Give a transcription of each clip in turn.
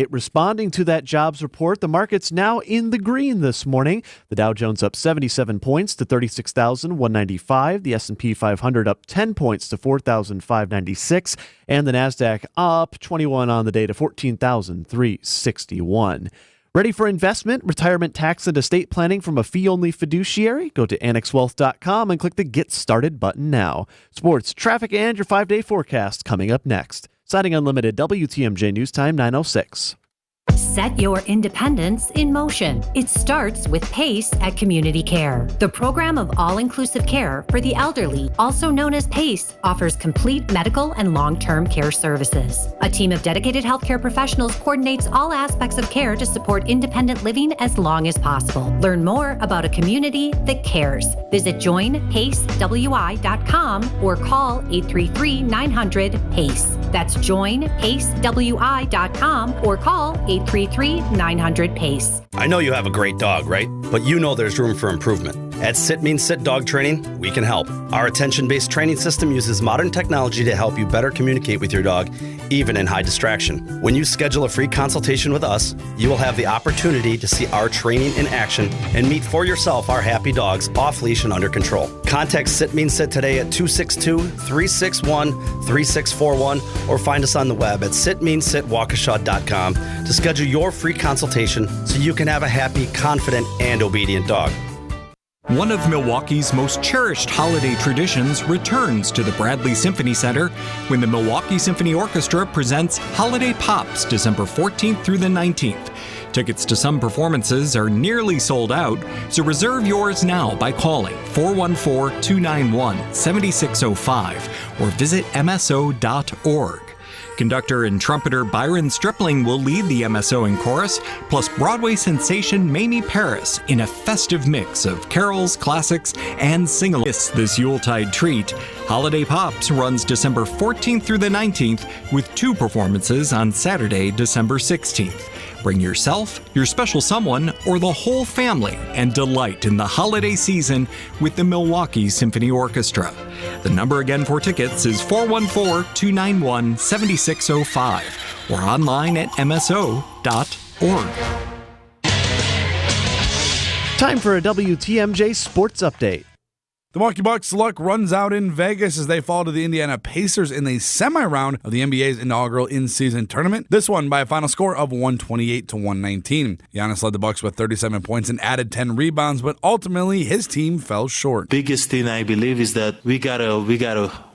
Responding to that jobs report, the market's now in the green this morning. The Dow Jones up 77 points to 36,195. The S&P 500 up 10 points to 4,596. And the NASDAQ up 21 on the day to 14,361. Ready for investment, retirement, tax, and estate planning from a fee-only fiduciary? Go to annexwealth.com and click the Get Started button now. Sports, traffic, and your 5-day forecast coming up next. Citing Unlimited, WTMJ News Time 9:06. Set your independence in motion. It starts with PACE at Community Care. The program of all-inclusive care for the elderly, also known as PACE, offers complete medical and long-term care services. A team of dedicated healthcare professionals coordinates all aspects of care to support independent living as long as possible. Learn more about a community that cares. Visit joinpacewi.com or call 833-900-PACE. That's joinpacewi.com or call 833-900-PACE. I know you have a great dog, right? But you know there's room for improvement. At Sit Means Sit Dog Training, we can help. Our attention-based training system uses modern technology to help you better communicate with your dog, even in high distraction. When you schedule a free consultation with us, you will have the opportunity to see our training in action and meet for yourself our happy dogs off leash and under control. Contact Sit Means Sit today at 262-361-3641 or find us on the web at sitmeansitwaukesha.com to schedule your free consultation so you can have a happy, confident, and obedient dog. One of Milwaukee's most cherished holiday traditions returns to the Bradley Symphony Center when the Milwaukee Symphony Orchestra presents Holiday Pops December 14th through the 19th. Tickets to some performances are nearly sold out, so reserve yours now by calling 414-291-7605 or visit mso.org. Conductor and trumpeter Byron Stripling will lead the MSO in chorus, plus Broadway sensation Mamie Paris in a festive mix of carols, classics, and sing-alongs. This Yuletide treat, Holiday Pops runs December 14th through the 19th with 2 performances on Saturday, December 16th. Bring yourself, your special someone, or the whole family and delight in the holiday season with the Milwaukee Symphony Orchestra. The number again for tickets is 414-291-7605 or online at mso.org. Time for a WTMJ Sports Update. The Milwaukee Bucks' luck runs out in Vegas as they fall to the Indiana Pacers in the semi-round of the NBA's inaugural in-season tournament. This one by a final score of 128-119. Giannis led the Bucks with 37 points and added 10 rebounds, but ultimately his team fell short. Biggest thing I believe is that we gotta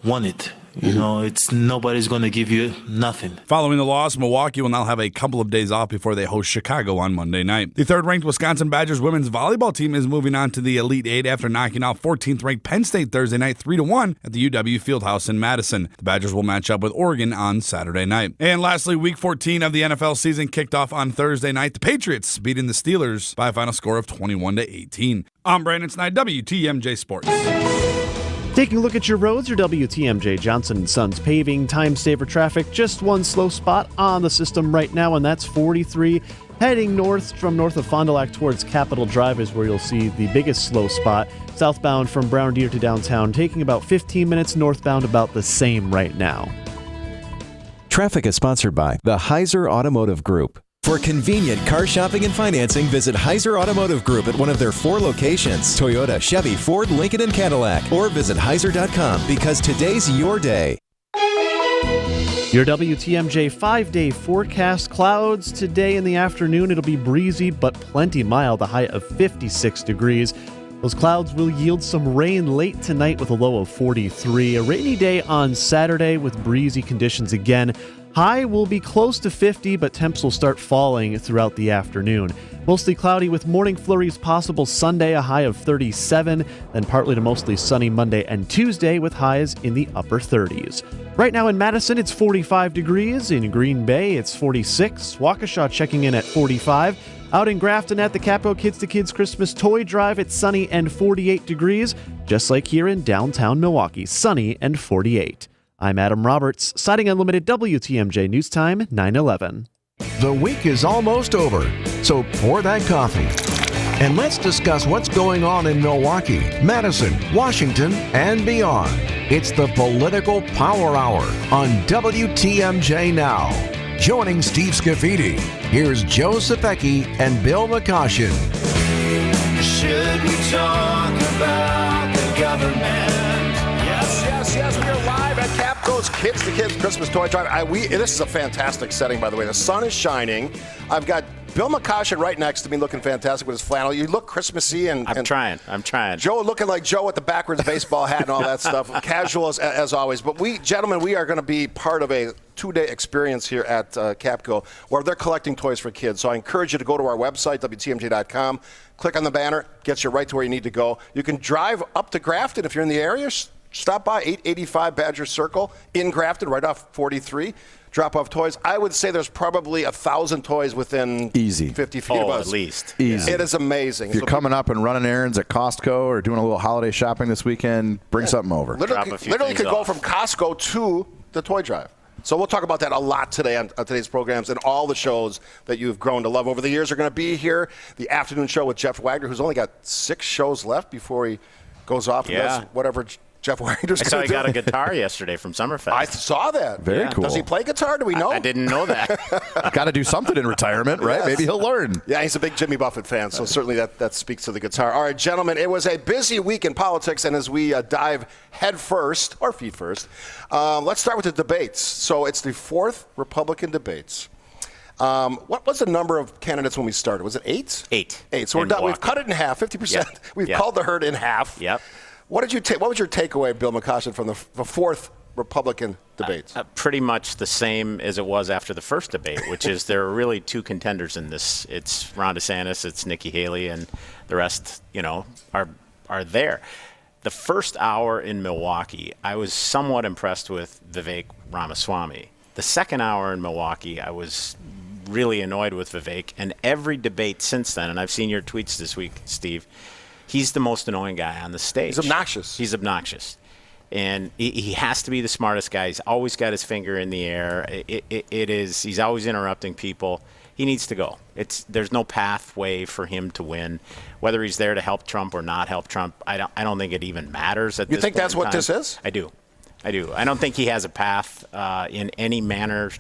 want it. You know, it's nobody's going to give you nothing. Following the loss, Milwaukee will now have a couple of days off before they host Chicago on Monday night. The third-ranked Wisconsin Badgers women's volleyball team is moving on to the Elite Eight after knocking out 14th-ranked Penn State Thursday night 3-1 at the UW Fieldhouse in Madison. The Badgers will match up with Oregon on Saturday night. And lastly, Week 14 of the NFL season kicked off on Thursday night. The Patriots beating the Steelers by a final score of 21-18. I'm Brandon Snide, WTMJ Sports. Taking a look at your roads, your WTMJ Johnson & Sons paving, time saver traffic, just one slow spot on the system right now, and that's 43. Heading north of Fond du Lac towards Capitol Drive is where you'll see the biggest slow spot. Southbound from Brown Deer to downtown, taking about 15 minutes, northbound about the same right now. Traffic is sponsored by the Heiser Automotive Group. For convenient car shopping and financing, visit Heiser Automotive Group at one of their 4 locations, Toyota, Chevy, Ford, Lincoln, and Cadillac. Or visit Heiser.com because today's your day. Your WTMJ 5-day forecast: clouds today in the afternoon. It'll be breezy but plenty mild, a high of 56 degrees. Those clouds will yield some rain late tonight with a low of 43. A rainy day on Saturday with breezy conditions again. High will be close to 50, but temps will start falling throughout the afternoon. Mostly cloudy with morning flurries possible Sunday, a high of 37, then partly to mostly sunny Monday and Tuesday with highs in the upper 30s. Right now in Madison, it's 45 degrees. In Green Bay, it's 46. Waukesha checking in at 45. Out in Grafton at the Capo Kids to Kids Christmas Toy Drive, it's sunny and 48 degrees, just like here in downtown Milwaukee, sunny and 48. I'm Adam Roberts, citing Unlimited, WTMJ News Time 9:11. The week is almost over, so pour that coffee. And let's discuss what's going on in Milwaukee, Madison, Washington, and beyond. It's the Political Power Hour on WTMJ Now. Joining Steve Scaffidi, here's Joe Sapecki and Bill McCoshen. Should we talk about the government? Yes, we are live at Capco's Kids to Kids Christmas Toy Drive. This is a fantastic setting, by the way. The sun is shining. I've got Bill McCoshen right next to me looking fantastic with his flannel. You look Christmassy. I'm trying. Joe looking like Joe with the backwards baseball hat and all that stuff. Casual as always. But we are going to be part of a 2-day experience here at Capco where they're collecting toys for kids. So I encourage you to go to our website, WTMJ.com, click on the banner, gets you right to where you need to go. You can drive up to Grafton if you're in the area. Stop by 885 Badger Circle in Grafton, right off 43. Drop off toys. I would say there's probably 1,000 toys within 50 feet of us. At least. Easy. It is amazing. If you're coming up and running errands at Costco or doing a little holiday shopping this weekend, bring something over. Literally could go from Costco to the toy drive. So we'll talk about that a lot today on today's programs, and all the shows that you've grown to love over the years are going to be here. The afternoon show with Jeff Wagner, who's only got 6 shows left before he goes off and does whatever Jeff Wagner's going to do. I saw he got a guitar yesterday from Summerfest. I saw that. Very cool. Does he play guitar? Do we know? I didn't know that. Got to do something in retirement, right? Yes. Maybe he'll learn. Yeah, he's a big Jimmy Buffett fan, so certainly that speaks to the guitar. All right, gentlemen, it was a busy week in politics, and as we dive head first, or feet first, let's start with the debates. So it's the 4th Republican debates. What was the number of candidates when we started? Was it 8? 8. So we're done. We've cut it in half, 50%. Yep. We've called the herd in half. Yep. What was your takeaway, Bill McCoshen, from the 4th Republican debates? Pretty much the same as it was after the first debate, which is there are really 2 contenders in this. It's Ron DeSantis, it's Nikki Haley, and the rest, are there. The first hour in Milwaukee, I was somewhat impressed with Vivek Ramaswamy. The second hour in Milwaukee, I was really annoyed with Vivek, and every debate since then, and I've seen your tweets this week, Steve, he's the most annoying guy on the stage. He's obnoxious. And he has to be the smartest guy. He's always got his finger in the air. He's always interrupting people. He needs to go. There's no pathway for him to win. Whether he's there to help Trump or not help Trump, I don't think it even matters at this point. You think that's what this is? I do. I don't think he has a path in any manner.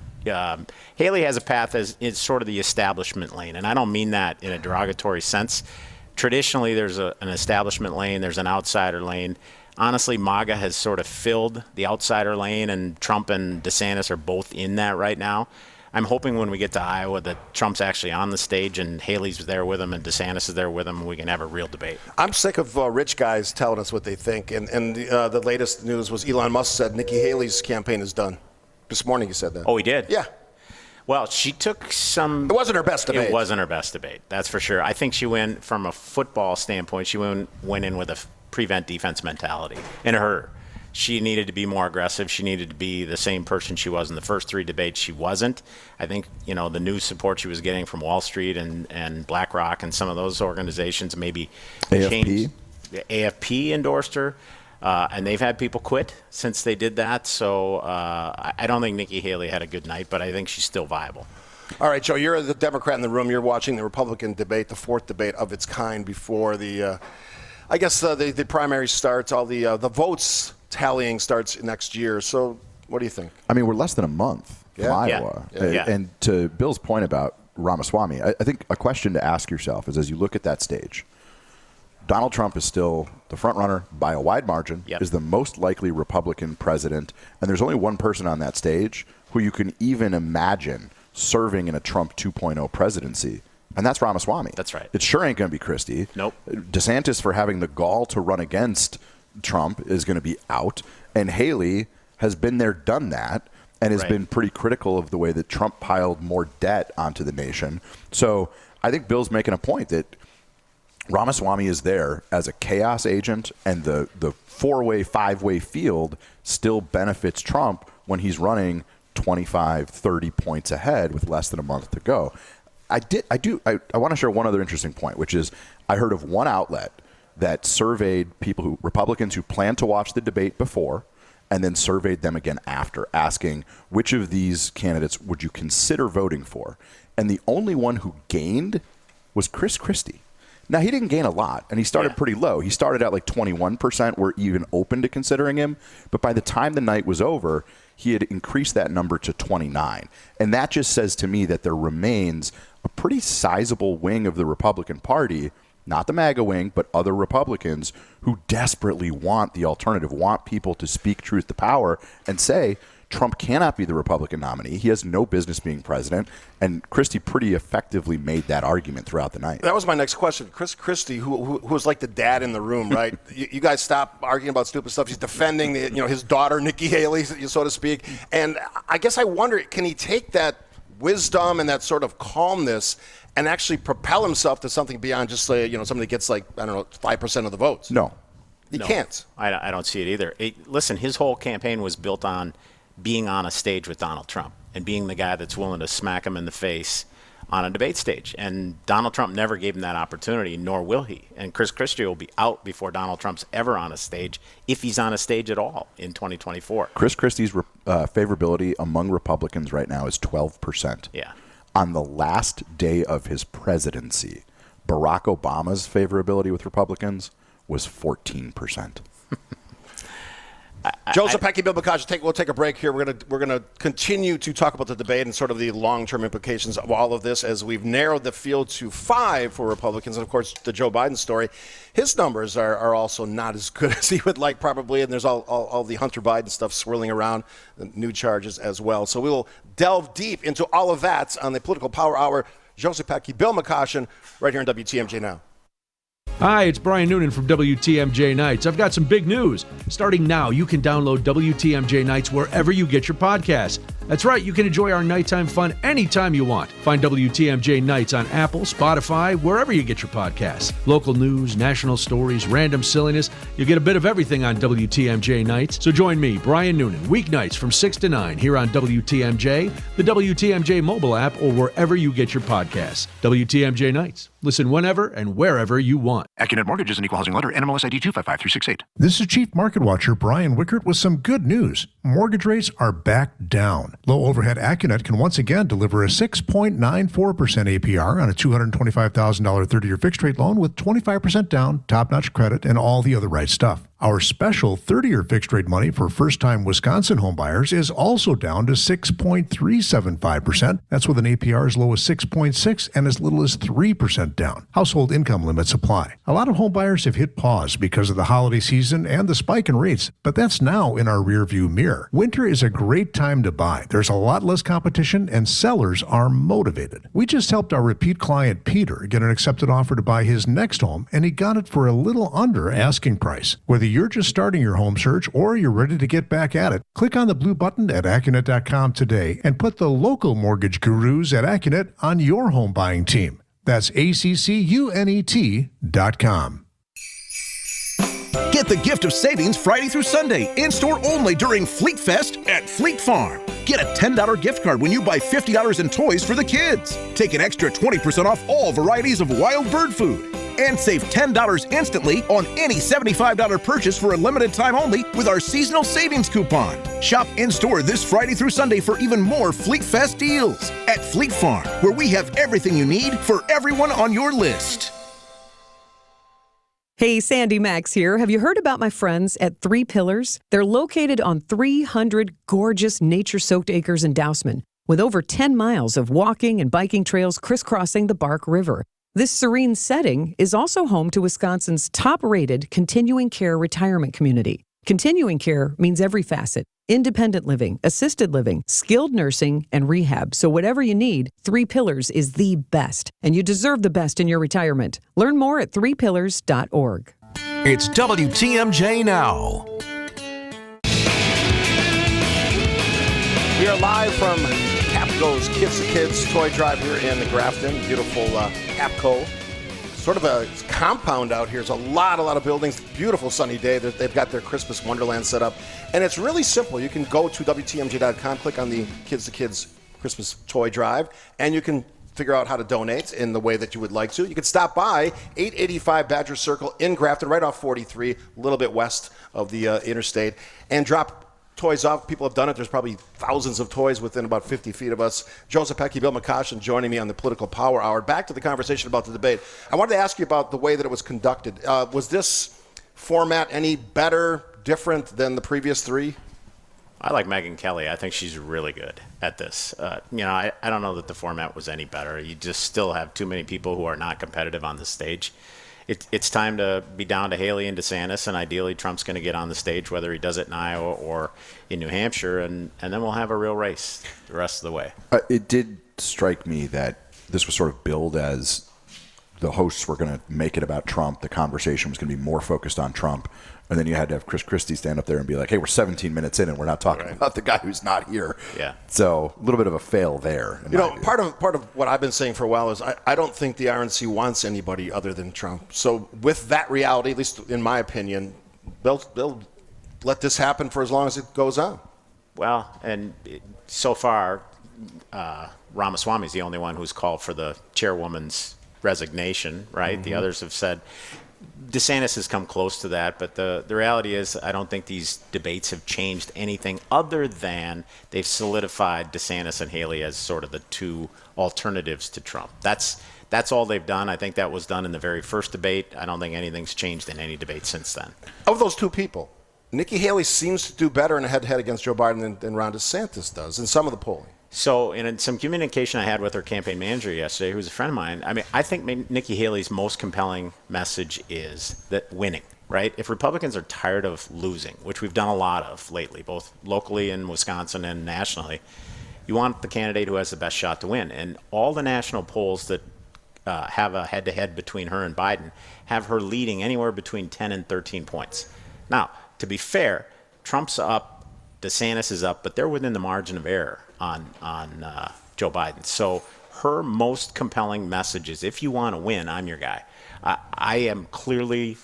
Haley has a path as it's sort of the establishment lane, and I don't mean that in a derogatory sense. Traditionally, there's an establishment lane, there's an outsider lane. Honestly, MAGA has sort of filled the outsider lane, and Trump and DeSantis are both in that right now. I'm hoping when we get to Iowa that Trump's actually on the stage and Haley's there with him and DeSantis is there with him, and we can have a real debate. I'm sick of rich guys telling us what they think, and the latest news was Elon Musk said Nikki Haley's campaign is done. This morning he said that. Oh, he did? Yeah. Well, she took some... It wasn't her best debate. It wasn't her best debate, that's for sure. I think she went, from a football standpoint, she went in with a prevent-defense mentality. In her, she needed to be more aggressive. She needed to be the same person she was in the first 3 debates. She wasn't. I think, the news support she was getting from Wall Street and BlackRock and some of those organizations maybe changed. The AFP endorsed her. And they've had people quit since they did that. So I don't think Nikki Haley had a good night, but I think she's still viable. All right, Joe, you're the Democrat in the room. You're watching the Republican debate, the 4th debate of its kind before the primary starts, all the votes tallying starts next year. So what do you think? I mean, we're less than a month from Iowa. Yeah. And to Bill's point about Ramaswamy, I think a question to ask yourself is, as you look at that stage, Donald Trump is still the front runner by a wide margin, is the most likely Republican president, and there's only one person on that stage who you can even imagine serving in a Trump 2.0 presidency, and that's Ramaswamy. That's right. It sure ain't going to be Christie. Nope. DeSantis, for having the gall to run against Trump, is going to be out, and Haley has been there, done that, and has been pretty critical of the way that Trump piled more debt onto the nation. So I think Bill's making a point that Ramaswamy is there as a chaos agent, and the 4-way, 5-way field still benefits Trump when he's running 25, 30 points ahead with less than a month to go. I want to share one other interesting point, which is I heard of one outlet that surveyed Republicans who planned to watch the debate before and then surveyed them again after, asking which of these candidates would you consider voting for. And the only one who gained was Chris Christie. Now, he didn't gain a lot, and he started pretty low. He started at like 21%, were even open to considering him. But by the time the night was over, he had increased that number to 29. And that just says to me that there remains a pretty sizable wing of the Republican Party, not the MAGA wing, but other Republicans who desperately want the alternative, want people to speak truth to power and say, Trump cannot be the Republican nominee. He has no business being president. And Christie pretty effectively made that argument throughout the night. That was my next question. Chris Christie, who was like the dad in the room, right? you guys stop arguing about stupid stuff. He's defending his daughter, Nikki Haley, so to speak. And I guess I wonder, can he take that wisdom and that sort of calmness and actually propel himself to something beyond just somebody gets 5% of the votes? No. He can't. I don't see it either. Listen, his whole campaign was built on being on a stage with Donald Trump and being the guy that's willing to smack him in the face on a debate stage. And Donald Trump never gave him that opportunity, nor will he. And Chris Christie will be out before Donald Trump's ever on a stage, if he's on a stage at all in 2024. Chris Christie's favorability among Republicans right now is 12%. Yeah. On the last day of his presidency, Barack Obama's favorability with Republicans was 14%. Joe Zepecki, Bill McCoshen, we'll take a break here. We're gonna continue to talk about the debate and sort of the long-term implications of all of this as we've narrowed the field to 5 for Republicans. And, of course, the Joe Biden story, his numbers are also not as good as he would like probably, and there's all the Hunter Biden stuff swirling around, the new charges as well. So we will delve deep into all of that on the Political Power Hour. Joe Zepecki, Bill McCoshen, right here on WTMJ Now. Hi, it's Brian Noonan from WTMJ Nights. I've got some big news. Starting now, you can download WTMJ Nights wherever you get your podcasts. That's right, you can enjoy our nighttime fun anytime you want. Find WTMJ Nights on Apple, Spotify, wherever you get your podcasts. Local news, national stories, random silliness. You'll get a bit of everything on WTMJ Nights. So join me, Brian Noonan, weeknights from 6 to 9 here on WTMJ, the WTMJ mobile app, or wherever you get your podcasts. WTMJ Nights. Listen whenever and wherever you want. AccuNet Mortgage is an equal housing lender. NMLS ID 255368. This is Chief Market Watcher Brian Wickert with some good news. Mortgage rates are back down. Low overhead AccuNet can once again deliver a 6.94% APR on a $225,000 30-year fixed rate loan with 25% down, top-notch credit, and all the other right stuff. Our special 30-year fixed rate money for first-time Wisconsin homebuyers is also down to 6.375%. That's with an APR as low as 6.6 and as little as 3% down. Household income limits apply. A lot of homebuyers have hit pause because of the holiday season and the spike in rates, but that's now in our rearview mirror. Winter is a great time to buy. There's a lot less competition and sellers are motivated. We just helped our repeat client Peter get an accepted offer to buy his next home, and he got it for a little under asking price. Whether you're just starting your home search or you're ready to get back at it, click on the blue button at AccuNet.com today and put the local mortgage gurus at AccuNet on your home buying team. That's ACCUNET.com. Get the gift of savings Friday through Sunday, in-store only during Fleet Fest at Fleet Farm. Get a $10 gift card when you buy $50 in toys for the kids. Take an extra 20% off all varieties of wild bird food. And save $10 instantly on any $75 purchase for a limited time only with our seasonal savings coupon. Shop in-store this Friday through Sunday for even more Fleet Fest deals at Fleet Farm, where we have everything you need for everyone on your list. Hey, Sandy Max here. Have you heard about my friends at Three Pillars? They're located on 300 gorgeous nature-soaked acres in Dousman, with over 10 miles of walking and biking trails crisscrossing the Bark River. This serene setting is also home to Wisconsin's top-rated continuing care retirement community. Continuing care means every facet: independent living, assisted living, skilled nursing, and rehab. So whatever you need, Three Pillars is the best, and you deserve the best in your retirement. Learn more at threepillars.org. It's WTMJ Now. We are live from Capco's Kids to Kids Toy Drive here in Grafton. Beautiful Capco. Sort of a compound out here. There's a lot of buildings. Beautiful sunny day. They've got their Christmas Wonderland set up. And it's really simple. You can go to WTMJ.com, click on the Kids to Kids Christmas Toy Drive, and you can figure out how to donate in the way that you would like to. You can stop by 885 Badger Circle in Grafton, right off 43, a little bit west of the interstate, and drop toys off. People have done it. There's probably thousands of toys within about 50 feet of us. Joe Zepecki, Bill McCoshen joining me on the Political Power Hour. Back to the conversation about the debate. I wanted to ask you about the way that it was conducted. Was this format any better, different than the previous three? I like Megyn Kelly. I think she's really good at this. I don't know that the format was any better. You just still have too many people who are not competitive on the stage. It's time to be down to Haley and DeSantis, and ideally Trump's going to get on the stage, whether he does it in Iowa or in New Hampshire, and then we'll have a real race the rest of the way. It did strike me that this was sort of billed as the hosts were going to make it about Trump. The conversation was going to be more focused on Trump. And then you had to have Chris Christie stand up there and be like, hey, we're 17 minutes in and we're not talking about the guy who's not here. Yeah. So a little bit of a fail there. Part of what I've been saying for a while is I don't think the RNC wants anybody other than Trump. So with that reality, at least in my opinion, they'll let this happen for as long as it goes on. Well, and so far, Ramaswamy is the only one who's called for the chairwoman's resignation, right? Mm-hmm. The others have said DeSantis has come close to that, but the reality is I don't think these debates have changed anything other than they've solidified DeSantis and Haley as sort of the two alternatives to Trump. That's all they've done. I think that was done in the very first debate. I don't think anything's changed in any debate since then. Of those two people, Nikki Haley seems to do better in a head-to-head against Joe Biden than Ron DeSantis does in some of the polling. So in some communication I had with her campaign manager yesterday, who's a friend of mine, I think Nikki Haley's most compelling message is that winning, right? If Republicans are tired of losing, which we've done a lot of lately, both locally in Wisconsin and nationally, you want the candidate who has the best shot to win. And all the national polls that have a head-to-head between her and Biden have her leading anywhere between 10 and 13 points. Now, to be fair, Trump's up, DeSantis is up, but they're within the margin of error on Joe Biden. So her most compelling message is, if you want to win, I'm your guy. I am clearly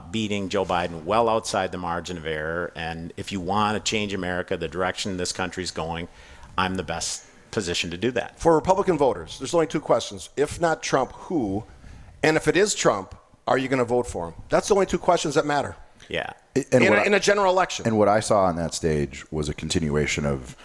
beating Joe Biden well outside the margin of error, and if you want to change America, the direction this country's going, I'm the best position to do that. For Republican voters, there's only two questions. If not Trump, who? And if it is Trump, are you going to vote for him? That's the only two questions that matter. Yeah. In a general election. And what I saw on that stage was a continuation of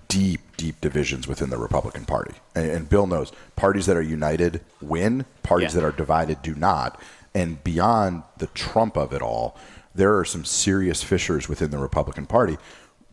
deep divisions within the Republican Party. And Bill knows parties that are united win, parties that are divided do not. And beyond the Trump of it all, there are some serious fissures within the Republican Party.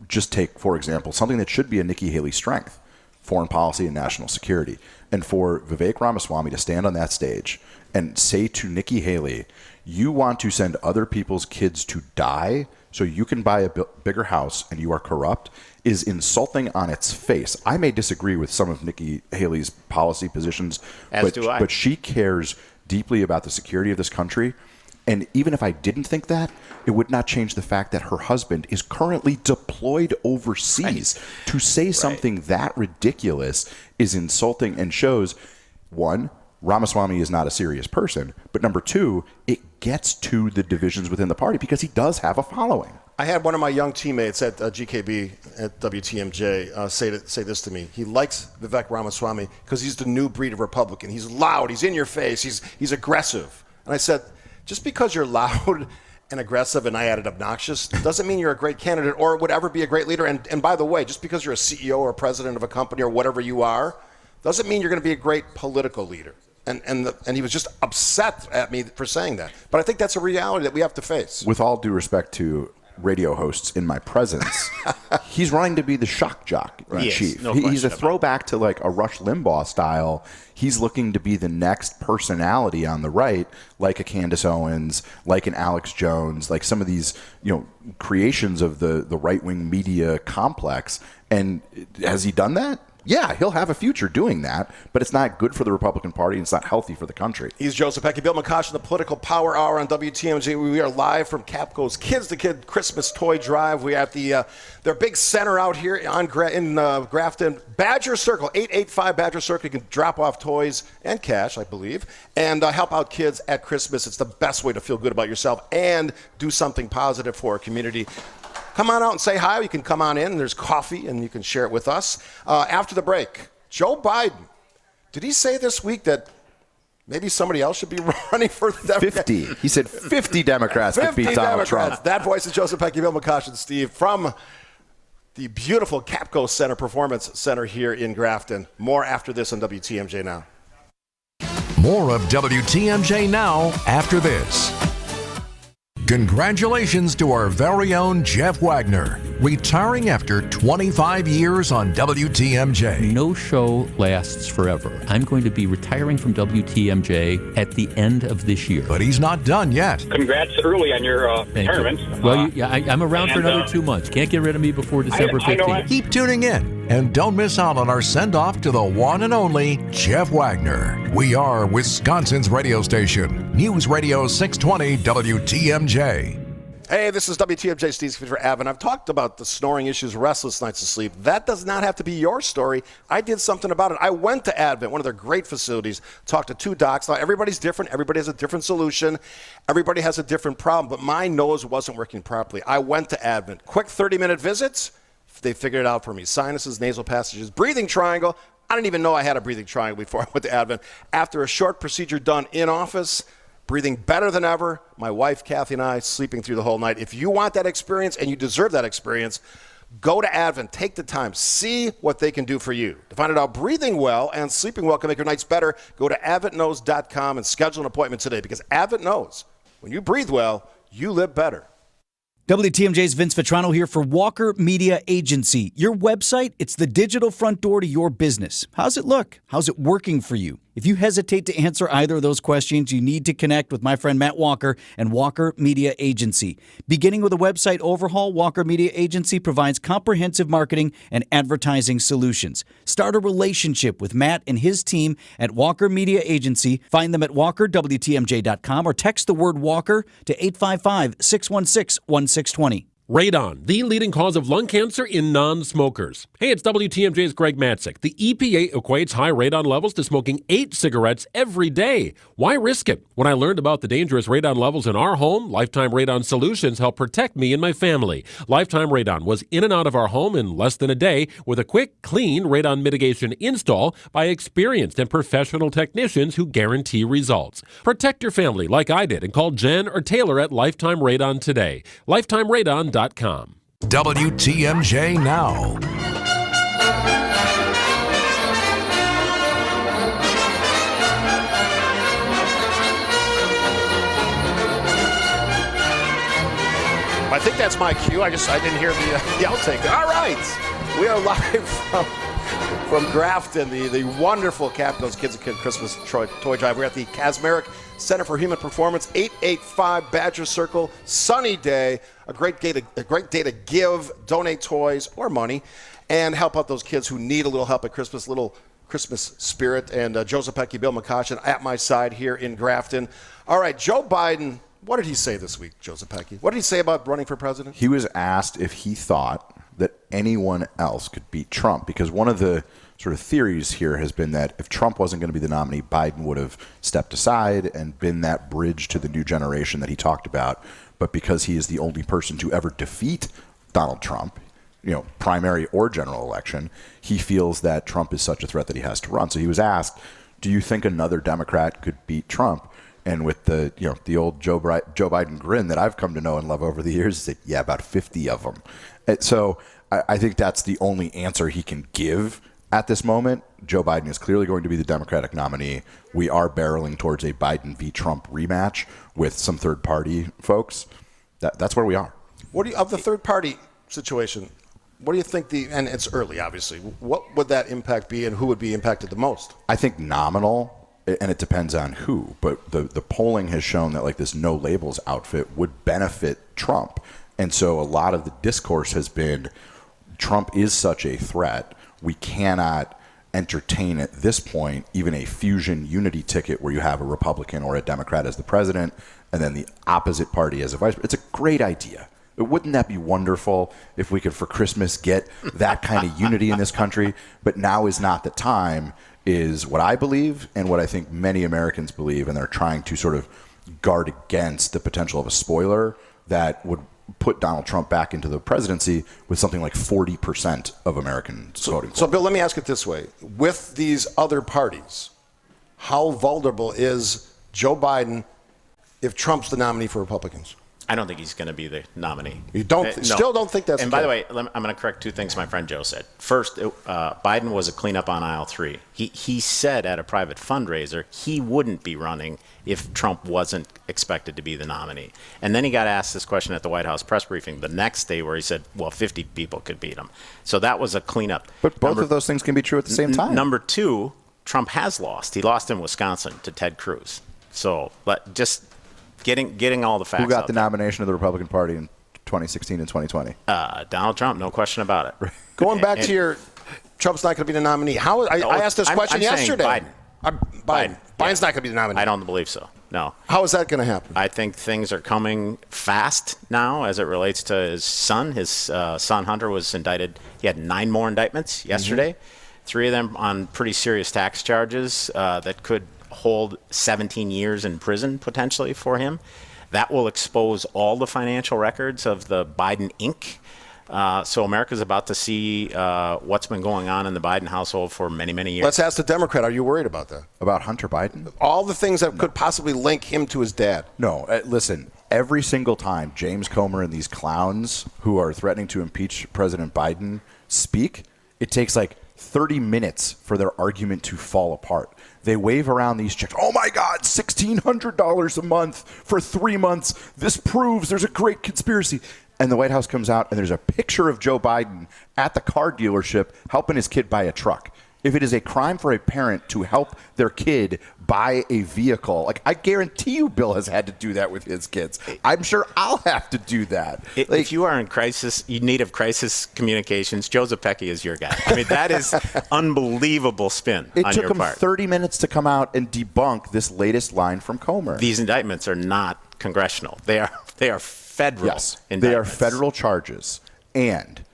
Just take, for example, something that should be a Nikki Haley strength, foreign policy and national security. And for Vivek Ramaswamy to stand on that stage and say to Nikki Haley, you want to send other people's kids to die so you can buy a bigger house and you are corrupt, is insulting on its face. I may disagree with some of Nikki Haley's policy positions, but she cares deeply about the security of this country. And even if I didn't think that, it would not change the fact that her husband is currently deployed overseas. To say something that ridiculous is insulting and shows, one, Ramaswamy is not a serious person, but number two, it gets to the divisions within the party because he does have a following. I had one of my young teammates at GKB at WTMJ say this to me. He likes Vivek Ramaswamy because he's the new breed of Republican. He's loud. He's in your face. He's aggressive. And I said, just because you're loud and aggressive, and I added obnoxious, doesn't mean you're a great candidate or would ever be a great leader. And by the way, just because you're a CEO or a president of a company or whatever you are, doesn't mean you're going to be a great political leader. And he was just upset at me for saying that. But I think that's a reality that we have to face. With all due respect to radio hosts in my presence, he's running to be the shock jock chief. He's a throwback to like a Rush Limbaugh style. He's looking to be the next personality on the right, like a Candace Owens, like an Alex Jones, like some of these creations of the right-wing media complex. And has he done that? Yeah, he'll have a future doing that, but it's not good for the Republican Party and it's not healthy for the country. He's Joseph Pecky, Bill McCoshen, the Political Power Hour on WTMJ. We are live from Capco's Kids to Kid Christmas Toy Drive. We're at their big center out here in Grafton. Badger Circle, 885 Badger Circle. You can drop off toys and cash, I believe, and help out kids at Christmas. It's the best way to feel good about yourself and do something positive for our community. Come on out and say hi. You can come on in. There's coffee, and you can share it with us. After the break, Joe Biden, did he say this week that maybe somebody else should be running for the Democrats? 50. He said 50 Democrats could beat Donald Trump. That voice is Joseph Pecky, Bill McCoshen, Steve, from the beautiful Capco Center Performance Center here in Grafton. More after this on WTMJ Now. More of WTMJ Now after this. Congratulations to our very own Jeff Wagner. retiring after 25 years on WTMJ. No show lasts forever. I'm going to be retiring from WTMJ at the end of this year. But he's not done yet. Congrats early on your tournament. Well, I'm around for another 2 months. Can't get rid of me before December 15th. Keep tuning in and don't miss out on our send-off to the one and only Jeff Wagner. We are Wisconsin's radio station, News Radio 620 WTMJ. Hey, this is WTMJ Steve for Avon. I've talked about the snoring issues, restless nights of sleep. That does not have to be your story. I did something about it. I went to Advent, one of their great facilities, talked to 2 docs. Now, everybody's different. Everybody has a different solution. Everybody has a different problem, but my nose wasn't working properly. I went to Advent. Quick 30-minute visits. They figured it out for me. Sinuses, nasal passages, breathing triangle. I didn't even know I had a breathing triangle before I went to Advent. After a short procedure done in office, breathing better than ever, my wife, Kathy, and I sleeping through the whole night. If you want that experience and you deserve that experience, go to Advent. Take the time. See what they can do for you. To find out how breathing well and sleeping well can make your nights better, go to AdventKnows.com and schedule an appointment today, because Advent knows when you breathe well, you live better. WTMJ's Vince Vitrano here for Walker Media Agency. Your website, it's the digital front door to your business. How's it look? How's it working for you? If you hesitate to answer either of those questions, you need to connect with my friend Matt Walker and Walker Media Agency. Beginning with a website overhaul, Walker Media Agency provides comprehensive marketing and advertising solutions. Start a relationship with Matt and his team at Walker Media Agency. Find them at walkerwtmj.com or text the word Walker to 855-616-1620. Radon, the leading cause of lung cancer in non-smokers. Hey, it's WTMJ's Greg Matzik. The EPA equates high radon levels to smoking 8 cigarettes every day. Why risk it? When I learned about the dangerous radon levels in our home, Lifetime Radon Solutions helped protect me and my family. Lifetime Radon was in and out of our home in less than a day with a quick, clean radon mitigation install by experienced and professional technicians who guarantee results. Protect your family like I did and call Jen or Taylor at Lifetime Radon today. LifetimeRadon.com. WTMJ Now. I think that's my cue. I didn't hear the outtake. All right. We are live from Grafton, the wonderful Capitals Kids and Kid Christmas Toy Drive. We're at the Kasmeric Center for Human Performance, 885 Badger Circle, sunny day, a great day to give, donate toys or money, and help out those kids who need a little help at Christmas, little Christmas spirit. And Joseph Pecky, Bill McCoshen at my side here in Grafton. All right, Joe Biden, what did he say this week, Joseph Pecky? What did he say about running for president? He was asked if he thought that anyone else could beat Trump, because one of the sort of theories here has been that if Trump wasn't going to be the nominee, Biden would have stepped aside and been that bridge to the new generation that he talked about. But because he is the only person to ever defeat Donald Trump, primary or general election, he feels that Trump is such a threat that he has to run. So he was asked, do you think another Democrat could beat Trump? And with the old Joe Biden grin that I've come to know and love over the years, he said, yeah, about 50 of them. So I think that's the only answer he can give at this moment. Joe Biden is clearly going to be the Democratic nominee. We are barreling towards a Biden v. Trump rematch with some third-party folks. That's where we are. Of the third-party situation, what do you think and it's early, obviously, what would that impact be and who would be impacted the most? I think nominal, and it depends on who, but the polling has shown that this no labels outfit would benefit Trump. And so a lot of the discourse has been Trump is such a threat, we cannot entertain at this point even a fusion unity ticket where you have a Republican or a Democrat as the president and then the opposite party as a vice president. It's a great idea. Wouldn't that be wonderful if we could for Christmas get that kind of unity in this country? But now is not the time, is what I believe and what I think many Americans believe, and they're trying to sort of guard against the potential of a spoiler that would put Donald Trump back into the presidency with something like 40% of Americans voting for. So, Bill, let me ask it this way. With these other parties, how vulnerable is Joe Biden if Trump's the nominee for Republicans? I don't think he's going to be the nominee. You still don't think that's And the by the case? way, I'm going to correct two things my friend Joe said. First, Biden was a cleanup on aisle 3. He said at a private fundraiser he wouldn't be running if Trump wasn't expected to be the nominee. And then he got asked this question at the White House press briefing the next day where he said, well, 50 people could beat him. So that was a cleanup. But both of those things can be true at the same time. Number 2, Trump has lost. He lost in Wisconsin to Ted Cruz. So but just getting all the facts. Who got the nomination of the Republican Party in 2016 and 2020? Donald Trump, no question about it. Going back to your Trump's not going to be the nominee. I asked this question yesterday. Biden. Biden's not going to be the nominee. I don't believe so. No. How is that going to happen? I think things are coming fast now as it relates to his son. His son Hunter was indicted. He had 9 more indictments yesterday. 3 of them on pretty serious tax charges that could hold 17 years in prison potentially for him. That will expose all the financial records of the Biden Inc. So America's about to see what's been going on in the Biden household for many, many years. Let's ask the Democrat. Are you worried about that? About Hunter Biden? All the things that could possibly link him to his dad. No. Listen, every single time James Comer and these clowns who are threatening to impeach President Biden speak, it takes like 30 minutes for their argument to fall apart. They wave around these checks. Oh my God, $1,600 a month for 3 months. This proves there's a great conspiracy. And the White House comes out and there's a picture of Joe Biden at the car dealership helping his kid buy a truck. If it is a crime for a parent to help their kid buy a vehicle, like I guarantee you Bill has had to do that with his kids. I'm sure I'll have to do that. If you are in crisis, you need of crisis communications, Joe Zepecki is your guy. I mean, that is unbelievable spin on your part. It took him 30 minutes to come out and debunk this latest line from Comer. These indictments are not congressional. They are federal indictments. They are federal charges. And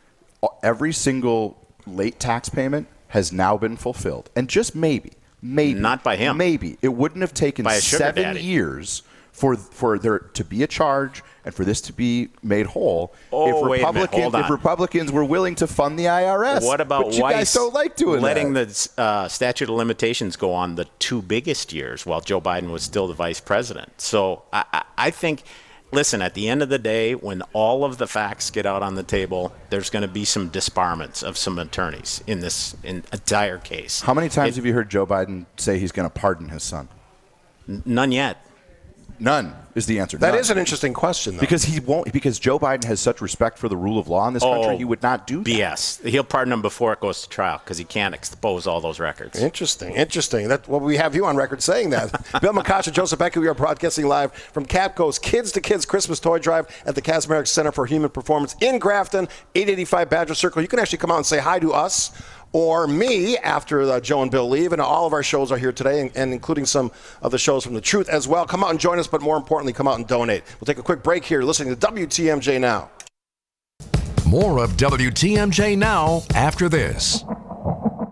every single late tax payment has now been fulfilled. And just maybe. Not by him. Maybe. It wouldn't have taken by a sugar 7 daddy. years for there to be a charge and for this to be made whole if Republicans were willing to fund the IRS. What about but you guys don't like doing letting that. the statute of limitations go on the 2 biggest years while Joe Biden was still the vice president? So I think... Listen, at the end of the day, when all of the facts get out on the table, there's going to be some disbarments of some attorneys in this entire case. How many times have you heard Joe Biden say he's going to pardon his son? None yet. None is the answer. That is an interesting question, though. Because he won't. Because Joe Biden has such respect for the rule of law in this country, he would not do that. BS. He'll pardon him before it goes to trial because he can't expose all those records. Interesting. We have you on record saying that. Bill McCosh and Joseph Becker, we are broadcasting live from Capco's Kids to Kids Christmas Toy Drive at the Kazmarek Center for Human Performance in Grafton, 885 Badger Circle. You can actually come out and say hi to us or me after Joe and Bill leave. And all of our shows are here today, and including some of the shows from The Truth as well. Come out and join us, but more importantly, come out and donate. We'll take a quick break here. Listening to WTMJ Now. More of WTMJ Now after this.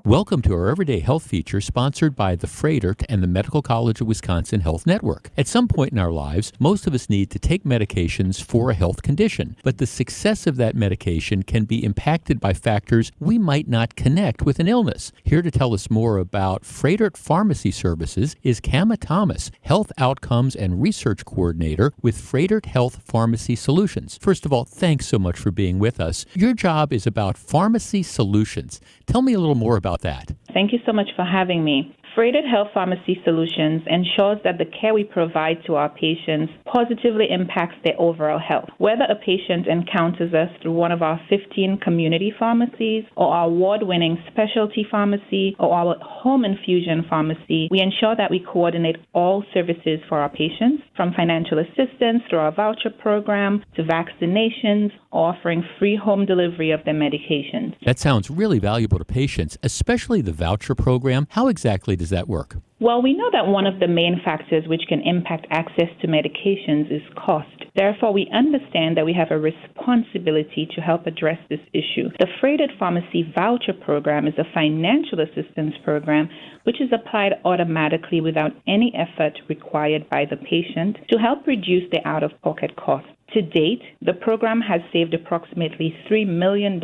Welcome to our Everyday Health feature sponsored by the Freighter and the Medical College of Wisconsin Health Network. At some point in our lives, most of us need to take medications for a health condition, but the success of that medication can be impacted by factors we might not connect with an illness. Here to tell us more about Freighter Pharmacy Services is Kama Thomas, Health Outcomes and Research Coordinator with Freighter Health Pharmacy Solutions. First of all, thanks so much for being with us. Your job is about pharmacy solutions. Tell me a little more about that. Thank you so much for having me. Freighted Health Pharmacy Solutions ensures that the care we provide to our patients positively impacts their overall health. Whether a patient encounters us through one of our 15 community pharmacies or our award-winning specialty pharmacy or our home infusion pharmacy, we ensure that we coordinate all services for our patients, from financial assistance through our voucher program to vaccinations, offering free home delivery of their medications. That sounds really valuable to patients, especially the voucher program. How exactly does that work? Well, we know that one of the main factors which can impact access to medications is cost. Therefore, we understand that we have a responsibility to help address this issue. The Freighted Pharmacy Voucher Program is a financial assistance program which is applied automatically without any effort required by the patient to help reduce their out-of-pocket costs. To date, the program has saved approximately $3 million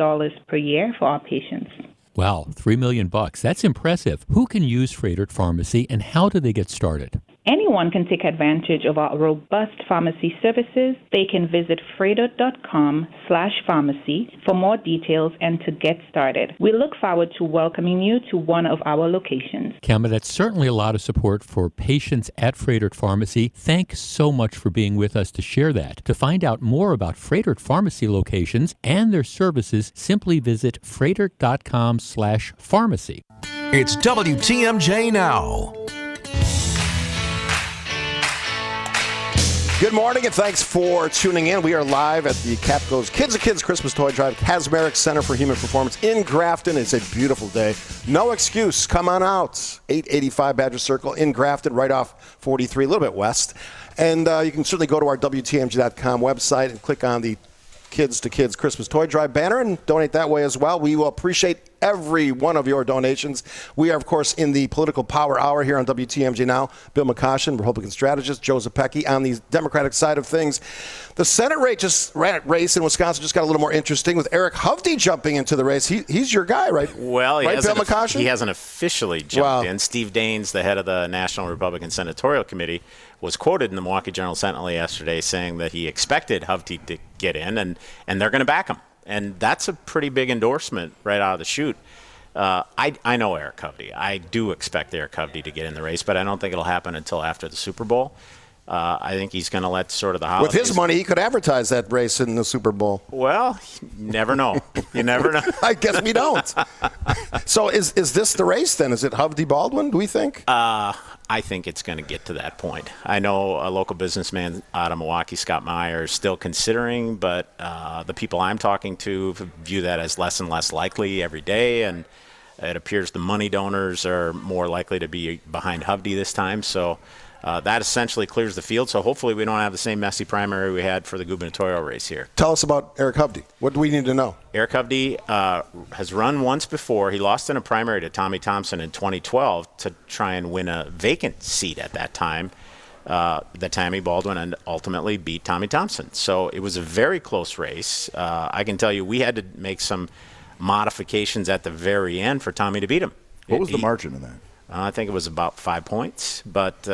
per year for our patients. Wow, $3 million. That's impressive. Who can use Freighter Pharmacy and how do they get started? Anyone can take advantage of our robust pharmacy services. They can visit freighter.com/pharmacy for more details and to get started. We look forward to welcoming you to one of our locations. Kama, that's certainly a lot of support for patients at Freighter Pharmacy. Thanks so much for being with us to share that. To find out more about Freighter Pharmacy locations and their services, simply visit freighter.com/pharmacy. It's WTMJ Now. Good morning, and thanks for tuning in. We are live at the Capco's Kids to Kids Christmas Toy Drive, Kazmarek Center for Human Performance in Grafton. It's a beautiful day. No excuse. Come on out. 885 Badger Circle in Grafton, right off 43, a little bit west. And you can certainly go to our WTMJ.com website and click on the Kids to Kids Christmas Toy Drive banner and donate that way as well. We will appreciate every one of your donations. We are, of course, in the political power hour here on WTMJ Now. Bill McCoshen, Republican strategist, Joe Zepecki on the Democratic side of things. The Senate race in Wisconsin just got a little more interesting with Eric Hovde jumping into the race. He's your guy, right? Well, Bill McCoshen? He hasn't officially jumped in. Steve Daines, the head of the National Republican Senatorial Committee, was quoted in the Milwaukee Journal-Sentinel yesterday saying that he expected Hovde to get in, and they're going to back him. And that's a pretty big endorsement right out of the chute. I know Eric Hovde. I do expect Eric Hovde to get in the race, but I don't think it'll happen until after the Super Bowl. I think he's going to let sort of the holidays. With his money, he could advertise that race in the Super Bowl. Well, you never know. You never know. I guess we don't. So is this the race then? Is it Hovde Baldwin, do we think? I think it's going to get to that point. I know a local businessman out of Milwaukee, Scott Meyer, is still considering, but the people I'm talking to view that as less and less likely every day, and it appears the money donors are more likely to be behind Hovde this time. So that essentially clears the field. So hopefully we don't have the same messy primary we had for the gubernatorial race here. Tell us about Eric Hovde. What do we need to know? Eric Hovde has run once before. He lost in a primary to Tommy Thompson in 2012 to try and win a vacant seat at that time. That Tammy Baldwin and ultimately beat Tommy Thompson. So it was a very close race. I can tell you we had to make some modifications at the very end for Tommy to beat him. What was the margin in that? I think it was about 5 points, but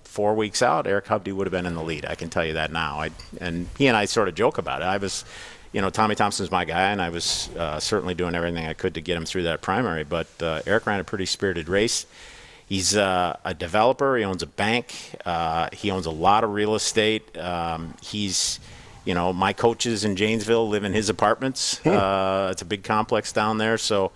4 weeks out, Eric Hovde would have been in the lead. I can tell you that now. And he and I sort of joke about it. I was, Tommy Thompson's my guy, and I was certainly doing everything I could to get him through that primary. But Eric ran a pretty spirited race. He's a developer. He owns a bank. He owns a lot of real estate. My coaches in Janesville live in his apartments. It's a big complex down there, so.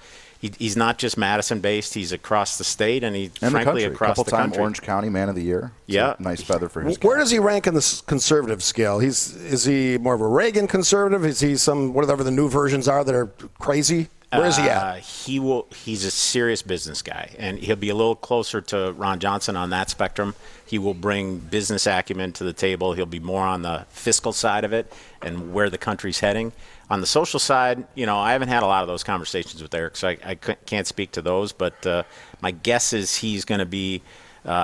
He's not just Madison-based. He's across the state, and frankly across the country. Couple-time Orange County Man of the Year. Yeah, nice feather for his. Where does he rank in the conservative scale? Is he more of a Reagan conservative? Is he whatever the new versions are that are crazy? Where is he at? He's a serious business guy, and he'll be a little closer to Ron Johnson on that spectrum. He will bring business acumen to the table. He'll be more on the fiscal side of it and where the country's heading. On the social side, I haven't had a lot of those conversations with Eric, so I can't speak to those. But my guess is he's going to be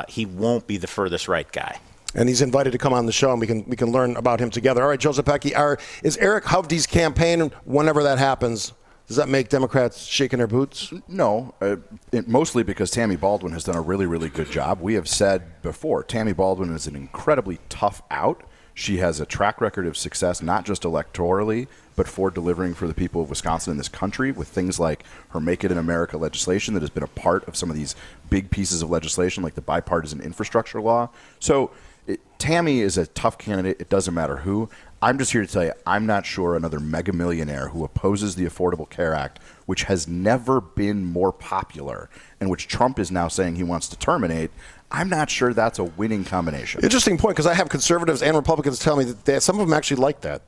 he won't be the furthest right guy. And he's invited to come on the show, and we can learn about him together. All right, Joe Zepecki, is Eric Hovde's campaign, whenever that happens, does that make Democrats shaking their boots? No, mostly because Tammy Baldwin has done a really, really good job. We have said before, Tammy Baldwin is an incredibly tough out. She has a track record of success, not just electorally, but for delivering for the people of Wisconsin and this country with things like her Make It in America legislation that has been a part of some of these big pieces of legislation like the bipartisan infrastructure law. So Tammy is a tough candidate. It doesn't matter who. I'm just here to tell you, I'm not sure another mega millionaire who opposes the Affordable Care Act, which has never been more popular and which Trump is now saying he wants to terminate. I'm not sure that's a winning combination. Interesting point, because I have conservatives and Republicans tell me that some of them actually like that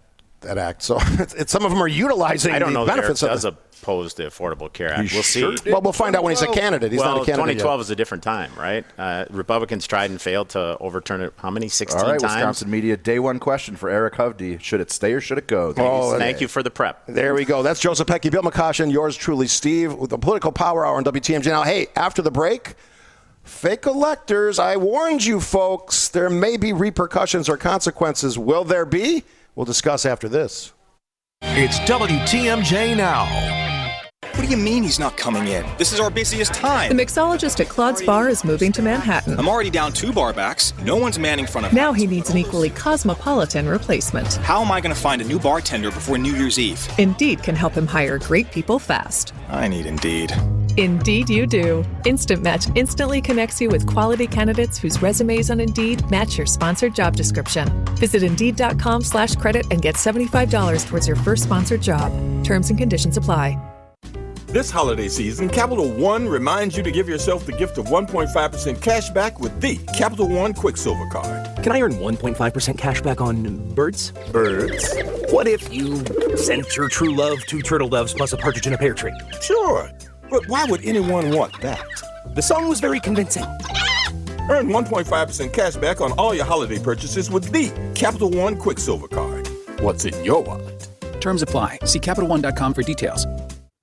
act. So some of them are utilizing the benefits of it. I don't know if Eric does oppose the Affordable Care Act. We'll see. Well, we'll find out when he's a candidate. He's not a candidate 2012 yet. is a different time, right? Republicans tried and failed to overturn it how many? 16 All right, times? Wisconsin media, day one question for Eric Hovde. Should it stay or should it go? Thank you for the prep. There we go. That's Joe Zepecki, Bill McCoshen, yours truly, Steve, with the Political Power Hour on WTMJ. Now, hey, after the break, fake electors, I warned you folks, there may be repercussions or consequences. Will there be? We'll discuss after this. It's WTMJ Now. What do you mean he's not coming in? This is our busiest time. The mixologist at Claude's Bar is moving to Manhattan. I'm already down 2 bar backs. No one's manning front of Now he needs an equally cosmopolitan replacement. How am I going to find a new bartender before New Year's Eve? Indeed can help him hire great people fast. I need Indeed. Indeed you do. Instant Match instantly connects you with quality candidates whose resumes on Indeed match your sponsored job description. Visit Indeed.com/credit and get $75 towards your first sponsored job. Terms and conditions apply. This holiday season, Capital One reminds you to give yourself the gift of 1.5% cash back with the Capital One Quicksilver Card. Can I earn 1.5% cash back on birds? Birds? What if you sent your true love 2 turtle doves plus a partridge in a pear tree? Sure, but why would anyone want that? The song was very convincing. Earn 1.5% cash back on all your holiday purchases with the Capital One Quicksilver Card. What's in your wallet? Terms apply. See CapitalOne.com for details.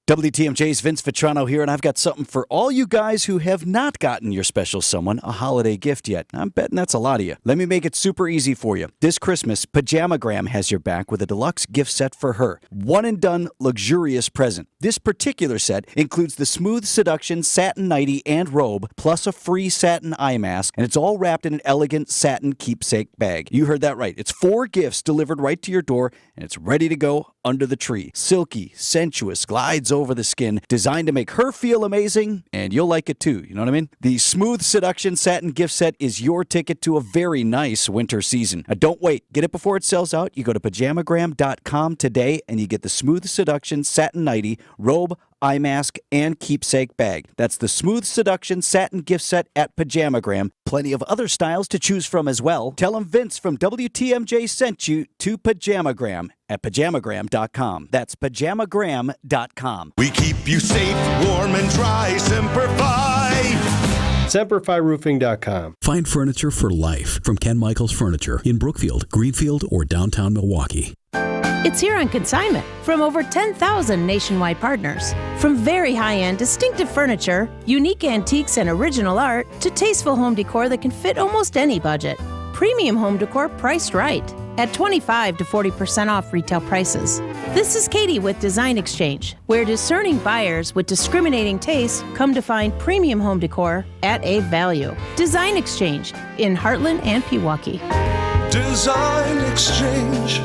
WTMJ's Vince Vitrano here, and I've got something for all you guys who have not gotten your special someone a holiday gift yet. I'm betting that's a lot of you. Let me make it super easy for you. This Christmas, Pajamagram has your back with a deluxe gift set for her. One and done, luxurious present. This particular set includes the Smooth Seduction satin nightie and robe, plus a free satin eye mask, and it's all wrapped in an elegant satin keepsake bag. You heard that right. It's 4 gifts delivered right to your door, and it's ready to go under the tree. Silky, sensuous, glides over the skin, designed to make her feel amazing, and you'll like it too, you know what I mean? The Smooth Seduction Satin Gift Set is your ticket to a very nice winter season. Now don't wait. Get it before it sells out. You go to Pajamagram.com today, and you get the Smooth Seduction Satin Nightie, robe, eye mask, and keepsake bag. That's the Smooth Seduction Satin Gift Set at Pajamagram. Plenty of other styles to choose from as well. Tell them Vince from WTMJ sent you to Pajamagram at Pajamagram.com. That's Pajamagram.com. We keep you safe, warm, and dry. Semper Fi. SemperFiRoofing.com. Find furniture for life from Ken Michaels Furniture in Brookfield, Greenfield, or downtown Milwaukee. It's here on consignment from over 10,000 nationwide partners. From very high-end, distinctive furniture, unique antiques and original art, to tasteful home decor that can fit almost any budget. Premium home decor priced right at 25 to 40% off retail prices. This is Katie with Design Exchange, where discerning buyers with discriminating taste come to find premium home decor at a value. Design Exchange in Heartland and Pewaukee. Design Exchange.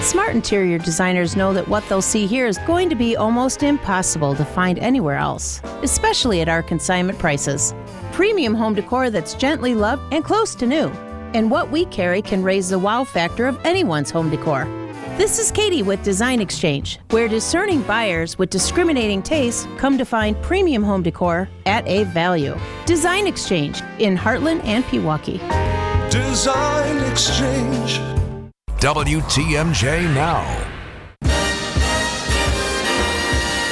Smart interior designers know that what they'll see here is going to be almost impossible to find anywhere else, especially at our consignment prices. Premium home decor that's gently loved and close to new. And what we carry can raise the wow factor of anyone's home decor. This is Katie with Design Exchange, where discerning buyers with discriminating taste come to find premium home decor at a value. Design Exchange in Heartland and Pewaukee. Design Exchange. WTMJ Now.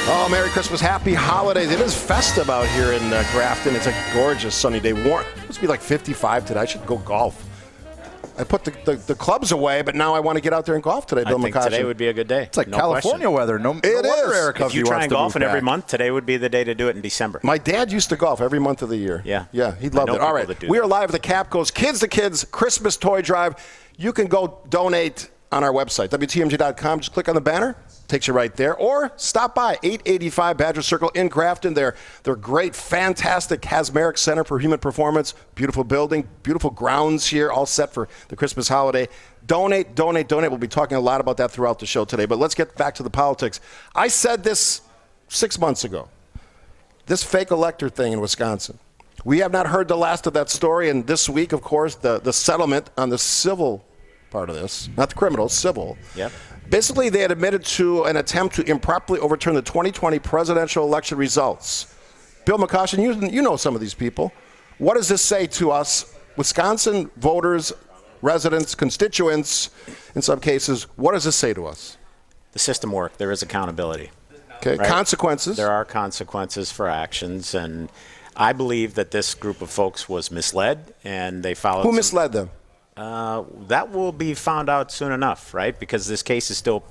Oh, Merry Christmas, Happy Holidays. It is festive out here in Grafton. It's a gorgeous sunny day. Warm. It's supposed to be like 55 today. I should go golf. I put the clubs away, but now I want to get out there and golf today, Bill I think McCoshen. today would be a good day. It's like California weather. No wonder Eric If you try and golfing every month, today would be the day to do it in December. My dad used to golf every month of the year. Yeah. Yeah, he loved it. All right, we are live at the Capco's Kids to Kids Christmas Toy Drive. You can go donate on our website, WTMJ.com. Just click on the banner. Takes you right there. Or stop by 885 Badger Circle in Grafton. They're great, fantastic Hasmeric Center for Human Performance. Beautiful building, beautiful grounds here, all set for the Christmas holiday. Donate, donate, donate. We'll be talking a lot about that throughout the show today. But let's get back to the politics. I said this 6 months ago. This fake elector thing in Wisconsin. We have not heard the last of that story. And this week, of course, the settlement on the civil part of this, not the criminal, civil. Yep. Basically, they had admitted to an attempt to improperly overturn the 2020 presidential election results. Bill McCoshen, you know some of these people. What does this say to us, Wisconsin voters, residents, constituents, in some cases? What does this say to us? The system worked. There is accountability. Okay, right? Consequences. There are consequences for actions, and I believe that this group of folks was misled, and they followed. Who misled them? That will be found out soon enough, right? Because this case is still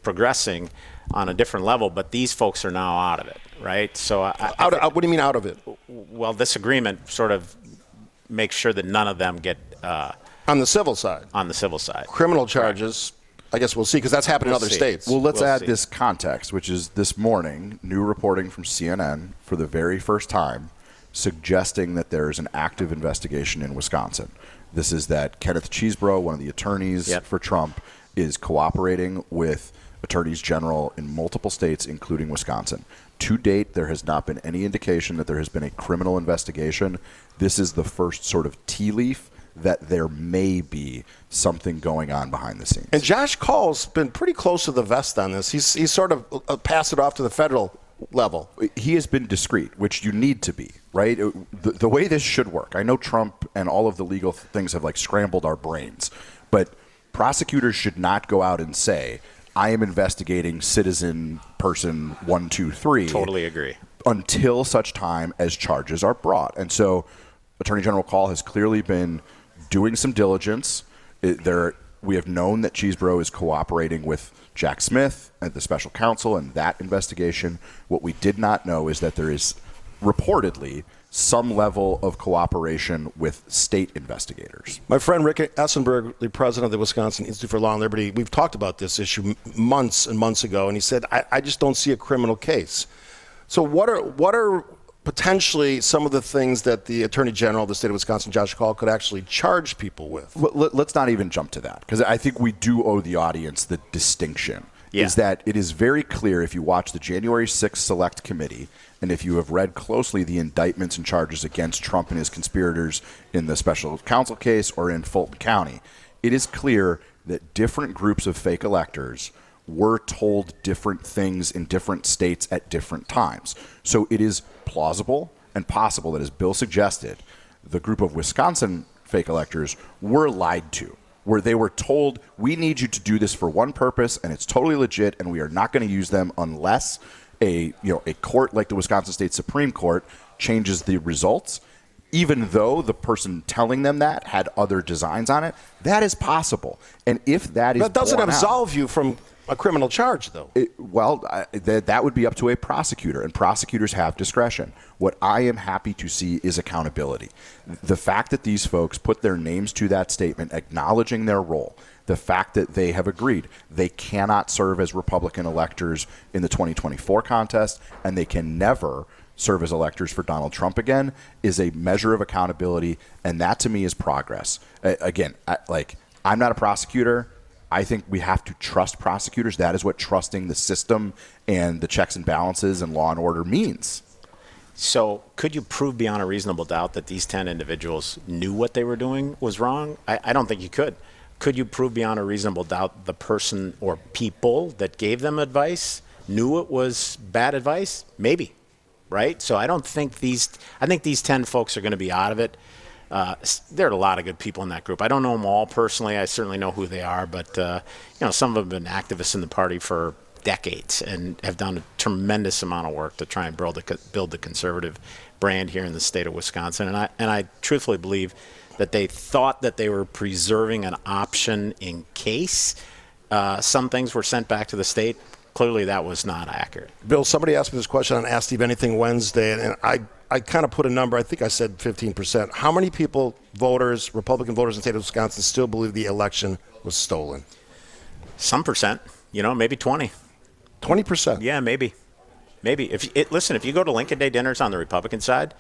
progressing on a different level, but these folks are now out of it, right? So, what do you mean out of it? Well, this agreement sort of makes sure that none of them get on the civil side. On the civil side, criminal charges. Right. I guess we'll see, because that's happened in other states. Well, let's add this context, which is this morning, new reporting from CNN for the very first time suggesting that there is an active investigation in Wisconsin. This is that Kenneth Chesebro, one of the attorneys for Trump, is cooperating with attorneys general in multiple states, including Wisconsin. To date, there has not been any indication that there has been a criminal investigation. This is the first sort of tea leaf that there may be something going on behind the scenes. And Josh Call's been pretty close to the vest on this. He's sort of passed it off to the federal level. He has been discreet, which you need to be, right? The way this should work, I know Trump and all of the legal things have like scrambled our brains, but prosecutors should not go out and say, I am investigating citizen person 1, 2, 3. Totally agree. Until such time as charges are brought. And so Attorney General Call has clearly been doing some diligence. We have known that Chesebro is cooperating with Jack Smith and the special counsel in that investigation. What we did not know is that there is reportedly some level of cooperation with state investigators. My friend Rick Essenberg, the president of the Wisconsin Institute for Law and Liberty, we've talked about this issue months and months ago, and he said, I just don't see a criminal case. So what are potentially some of the things that the Attorney General of the state of Wisconsin, Josh Call, could actually charge people with? Let's not even jump to that, because I think we do owe the audience the distinction. Is that it is very clear if you watch the January 6th Select Committee, and if you have read closely the indictments and charges against Trump and his conspirators in the special counsel case or in Fulton County, it is clear that different groups of fake electors were told different things in different states at different times. So it is plausible and possible that, as Bill suggested, the group of Wisconsin fake electors were lied to, where they were told, we need you to do this for one purpose, and it's totally legit, and we are not going to use them unless a court like the Wisconsin State Supreme Court changes the results, even though the person telling them that had other designs on it. That is possible. And if that is That doesn't borne absolve out, you from a criminal charge, though. That would be up to a prosecutor, and prosecutors have discretion. What I am happy to see is accountability. The fact that these folks put their names to that statement, acknowledging their role, the fact that they have agreed they cannot serve as Republican electors in the 2024 contest, and they can never serve as electors for Donald Trump again, is a measure of accountability, and that to me is progress. Again, I'm not a prosecutor. I think we have to trust prosecutors. That is what trusting the system and the checks and balances and law and order means. So could you prove beyond a reasonable doubt that these 10 individuals knew what they were doing was wrong? I don't think you could. Could you prove beyond a reasonable doubt the person or people that gave them advice knew it was bad advice? Maybe, right? So I think these 10 folks are going to be out of it. There are a lot of good people in that group. I don't know them all personally. I certainly know who they are, but some of them have been activists in the party for decades and have done a tremendous amount of work to try and build the conservative brand here in the state of Wisconsin. And I truthfully believe that they thought that they were preserving an option in case some things were sent back to the state. Clearly, that was not accurate. Bill, somebody asked me this question on Ask Steve Anything Wednesday, and I kind of put a number. I think I said 15%. How many people, voters, Republican voters in the state of Wisconsin, still believe the election was stolen? Some percent, maybe 20. 20%? Yeah, maybe. Listen, if you go to Lincoln Day dinners on the Republican side,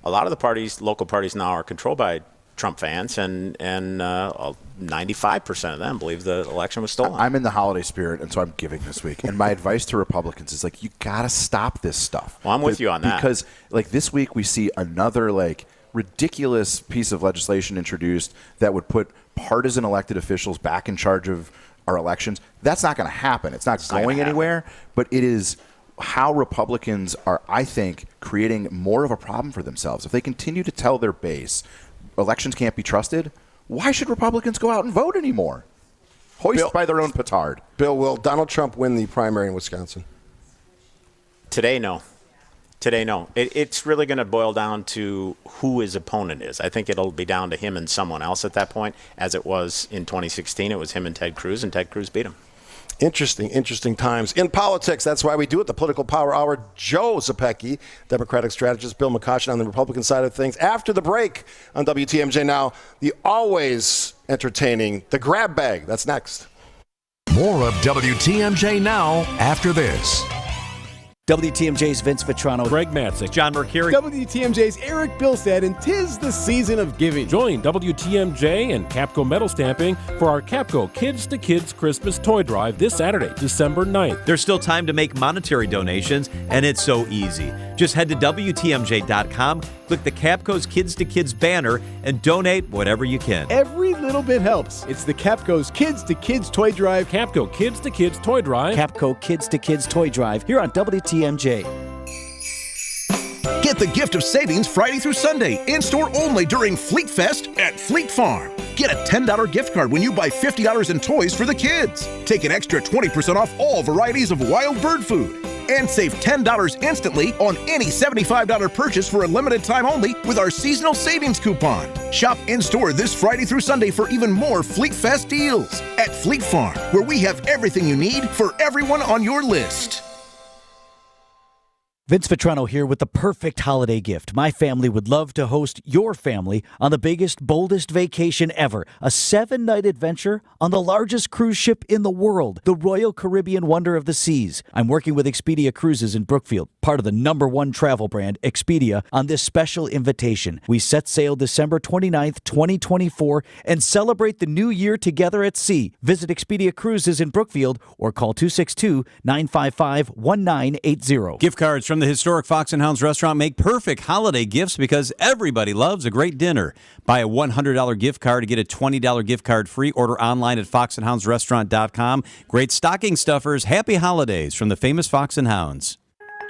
a lot of the parties, local parties now, are controlled by Trump fans, and 95% of them believe the election was stolen. I'm in the holiday spirit, and so I'm giving this week. And my advice to Republicans is, you got to stop this stuff. Well, I'm with you on that. Because, this week we see another, ridiculous piece of legislation introduced that would put partisan elected officials back in charge of our elections. That's not going to happen. It's not going anywhere, but it is how Republicans are, I think, creating more of a problem for themselves. If they continue to tell their base elections can't be trusted, why should Republicans go out and vote anymore? Hoist by their own petard. Bill, will Donald Trump win the primary in Wisconsin? Today, no. It's really going to boil down to who his opponent is. I think it'll be down to him and someone else at that point. As it was in 2016, it was him and Ted Cruz, and Ted Cruz beat him. Interesting times in politics. That's why we do it. The Political Power Hour. Joe Zepecki, Democratic strategist, Bill McCoshen on the Republican side of things. After the break on WTMJ now, the always entertaining The Grab Bag. That's next. More of WTMJ now after this. WTMJ's Vince Vitrano, Greg Matzek, John Mercuri, WTMJ's Eric Bilstead, and 'tis the season of giving. Join WTMJ and Capco Metal Stamping for our Capco Kids to Kids Christmas Toy Drive this Saturday, December 9th. There's still time to make monetary donations, and it's so easy. Just head to WTMJ.com, click the Capco's Kids to Kids banner, and donate whatever you can. Every little bit helps. It's the Capco's Kids to Kids Toy Drive. Capco Kids to Kids Toy Drive. Capco Kids to Kids Toy Drive here on WTMJ. Get the gift of savings Friday through Sunday, in-store only during Fleet Fest at Fleet Farm. Get a $10 gift card when you buy $50 in toys for the kids. Take an extra 20% off all varieties of wild bird food. And save $10 instantly on any $75 purchase for a limited time only with our seasonal savings coupon. Shop in-store this Friday through Sunday for even more Fleet Fest deals at Fleet Farm, where we have everything you need for everyone on your list. Vince Vitrano here with the perfect holiday gift. My family would love to host your family on the biggest, boldest vacation ever. A 7-night adventure on the largest cruise ship in the world, the Royal Caribbean Wonder of the Seas. I'm working with Expedia Cruises in Brookfield, part of the #1 travel brand, Expedia, on this special invitation. We set sail December 29th, 2024, and celebrate the new year together at sea. Visit Expedia Cruises in Brookfield or call 262-955-1980. Gift cards from the historic Fox and Hounds restaurant make perfect holiday gifts because everybody loves a great dinner. Buy a $100 gift card to get a $20 gift card free. Order online at foxandhoundsrestaurant.com. Great stocking stuffers. Happy holidays from the famous Fox and Hounds.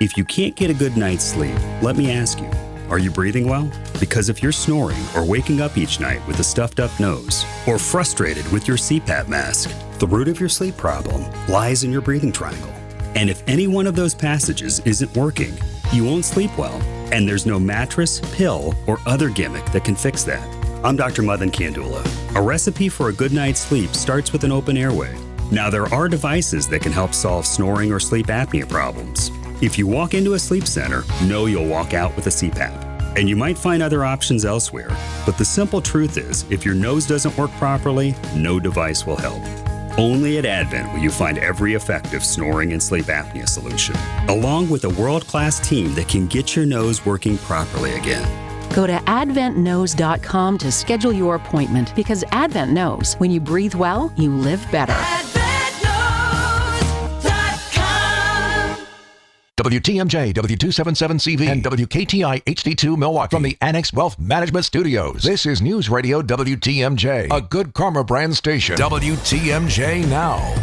If you can't get a good night's sleep, let me ask you, are you breathing well? Because if you're snoring or waking up each night with a stuffed up nose, or frustrated with your CPAP mask, the root of your sleep problem lies in your breathing triangle. And if any one of those passages isn't working, you won't sleep well. And there's no mattress, pill, or other gimmick that can fix that. I'm Dr. Madan Kandula. A recipe for a good night's sleep starts with an open airway. Now, there are devices that can help solve snoring or sleep apnea problems. If you walk into a sleep center, know you'll walk out with a CPAP. And you might find other options elsewhere. But the simple truth is, if your nose doesn't work properly, no device will help. Only at Advent will you find every effective snoring and sleep apnea solution, along with a world-class team that can get your nose working properly again. Go to adventknows.com to schedule your appointment, because Advent knows when you breathe well, you live better. WTMJ, W277CV, and WKTI HD2 Milwaukee from the Annex Wealth Management Studios. This is News Radio WTMJ, a Good Karma brand station. WTMJ Now.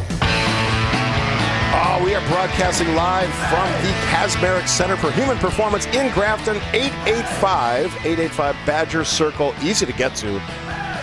We are broadcasting live from the Kasmeric Center for Human Performance in Grafton, 885 Badger Circle, easy to get to,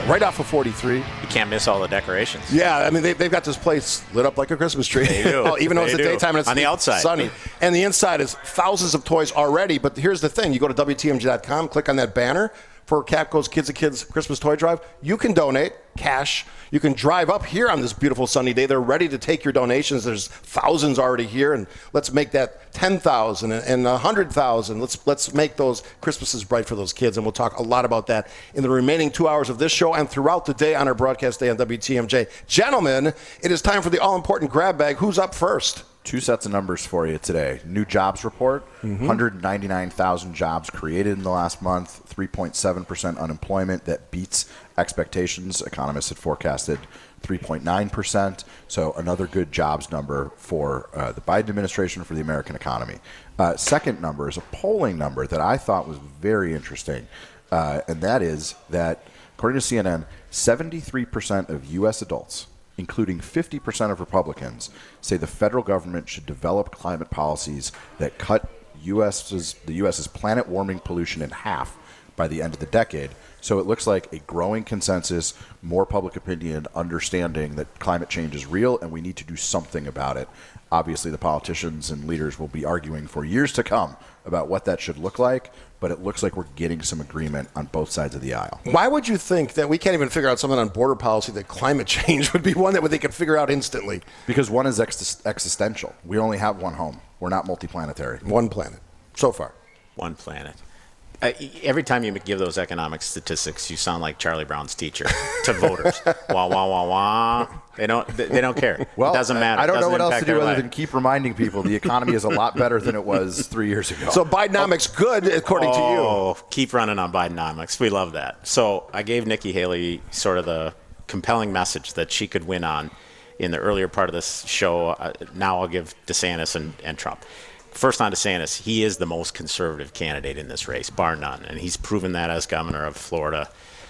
right off of 43. You can't miss all the decorations. Yeah, I mean, they've got this place lit up like a Christmas tree. They do. Even though it's the daytime and it's on the outside. Sunny. And the inside is thousands of toys already. But here's the thing. You go to WTMJ.com, click on that banner for Capco's Kids to Kids Christmas Toy Drive. You can donate cash. You can drive up here on this beautiful sunny day. They're ready to take your donations. There's thousands already here, and let's make that 10,000 and 100,000. Let's make those Christmases bright for those kids, and we'll talk a lot about that in the remaining 2 hours of this show and throughout the day on our broadcast day on WTMJ. Gentlemen, it is time for the all-important grab bag. Who's up first? Two sets of numbers for you today. New jobs report, 199,000 jobs created in the last month, 3.7% unemployment. That beats expectations. Economists had forecasted 3.9%. So another good jobs number for the Biden administration, for the American economy. Second number is a polling number that I thought was very interesting. And that is that, according to CNN, 73% of U.S. adults, including 50% of Republicans, say the federal government should develop climate policies that cut the U.S.'s planet warming pollution in half by the end of the decade. So it looks like a growing consensus, more public opinion, understanding that climate change is real and we need to do something about it. Obviously, the politicians and leaders will be arguing for years to come about what that should look like, but it looks like we're getting some agreement on both sides of the aisle. Why would you think that we can't even figure out something on border policy, that climate change would be one that they could figure out instantly? Because one is existential. We only have one home. We're not multiplanetary. One planet, so far. One planet. Every time you give those economic statistics, you sound like Charlie Brown's teacher to voters. Wah, wah, wah, wah. They don't care. Well, it doesn't matter. I don't know what else to do other life. than keep reminding people the economy is a lot better than it was 3 years ago. So Bidenomics good, according to you. Oh, keep running on Bidenomics. We love that. So I gave Nikki Haley sort of the compelling message that she could win on in the earlier part of this show. Now I'll give DeSantis and Trump. First on DeSantis, he is the most conservative candidate in this race, bar none, and he's proven that as governor of Florida.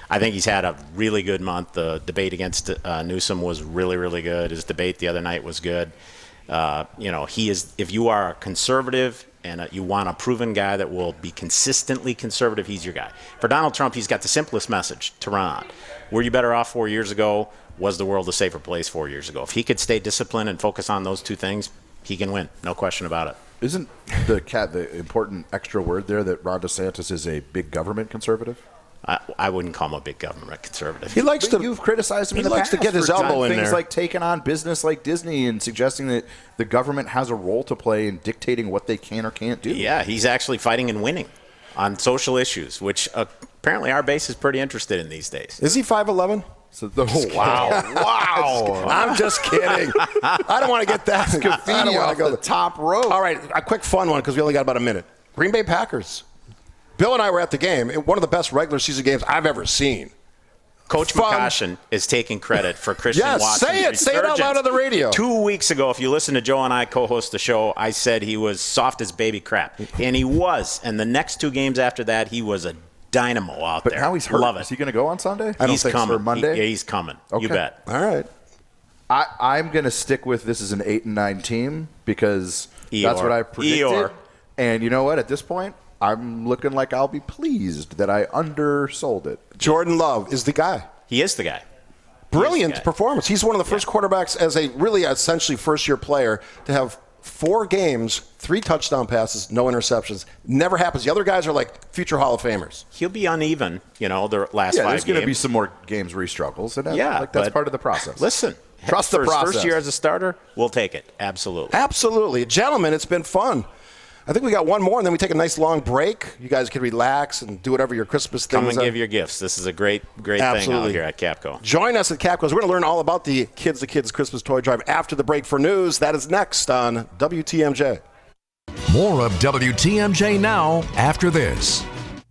I think he's had a really good month. The debate against Newsom was really, really good. His debate the other night was good. He is. If you are a conservative and you want a proven guy that will be consistently conservative, he's your guy. For Donald Trump, he's got the simplest message to run on. Were you better off 4 years ago? Was the world a safer place 4 years ago? If he could stay disciplined and focus on those two things, he can win. No question about it. Isn't the important extra word there that Ron DeSantis is a big government conservative? I wouldn't call him a big government conservative. He likes to. You've criticized him. He in the likes past to get his for elbow in things there. like taking on business like Disney and suggesting that the government has a role to play in dictating what they can or can't do. Yeah, he's actually fighting and winning on social issues, which apparently our base is pretty interested in these days. Is he 5'11"? Wow. I'm just kidding. I don't want to get that. Scaffidi off the top rope. All right, a quick fun one because we only got about a minute. Green Bay Packers. Bill and I were at the game. One of the best regular season games I've ever seen. Coach McCoshin is taking credit for Christian Watson's resurgence. Say it out loud on the radio. 2 weeks ago, if you listen to Joe and I co-host the show, I said he was soft as baby crap. And he was. And the next two games after that, he was a dynamo out there. But now he's hurt. Love it. Is he going to go on Sunday? He's coming. For Monday? He's coming. Okay. You bet. All right. I'm going to stick with this is an 8-9 team because that's what I predicted. And you know what? At this point, I'm looking like I'll be pleased that I undersold it. Jordan Love is the guy. He is the guy. Brilliant performance. He's one of the first quarterbacks as a really essentially first-year player to have 4 games, 3 touchdown passes, no interceptions. Never happens. The other guys are like future Hall of Famers. He'll be uneven, the last 5 games. There's going to be some more games where he struggles. And that's part of the process. Listen, trust the process. First year as a starter, we'll take it. Absolutely. Absolutely. Gentlemen, it's been fun. I think we got one more, and then we take a nice long break. You guys can relax and do whatever your Christmas things are. Come and give your gifts. This is a great thing out here at Capco. Join us at Capco. We're going to learn all about the Kids to Kids Christmas Toy Drive after the break for news. That is next on WTMJ. More of WTMJ now after this.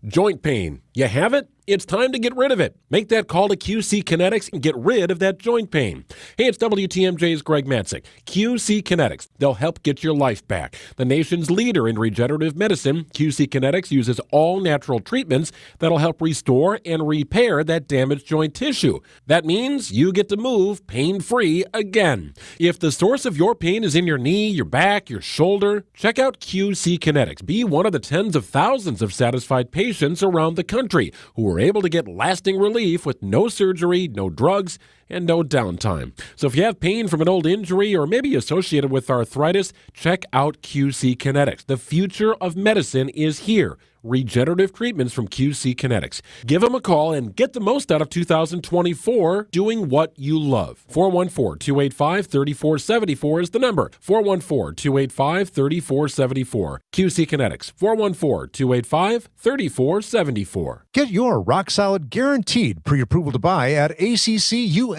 Joint pain. You have it? It's time to get rid of it. Make that call to QC Kinetics and get rid of that joint pain. Hey, it's WTMJ's Greg Matzik. QC Kinetics. They'll help get your life back. The nation's leader in regenerative medicine, QC Kinetics uses all natural treatments that'll help restore and repair that damaged joint tissue. That means you get to move pain-free again. If the source of your pain is in your knee, your back, your shoulder, check out QC Kinetics. Be one of the tens of thousands of satisfied patients around the country who are able to get lasting relief with no surgery, no drugs, and no downtime. So if you have pain from an old injury or maybe associated with arthritis, check out QC Kinetics. The future of medicine is here. Regenerative treatments from QC Kinetics. Give them a call and get the most out of 2024 doing what you love. 414-285-3474 is the number. 414-285-3474. QC Kinetics. 414-285-3474. Get your rock solid guaranteed pre-approval to buy at accunet.com.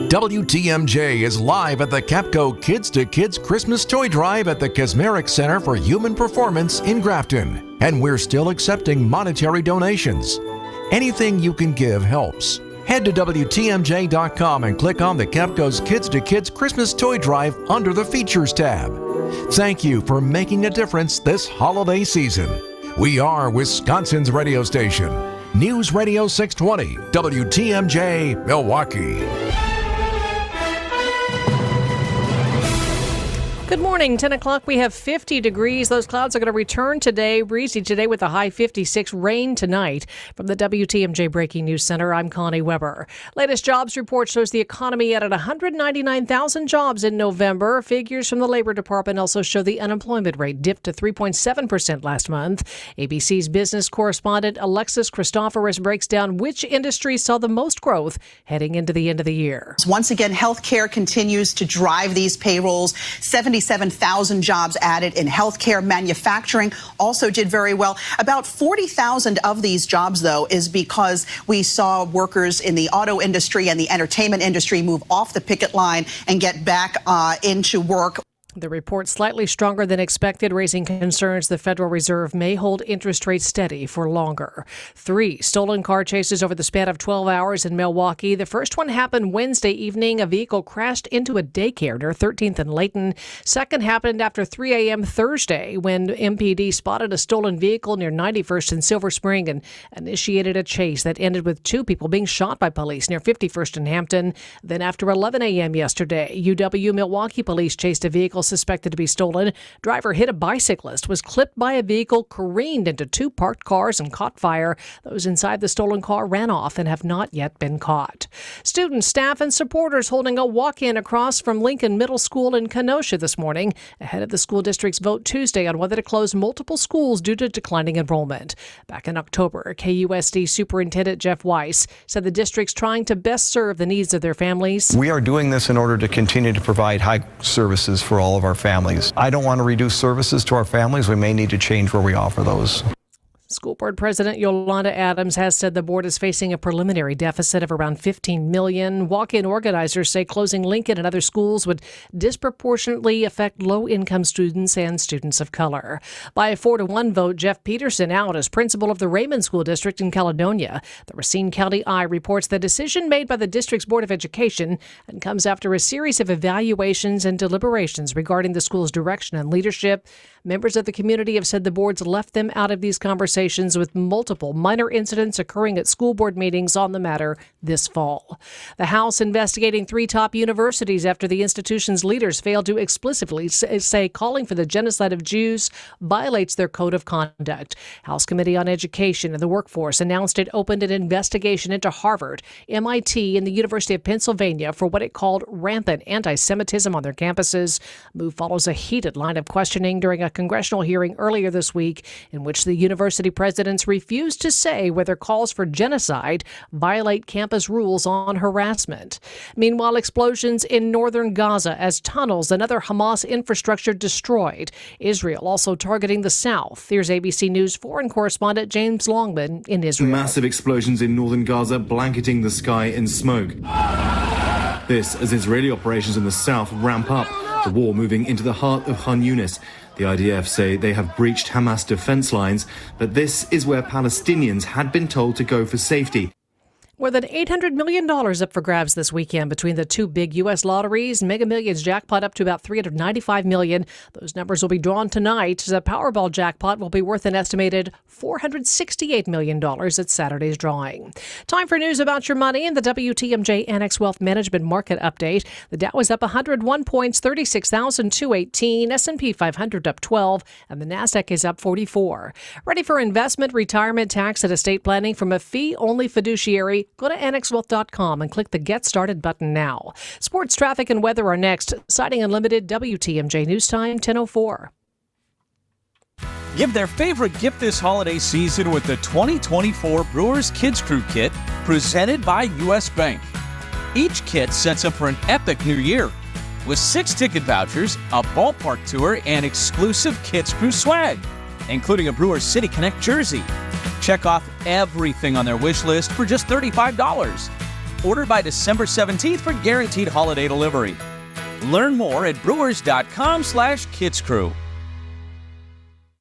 WTMJ is live at the Capco Kids to Kids Christmas Toy Drive at the Kasmeric Center for Human Performance in Grafton. And we're still accepting monetary donations. Anything you can give helps. Head to WTMJ.com and click on the Capco's Kids to Kids Christmas Toy Drive under the Features tab. Thank you for making a difference this holiday season. We are Wisconsin's radio station. News Radio 620, WTMJ, Milwaukee. Good morning. 10 o'clock, we have 50 degrees. Those clouds are going to return today. Breezy today with a high 56. Rain tonight. From the WTMJ Breaking News Center, I'm Connie Weber. Latest jobs report shows the economy added 199,000 jobs in November. Figures from the Labor Department also show the unemployment rate dipped to 3.7% last month. ABC's business correspondent Alexis Christoforous breaks down which industries saw the most growth heading into the end of the year. Once again, healthcare continues to drive these payrolls. 76 97,000 jobs added in healthcare. Manufacturing also did very well. About 40,000 of these jobs, though, is because we saw workers in the auto industry and the entertainment industry move off the picket line and get back into work. The report slightly stronger than expected, raising concerns the Federal Reserve may hold interest rates steady for longer. 3 stolen car chases over the span of 12 hours in Milwaukee. The first one happened Wednesday evening. A vehicle crashed into a daycare near 13th and Layton. Second happened after 3 a.m. Thursday when MPD spotted a stolen vehicle near 91st and Silver Spring and initiated a chase that ended with 2 people being shot by police near 51st and Hampton. Then after 11 a.m. yesterday, UW Milwaukee police chased a vehicle suspected to be stolen. Driver hit a bicyclist, was clipped by a vehicle, careened into 2 parked cars and caught fire. Those inside the stolen car ran off and have not yet been caught. Students, staff, and supporters holding a walk-in across from Lincoln Middle School in Kenosha this morning ahead of the school district's vote Tuesday on whether to close multiple schools due to declining enrollment. Back in October, KUSD Superintendent Jeff Weiss said the district's trying to best serve the needs of their families. We are doing this in order to continue to provide high services for all of our families. I don't want to reduce services to our families. We may need to change where we offer those. School Board President Yolanda Adams has said the board is facing a preliminary deficit of around $15 million. Walk-in organizers say closing Lincoln and other schools would disproportionately affect low-income students and students of color. By a 4-1 vote, Jeff Peterson out as principal of the Raymond School District in Caledonia. The Racine County Eye reports the decision made by the district's Board of Education and comes after a series of evaluations and deliberations regarding the school's direction and leadership. Members of the community have said the board's left them out of these conversations, with multiple minor incidents occurring at school board meetings on the matter this fall. The House investigating 3 top universities after the institution's leaders failed to explicitly say calling for the genocide of Jews violates their code of conduct. House Committee on Education and the Workforce announced it opened an investigation into Harvard, MIT, and the University of Pennsylvania for what it called rampant anti-Semitism on their campuses. The move follows a heated line of questioning during a congressional hearing earlier this week in which the university presidents refused to say whether calls for genocide violate campus rules on harassment. Meanwhile, explosions in northern Gaza as tunnels and other Hamas infrastructure destroyed. Israel also targeting the south. Here's ABC News foreign correspondent James Longman in Israel. Massive explosions in northern Gaza blanketing the sky in smoke. This as Israeli operations in the south ramp up, the war moving into the heart of Khan Yunis. The IDF say they have breached Hamas defense lines, but this is where Palestinians had been told to go for safety. More than $800 million up for grabs this weekend between the 2 big U.S. lotteries. Mega Millions jackpot up to about $395 million. Those numbers will be drawn tonight. The Powerball jackpot will be worth an estimated $468 million at Saturday's drawing. Time for news about your money and the WTMJ Annex Wealth Management Market Update. The Dow is up 101 points, 36,218. S&P 500 up 12, and the Nasdaq is up 44. Ready for investment, retirement, tax, and estate planning from a fee-only fiduciary? Go to annexwealth.com and click the Get Started button now. Sports, traffic, and weather are next. Siding Unlimited, WTMJ News Time, 10:04. Give their favorite gift this holiday season with the 2024 Brewers Kids Crew Kit presented by U.S. Bank. Each kit sets up for an epic new year with 6 ticket vouchers, a ballpark tour, and exclusive Kids Crew swag, including a Brewers City Connect jersey. Check off everything on their wish list for just $35. Order by December 17th for guaranteed holiday delivery. Learn more at brewers.com/kidscrew.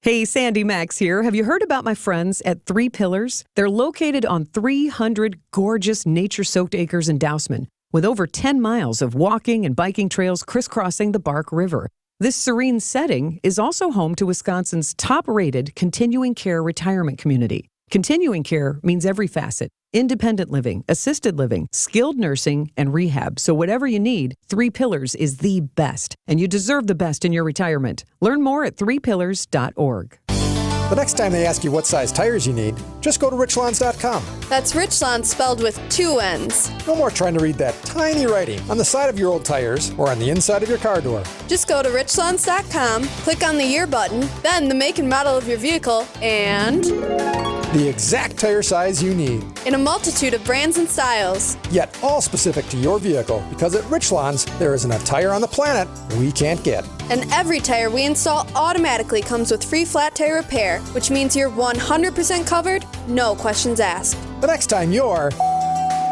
Hey, Sandy Max here. Have you heard about my friends at 3 Pillars? They're located on 300 gorgeous nature-soaked acres in Dousman, with over 10 miles of walking and biking trails crisscrossing the Bark River. This serene setting is also home to Wisconsin's top-rated continuing care retirement community. Continuing care means every facet: independent living, assisted living, skilled nursing, and rehab. So whatever you need, 3 Pillars is the best, and you deserve the best in your retirement. Learn more at 3pillars.org. The next time they ask you what size tires you need, just go to richlawns.com. That's Richlands spelled with 2 N's. No more trying to read that tiny writing on the side of your old tires or on the inside of your car door. Just go to richlands.com, click on the year button, then the make and model of your vehicle, and The exact tire size you need. In a multitude of brands and styles. Yet all specific to your vehicle, because at Richlands, there isn't a tire on the planet we can't get. And every tire we install automatically comes with free flat tire repair, which means you're 100% covered, no questions asked. The next time you're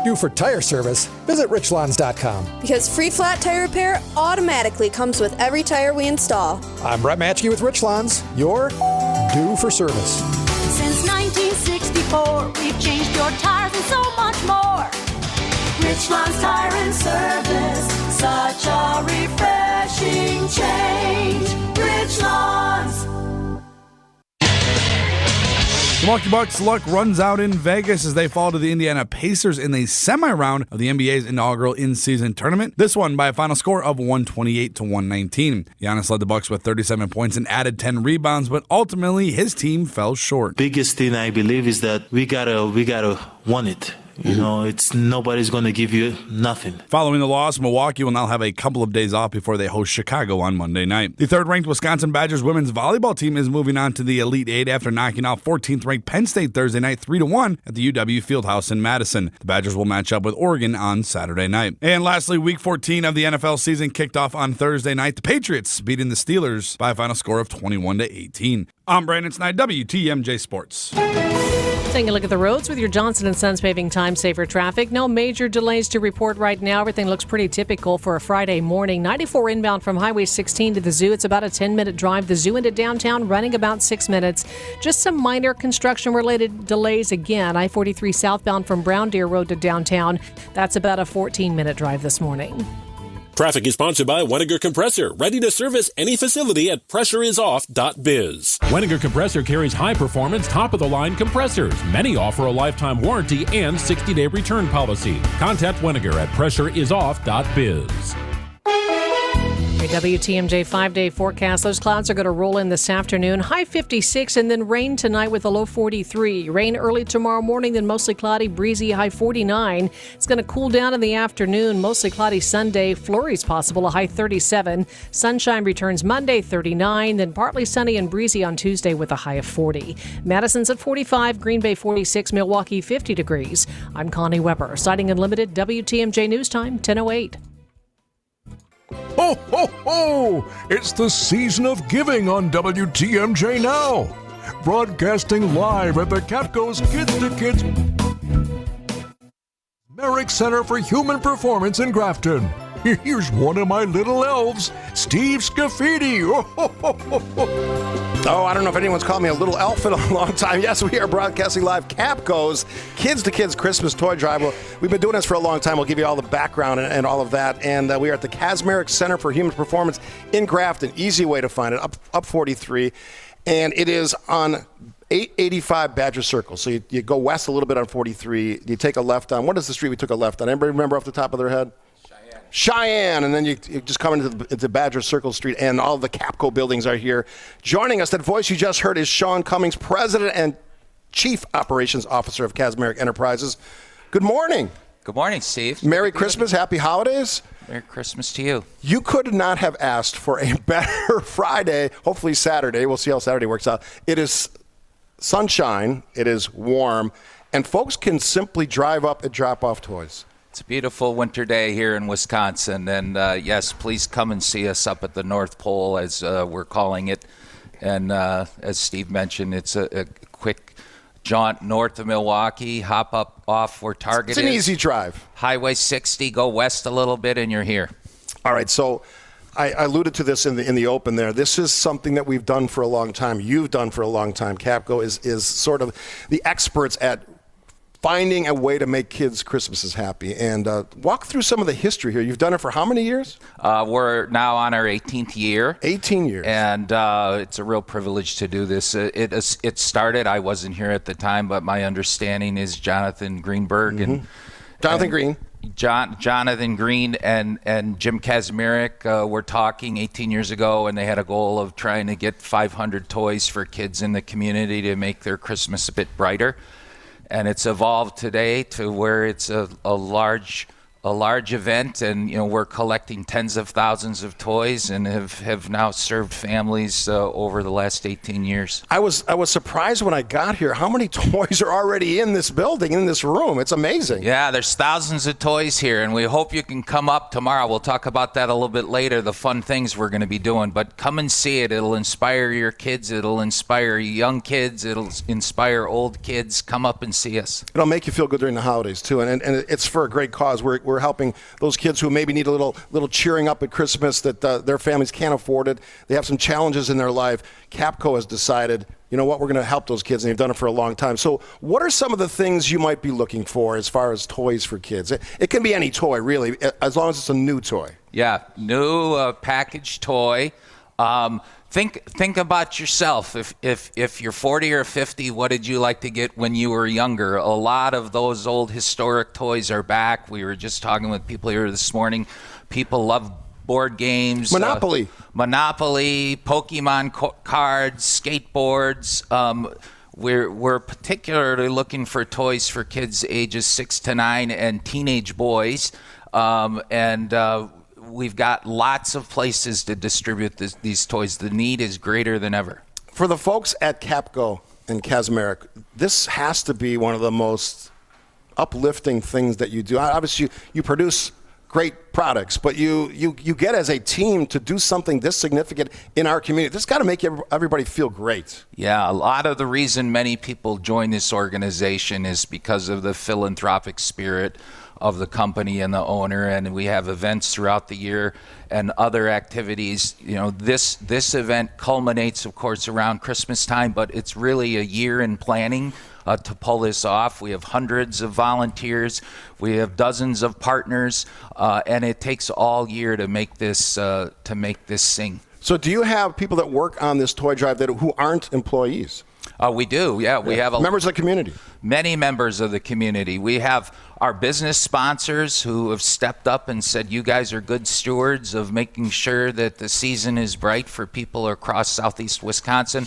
due for tire service, visit richlands.com. Because free flat tire repair automatically comes with every tire we install. I'm Brett Matchke with Richlands. You're due for service. Since 1964, we've changed your tires and so much more. Richlands Tire and Service, such a refreshing change. Richlands. Milwaukee Bucks' luck runs out in Vegas as they fall to the Indiana Pacers in the semi-round of the NBA's inaugural in-season tournament. This one by a final score of 128-119. Giannis led the Bucks with 37 points and added 10 rebounds, but ultimately his team fell short. Biggest thing I believe is that we gotta want it. You know, it's nobody's going to give you nothing. Following the loss, Milwaukee will now have a couple of days off before they host Chicago on Monday night. The third-ranked Wisconsin Badgers women's volleyball team is moving on to the Elite Eight after knocking out 14th-ranked Penn State Thursday night 3-1 at the UW Fieldhouse in Madison. The Badgers will match up with Oregon on Saturday night. And lastly, Week 14 of the NFL season kicked off on Thursday night. The Patriots beating the Steelers by a final score of 21-18. I'm Brandon Snide, WTMJ Sports. Taking a look at the roads with your Johnson & Sons paving time saver traffic. No major delays to report right now. Everything looks pretty typical for a Friday morning. 94 inbound from Highway 16 to the zoo. It's about a 10-minute drive. The zoo into downtown running about 6 minutes. Just some minor construction-related delays again. I-43 southbound from Brown Deer Road to downtown. That's about a 14-minute drive this morning. Traffic is sponsored by Weniger Compressor, ready to service any facility at pressureisoff.biz. Weniger Compressor carries high-performance, top-of-the-line compressors. Many offer a lifetime warranty and 60-day return policy. Contact Weniger at pressureisoff.biz. Your WTMJ 5-day forecast. Those clouds are going to roll in this afternoon. High 56 and then rain tonight with a low 43. Rain early tomorrow morning, then mostly cloudy, breezy, high 49. It's going to cool down in the afternoon. Mostly cloudy Sunday. Flurries possible, a high 37. Sunshine returns Monday, 39. Then partly sunny and breezy on Tuesday with a high of 40. Madison's at 45. Green Bay 46. Milwaukee 50 degrees. I'm Connie Weber. Sighting Unlimited, WTMJ News Time, 10:08. Ho, ho, ho! It's the season of giving on WTMJ Now. Broadcasting live at the Capco's Kids to Kids Merrick Center for Human Performance in Grafton. Here's one of my little elves, Steve Scaffidi. Oh, I don't know if anyone's called me a little elf in a long time. Yes, we are broadcasting live Capco's Kids to Kids Christmas Toy Drive. We've been doing this for a long time. We'll give you all the background and all of that. And we are at the Merrick Center for Human Performance in Grafton. Easy way to find it, up 43. And it is on 885 Badger Circle. So you go west a little bit on 43. You take a left on, what is the street we took a left on? Anybody remember off the top of their head? Cheyenne, and then you just come into Badger Circle Street, and all the Capco buildings are here. Joining us, that voice you just heard is Sean Cummings, President and Chief Operations Officer of Kazmarek Enterprises. Good morning. Good morning, Steve. Merry Christmas, Happy Holidays. Merry Christmas to you. You could not have asked for a better Friday, hopefully Saturday. We'll see how Saturday works out. It is sunshine, it is warm, and folks can simply drive up and drop off toys. It's a beautiful winter day here in Wisconsin, and yes, please come and see us up at the North Pole, as we're calling it. And as Steve mentioned, it's a quick jaunt north of Milwaukee, hop up off where Target is. It's an easy drive. Highway 60, go west a little bit, and you're here. All right, so I alluded to this in the open there. This is something that we've done for a long time. You've done for a long time. Capco is sort of the experts at finding a way to make kids' Christmases happy. And walk through some of the history here. You've done it for how many years? We're now on our 18th year. 18 years. And it's a real privilege to do this. It started, I wasn't here at the time, but my understanding is Jonathan Greenberg. Mm-hmm. Jonathan Green and Jim Kazmarek were talking 18 years ago, and they had a goal of trying to get 500 toys for kids in the community to make their Christmas a bit brighter. And it's evolved today to where it's a large large event, and we're collecting tens of thousands of toys and have now served families over the last 18 years. I was surprised when I got here how many toys are already in this building, in this room. It's amazing. Yeah, there's thousands of toys here, and we hope you can come up tomorrow. We'll talk about that a little bit later, the fun things we're going to be doing. But come and see it. It'll inspire your kids. It'll inspire young kids. It'll inspire old kids. Come up and see us. It'll make you feel good during the holidays, too, and it's for a great cause. We're helping those kids who maybe need a little cheering up at Christmas that their families can't afford it. They have some challenges in their life. Capco has decided, you know what, we're going to help those kids, and they've done it for a long time. So what are some of the things you might be looking for as far as toys for kids? It can be any toy, really, as long as it's a new toy. Yeah, new packaged toy. Think about yourself. If you're 40 or 50, what did you like to get when you were younger? A lot of those old historic toys are back. We were just talking with people here this morning. People love board games. Monopoly. Pokemon cards, skateboards. We're particularly looking for toys for kids ages 6 to 9 and teenage boys. We've got lots of places to distribute these toys. The need is greater than ever. For the folks at Capco and Kazmarek, this has to be one of the most uplifting things that you do. Obviously, you produce great products, but you get as a team to do something this significant in our community. This got to make everybody feel great. Yeah, a lot of the reason many people join this organization is because of the philanthropic spirit of the company and the owner, and we have events throughout the year and other activities. This event culminates, of course, around Christmas time, but it's really a year in planning to pull this off. We have hundreds of volunteers, we have dozens of partners, and it takes all year to make this sing. So, do you have people that work on this toy drive who aren't employees? We do, yeah. We have members of the community. Many members of the community. We have our business sponsors who have stepped up and said, you guys are good stewards of making sure that the season is bright for people across southeast Wisconsin.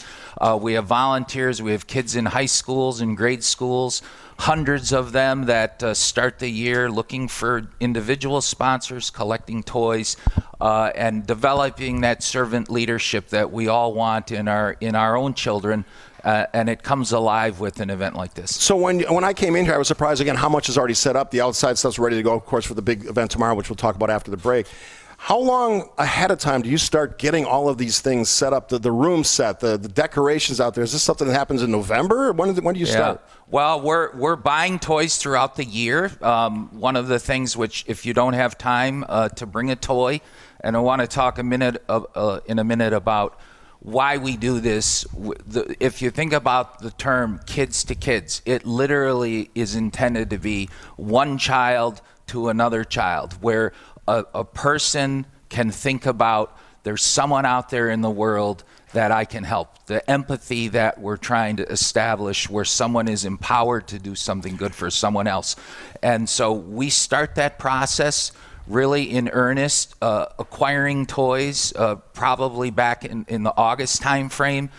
We have volunteers. We have kids in high schools and grade schools, hundreds of them that start the year looking for individual sponsors, collecting toys, and developing that servant leadership that we all want in our own children. And it comes alive with an event like this. So when I came in here, I was surprised again how much is already set up. The outside stuff's ready to go, of course, for the big event tomorrow, which we'll talk about after the break. How long ahead of time do you start getting all of these things set up, the room set, the decorations out there? Is this something that happens in November? When do you start? Well, we're buying toys throughout the year. One of the things which, if you don't have time to bring a toy, and I want to talk in a minute about why we do this. If you think about the term kids to kids, it literally is intended to be one child to another child, where a person can think about there's someone out there in the world that I can help. The empathy that we're trying to establish, where someone is empowered to do something good for someone else. And so we start that process really in earnest, acquiring toys, probably back in the August time frame.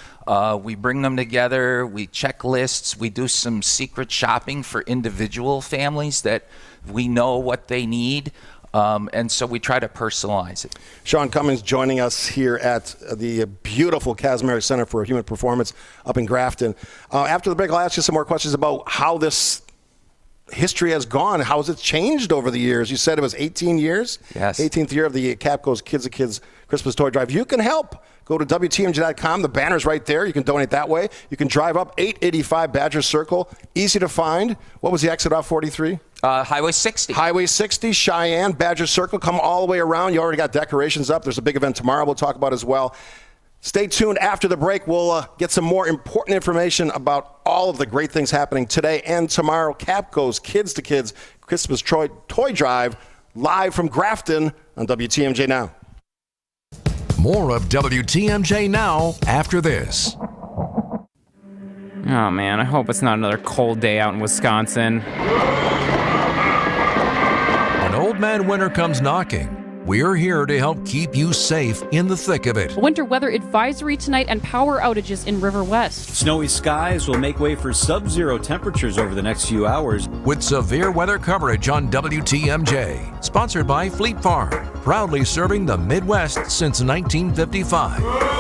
We bring them together, we check lists, we do some secret shopping for individual families that we know what they need. And so we try to personalize it. Sean Cummins joining us here at the beautiful Kazmarek Center for Human Performance up in Grafton. After the break, I'll ask you some more questions about how this history has gone. How has it changed over the years? You said it was 18 years? Yes. 18th year of the Capco's Kids to Kids Christmas Toy Drive. You can help. Go to WTMJ.com. The banner's right there. You can donate that way. You can drive up 885 Badger Circle. Easy to find. What was the exit off 43? Highway 60. Highway 60, Cheyenne, Badger Circle. Come all the way around. You already got decorations up. There's a big event tomorrow we'll talk about as well. Stay tuned. After the break, we'll get some more important information about all of the great things happening today and tomorrow. Capco's Kids to Kids Christmas Toy Drive, live from Grafton on WTMJ Now. More of WTMJ Now after this. Oh man, I hope it's not another cold day out in Wisconsin. An old man winter comes knocking. We're here to help keep you safe in the thick of it. Winter weather advisory tonight and power outages in River West. Snowy skies will make way for sub-zero temperatures over the next few hours. With severe weather coverage on WTMJ, sponsored by Fleet Farm, proudly serving the Midwest since 1955.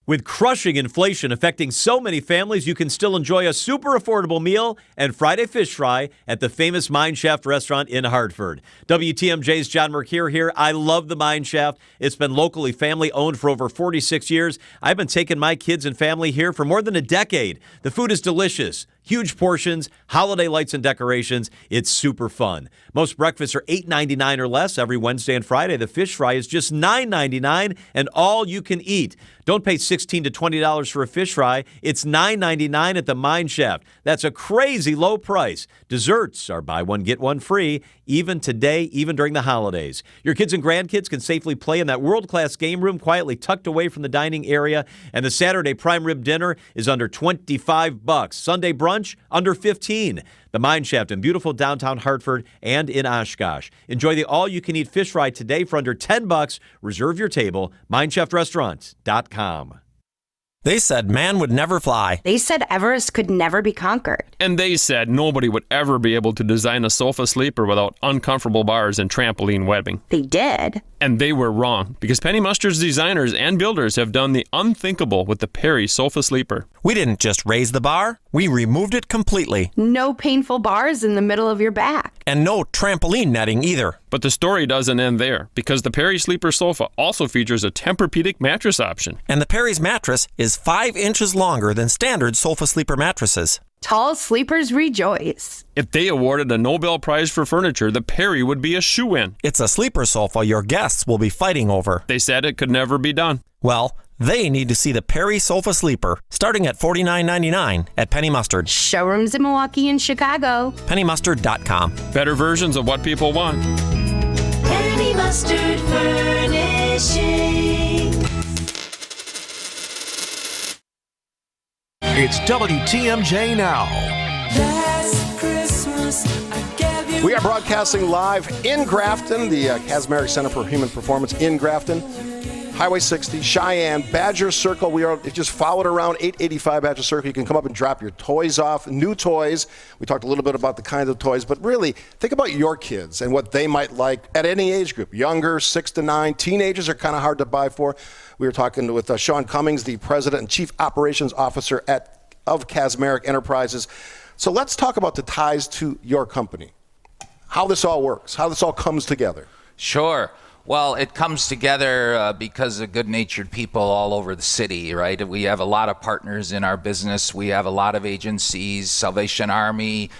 With crushing inflation affecting so many families, you can still enjoy a super affordable meal and Friday fish fry at the famous Mine Shaft restaurant in Hartford. WTMJ's John Mercure here. I love the Mine Shaft. It's been locally family owned for over 46 years. I've been taking my kids and family here for more than a decade. The food is delicious. Huge portions, holiday lights and decorations. It's super fun. Most breakfasts are $8.99 or less every Wednesday and Friday. The fish fry is just $9.99 and all you can eat. Don't pay $16 to $20 for a fish fry. It's $9.99 at the Mine Shaft. That's a crazy low price. Desserts are buy one, get one free, even today, even during the holidays. Your kids and grandkids can safely play in that world-class game room quietly tucked away from the dining area. And the Saturday prime rib dinner is under $25. Sunday brunch, under $15. The Mine Shaft in beautiful downtown Hartford and in Oshkosh. Enjoy the all-you-can-eat fish fry today for under $10. Reserve your table, mineshaftRestaurant.com. They said man would never fly. They said Everest could never be conquered. And they said nobody would ever be able to design a sofa sleeper without uncomfortable bars and trampoline webbing. They did. And they were wrong, because Penny Mustard's designers and builders have done the unthinkable with the Perry Sofa Sleeper. We didn't just raise the bar, we removed it completely. No painful bars in the middle of your back. And no trampoline netting either. But the story doesn't end there, because the Perry Sleeper Sofa also features a Tempur-Pedic mattress option. And the Perry's mattress is 5 inches longer than standard sofa sleeper mattresses. Tall sleepers rejoice. If they awarded a Nobel Prize for furniture, the Perry would be a shoo-in. It's a sleeper sofa your guests will be fighting over. They said it could never be done. Well, they need to see the Perry Sofa Sleeper, starting at $49.99 at Penny Mustard. Showrooms in Milwaukee and Chicago. PennyMustard.com. Better versions of what people want. Penny Mustard Furnishing. It's WTMJ Now. Last Christmas, I gave you. We are broadcasting live in Grafton, the Kazmarek Center for Human Performance in Grafton. Highway 60, Cheyenne, Badger Circle. We are just followed around 885 Badger Circle. You can come up and drop your toys off, new toys. We talked a little bit about the kinds of toys, but really think about your kids and what they might like at any age group. Younger, 6 to 9. Teenagers are kind of hard to buy for. We were talking with Sean Cummings, the president and chief operations officer of Kazmarek Enterprises. So let's talk about the ties to your company, how this all works, how this all comes together. Sure. Well, it comes together because of good-natured people all over the city, right? We have a lot of partners in our business. We have a lot of agencies, Salvation Army,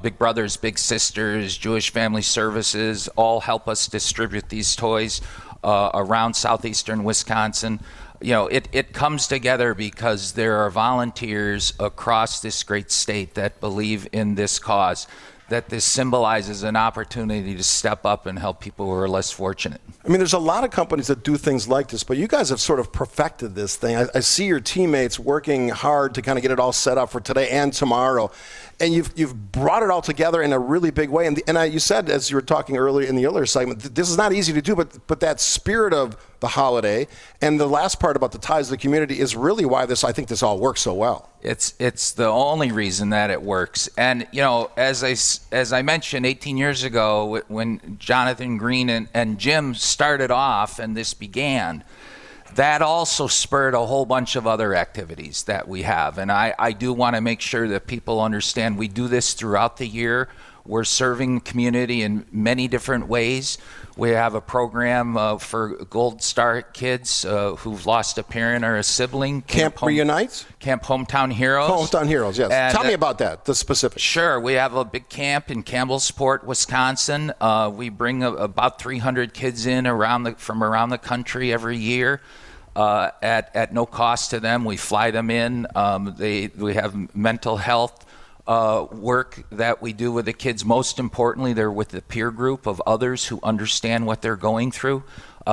Big Brothers, Big Sisters, Jewish Family Services, all help us distribute these toys around southeastern Wisconsin. You know, it comes together because there are volunteers across this great state that believe in this cause, that this symbolizes an opportunity to step up and help people who are less fortunate. I mean, there's a lot of companies that do things like this, but you guys have sort of perfected this thing. I see your teammates working hard to kind of get it all set up for today and tomorrow. And you've brought it all together in a really big way. And you said, as you were talking earlier in the earlier segment, this is not easy to do, but that spirit of the holiday and the last part about the ties to the community is really why I think this all works so well. It's the only reason that it works. And, you know, as I mentioned 18 years ago, when Jonathan Green and Jim started off and this began, that also spurred a whole bunch of other activities that we have. And I do want to make sure that people understand we do this throughout the year. We're serving the community in many different ways. We have a program for Gold Star kids who've lost a parent or a sibling. Camp Reunite? Camp Hometown Heroes. Hometown Heroes, yes. And, tell me about that, the specifics. Sure. We have a big camp in Campbellsport, Wisconsin. We bring about 300 kids in from around the country every year. At no cost to them. We fly them in. We have mental health work that we do with the kids. Most importantly, they're with the peer group of others who understand what they're going through.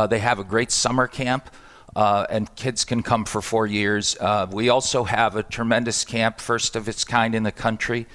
They have a great summer camp, and kids can come for 4 years. We also have a tremendous camp, first of its kind in the country,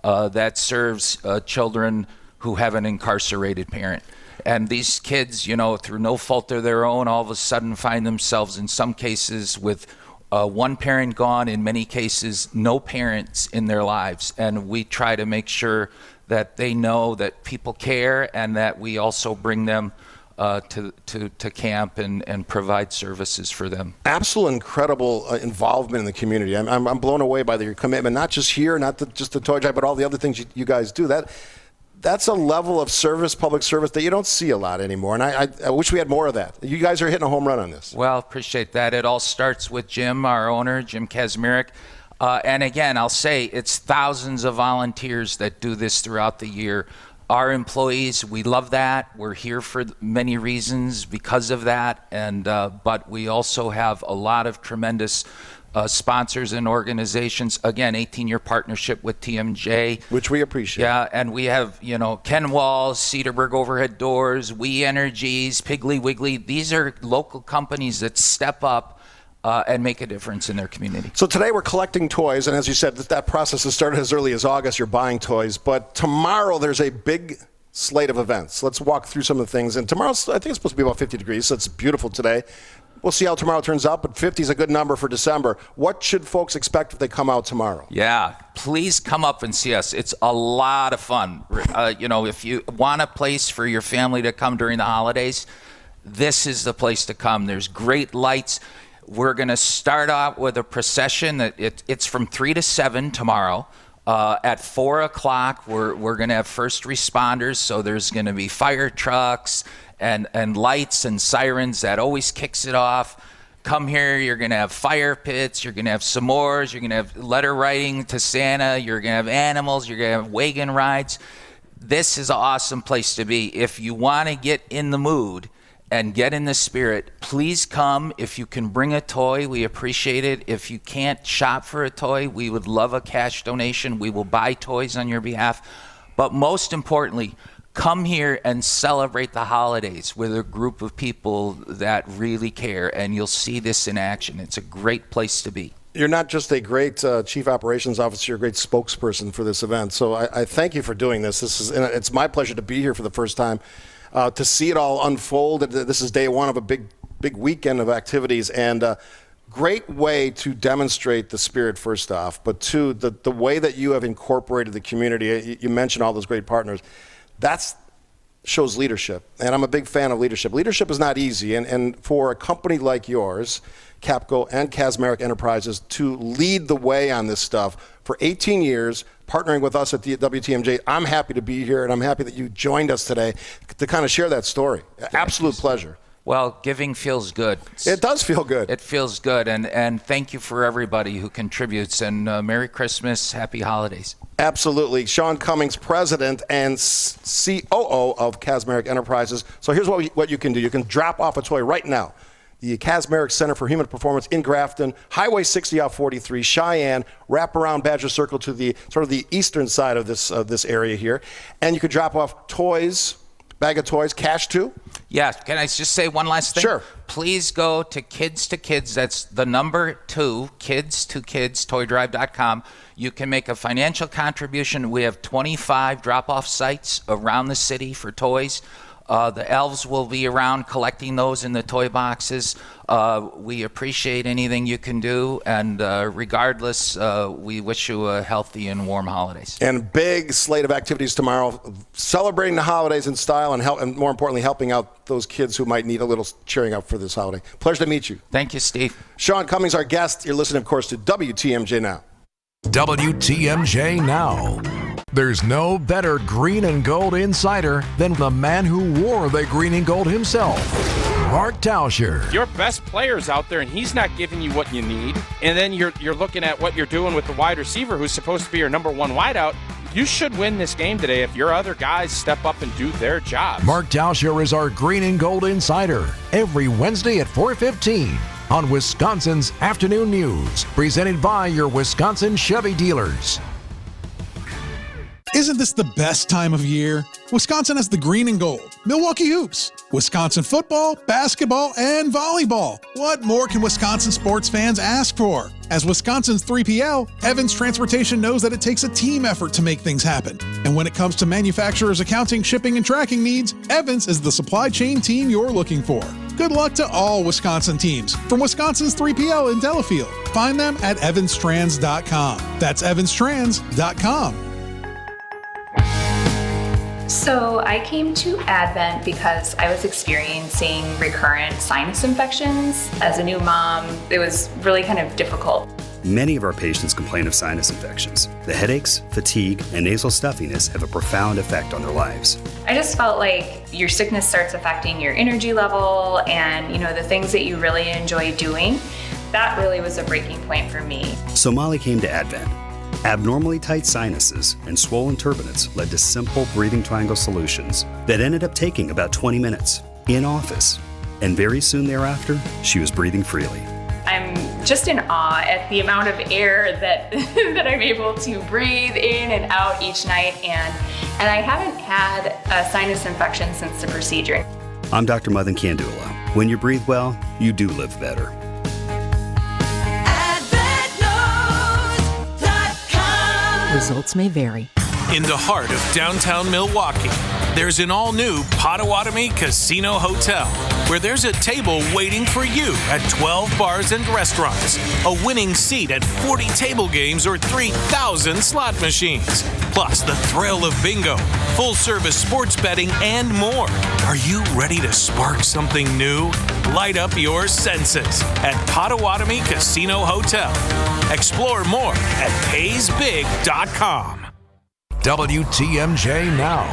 that serves children who have an incarcerated parent. And these kids, through no fault of their own, all of a sudden find themselves in some cases with one parent gone, in many cases no parents in their lives. And we try to make sure that they know that people care, and that we also bring them to camp and provide services for them. Absolute incredible involvement in the community. I'm blown away by your commitment, not just here, not just the toy drive, but all the other things you guys do. That's a level of service, public service, that you don't see a lot anymore. And I wish we had more of that. You guys are hitting a home run on this. Well, appreciate that. It all starts with Jim, our owner, Jim Kazmarek. And again, I'll say it's thousands of volunteers that do this throughout the year. Our employees, we love that. We're here for many reasons because of that. And but we also have a lot of tremendous sponsors and organizations. Again, 18-year partnership with TMJ, which we appreciate. Yeah, and we have Ken Walls, Cedarburg Overhead Doors, We Energies, Piggly Wiggly. These are local companies that step up and make a difference in their community. So today we're collecting toys, and as you said, that process has started as early as August. You're buying toys, but tomorrow there's a big slate of events. Let's walk through some of the things. And tomorrow's, I think it's supposed to be about 50 degrees, so it's beautiful today. We'll see how tomorrow turns out, but 50 is a good number for December. What should folks expect if they come out tomorrow? Yeah, please come up and see us. It's a lot of fun. If you want a place for your family to come during the holidays, this is the place to come. There's great lights. We're going to start out with a procession. It's from 3 to 7 tomorrow. At 4 o'clock, we're going to have first responders, so there's going to be fire trucks and lights and sirens. That always kicks it off. Come here, you're going to have fire pits, you're going to have s'mores, you're going to have letter writing to Santa, you're going to have animals, you're going to have wagon rides. This is an awesome place to be. If you want to get in the mood and get in the spirit, please come. If you can bring a toy, we appreciate it. If you can't shop for a toy, we would love a cash donation. We will buy toys on your behalf. But most importantly, come here and celebrate the holidays with a group of people that really care, and you'll see this in action. It's a great place to be. You're not just a great chief operations officer, you're a great spokesperson for this event. So I thank you for doing this. It's my pleasure to be here for the first time, to see it all unfold. This is day one of a big weekend of activities, and great way to demonstrate the spirit, first off, but two, the way that you have incorporated the community. You mentioned all those great partners. That shows leadership, and I'm a big fan of leadership. Leadership is not easy, and for a company like yours, Capco and Kazmarek Enterprises, to lead the way on this stuff for 18 years, partnering with us at the WTMJ, I'm happy to be here, and I'm happy that you joined us today to kind of share that story. Absolute pleasure. Well, giving feels good. It does feel good. It feels good, and thank you for everybody who contributes, and Merry Christmas, Happy Holidays. Absolutely. Sean Cummings, President and COO of Kazmarek Enterprises. So here's what you can do. You can drop off a toy right now. The Kazmarek Center for Human Performance in Grafton, Highway 60 off 43, Cheyenne, wrap around Badger Circle to the sort of the eastern side of this area here. And you can drop off toys, bag of toys, cash too. Yeah, can I just say one last thing? Sure. Please go to Kids to Kids, that's the number 2, Kids to Kids, toydrive.com. You can make a financial contribution. We have 25 drop-off sites around the city for toys. The elves will be around collecting those in the toy boxes. We appreciate anything you can do, and regardless, we wish you a healthy and warm holidays. And big slate of activities tomorrow, celebrating the holidays in style, and more importantly, helping out those kids who might need a little cheering up for this holiday. Pleasure to meet you. Thank you, Steve. Sean Cummings, our guest. You're listening, of course, to WTMJ Now. WTMJ Now. There's no better green and gold insider than the man who wore the green and gold himself, Mark Tauscher. Your best player's out there, and he's not giving you what you need. And then you're looking at what you're doing with the wide receiver, who's supposed to be your number one wideout. You should win this game today if your other guys step up and do their job. Mark Tauscher is our green and gold insider every Wednesday at 4:15 on Wisconsin's Afternoon News, presented by your Wisconsin Chevy dealers. Isn't this the best time of year? Wisconsin has the green and gold, Milwaukee Hoops, Wisconsin football, basketball, and volleyball. What more can Wisconsin sports fans ask for? As Wisconsin's 3PL, Evans Transportation knows that it takes a team effort to make things happen. And when it comes to manufacturers' accounting, shipping, and tracking needs, Evans is the supply chain team you're looking for. Good luck to all Wisconsin teams from Wisconsin's 3PL in Delafield. Find them at evanstrans.com. That's evanstrans.com. So I came to Advent because I was experiencing recurrent sinus infections. As a new mom, it was really kind of difficult. Many of our patients complain of sinus infections. The headaches, fatigue, and nasal stuffiness have a profound effect on their lives. I just felt like your sickness starts affecting your energy level and, the things that you really enjoy doing. That really was a breaking point for me. So Molly came to Advent. Abnormally tight sinuses and swollen turbinates led to simple breathing triangle solutions that ended up taking about 20 minutes in office. And very soon thereafter, she was breathing freely. I'm just in awe at the amount of air that that I'm able to breathe in and out each night, and I haven't had a sinus infection since the procedure. I'm Dr. Madan Kandula. When you breathe well, you do live better. Results may vary. In the heart of downtown Milwaukee, there's an all-new Potawatomi Casino Hotel, where there's a table waiting for you at 12 bars and restaurants, a winning seat at 40 table games or 3,000 slot machines, plus the thrill of bingo, full-service sports betting, and more. Are you ready to spark something new? Light up your senses at Potawatomi Casino Hotel. Explore more at paysbig.com. WTMJ Now.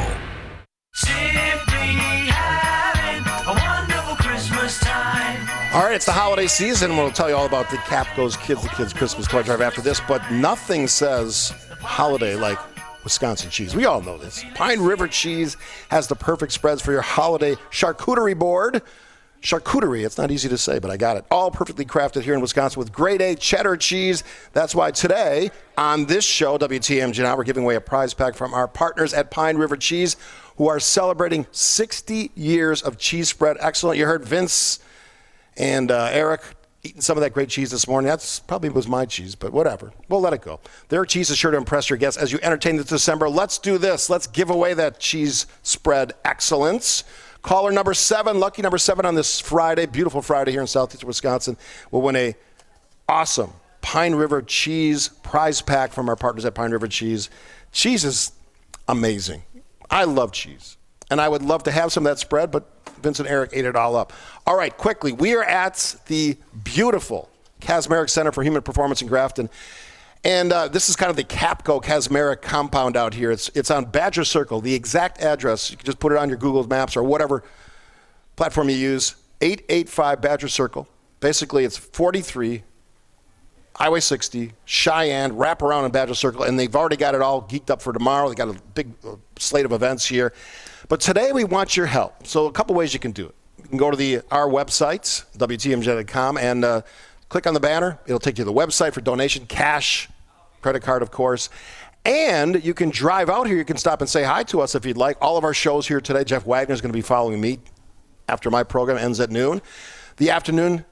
All right, it's the holiday season. We'll tell you all about the Capco's Kids the Kids Christmas Toy Drive after this, but nothing says holiday like Wisconsin cheese. We all know this. Pine River Cheese has the perfect spreads for your holiday charcuterie board. Charcuterie, it's not easy to say, but I got it. All perfectly crafted here in Wisconsin with grade A cheddar cheese. That's why today on this show, WTMJ Now, we're giving away a prize pack from our partners at Pine River Cheese, who are celebrating 60 years of cheese spread excellence. You heard Vince and Eric eating some of that great cheese this morning. That's probably was my cheese, but whatever. We'll let it go. Their cheese is sure to impress your guests as you entertain this December. Let's do this. Let's give away that cheese spread excellence. Caller number 7, lucky number 7 on this Friday, beautiful Friday here in southeastern Wisconsin, will win a awesome Pine River Cheese prize pack from our partners at Pine River Cheese. Cheese is amazing. I love cheese, and I would love to have some of that spread, but Vince and Eric ate it all up. All right, quickly, we are at the beautiful Kazmarek Center for Human Performance in Grafton. And this is kind of the Capco Kazmarek compound out here. It's on Badger Circle. The exact address, you can just put it on your Google Maps or whatever platform you use, 885 Badger Circle. Basically, it's 43, Highway 60, Cheyenne, wrap around in Badger Circle, and they've already got it all geeked up for tomorrow. They got a big slate of events here. But today we want your help. So a couple ways you can do it. You can go to our website, WTMJ.com, and click on the banner. It'll take you to the website for donation, cash, credit card, of course. And you can drive out here. You can stop and say hi to us if you'd like. All of our shows here today, Jeff Wagner's going to be following me after my program ends at noon. The afternoon,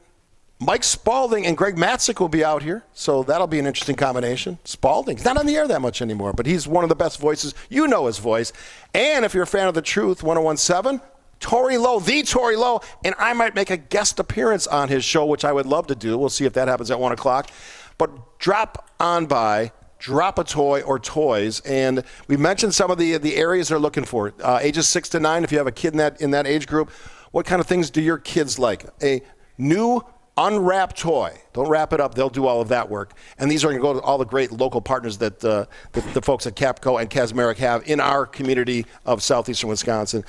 Mike Spalding and Greg Matzik will be out here, so that'll be an interesting combination. Spalding, he's not on the air that much anymore, but he's one of the best voices. You know his voice. And if you're a fan of The Truth, 101.7, Tori Lowe, the Tori Lowe, and I might make a guest appearance on his show, which I would love to do. We'll see if that happens at 1 o'clock. But drop on by, drop a toy or toys, and we mentioned some of the areas they're looking for. Ages 6 to 9, if you have a kid in that age group, what kind of things do your kids like? A new unwrapped toy. Don't wrap it up. They'll do all of that work. And these are going to go to all the great local partners that the folks at Capco and Kazmarek have in our community of southeastern Wisconsin.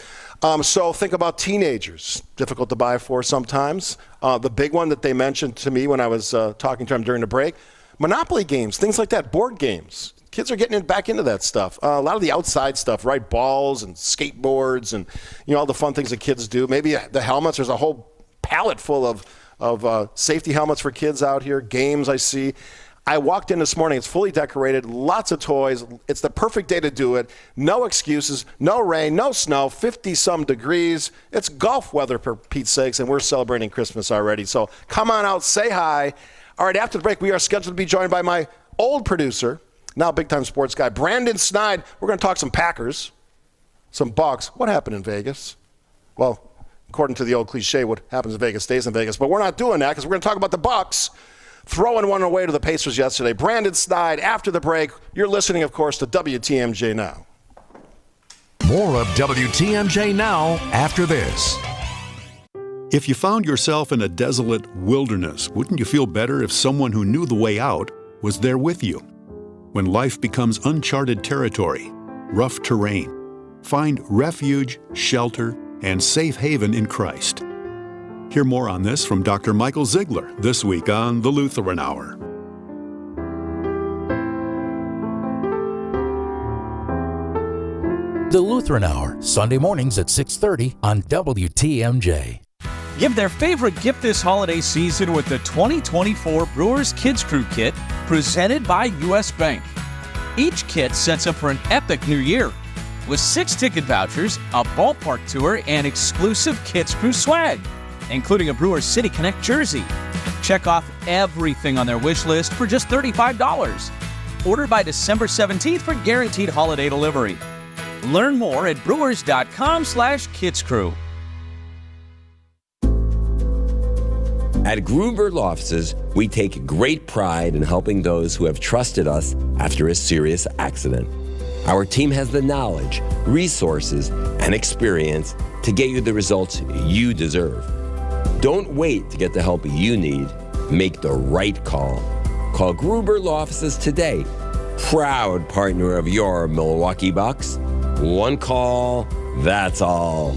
So think about teenagers. Difficult to buy for sometimes. The big one that they mentioned to me when I was talking to them during the break, Monopoly games, things like that, board games. Kids are getting back into that stuff. A lot of the outside stuff, right? Balls and skateboards and all the fun things that kids do. Maybe the helmets. There's a whole palette full of safety helmets for kids out here, games I see. I walked in this morning. It's fully decorated, lots of toys. It's the perfect day to do it. No excuses, no rain, no snow, 50-some degrees. It's golf weather, for Pete's sakes, and we're celebrating Christmas already. So come on out, say hi. All right, after the break, we are scheduled to be joined by my old producer, now big-time sports guy, Brandon Snide. We're going to talk some Packers, some Bucks. What happened in Vegas? Well, according to the old cliche, what happens in Vegas stays in Vegas. But we're not doing that because we're going to talk about the Bucks throwing one away to the Pacers yesterday. Brandon Snide, after the break. You're listening, of course, to WTMJ Now. More of WTMJ Now after this. If you found yourself in a desolate wilderness, wouldn't you feel better if someone who knew the way out was there with you? When life becomes uncharted territory, rough terrain, find refuge, shelter, and safe haven in Christ. Hear more on this from Dr. Michael Ziegler this week on The Lutheran Hour. The Lutheran Hour, Sunday mornings at 6:30 on WTMJ. Give their favorite gift this holiday season with the 2024 Brewers Kids Crew Kit presented by U.S. Bank. Each kit sets up for an epic new year with 6 ticket vouchers, a ballpark tour, and exclusive Kids Crew swag, including a Brewers City Connect jersey. Check off everything on their wish list for just $35. Order by December 17th for guaranteed holiday delivery. Learn more at brewers.com/kidscrew. At Gruber Law Offices, we take great pride in helping those who have trusted us after a serious accident. Our team has the knowledge, resources, and experience to get you the results you deserve. Don't wait to get the help you need. Make the right call. Call Gruber Law Offices today. Proud partner of your Milwaukee Bucks. One call, that's all.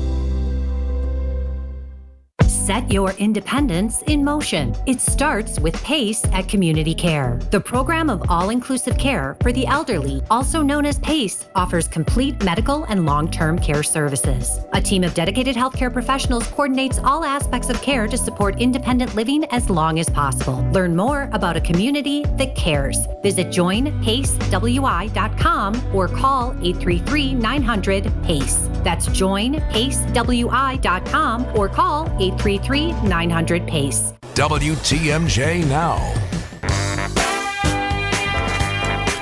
Set your independence in motion. It starts with PACE at Community Care. The program of all-inclusive care for the elderly, also known as PACE, offers complete medical and long-term care services. A team of dedicated healthcare professionals coordinates all aspects of care to support independent living as long as possible. Learn more about a community that cares. Visit joinpacewi.com or call 833-900-PACE. That's joinpacewi.com or call 833-900-PACE. WTMJ Now.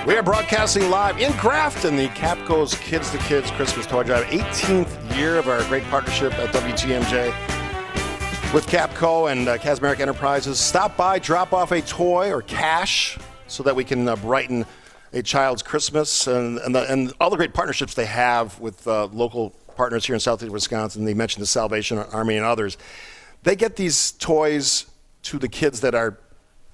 We are broadcasting live in Grafton, the Capco's Kids to Kids Christmas Toy Drive. 18th year of our great partnership at WTMJ with Capco and Casmeric Enterprises. Stop by, drop off a toy or cash so that we can brighten a child's Christmas and all the great partnerships they have with local partners here in Southeast Wisconsin. They mentioned the Salvation Army and others. They get these toys to the kids that are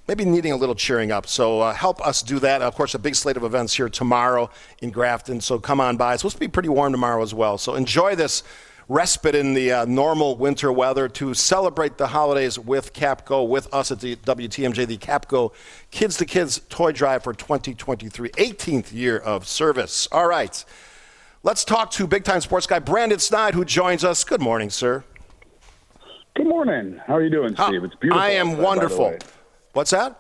maybe needing a little cheering up. So help us do that. Of course, a big slate of events here tomorrow in Grafton. So come on by. It's supposed to be pretty warm tomorrow as well. So enjoy this respite in the normal winter weather to celebrate the holidays with Capco, with us at the WTMJ, the Capco Kids to Kids Toy Drive for 2023, 18th year of service. All right. Let's talk to big-time sports guy Brandon Snide, who joins us. Good morning, sir. Good morning. How are you doing, Steve? It's beautiful. I am outside, wonderful. What's that?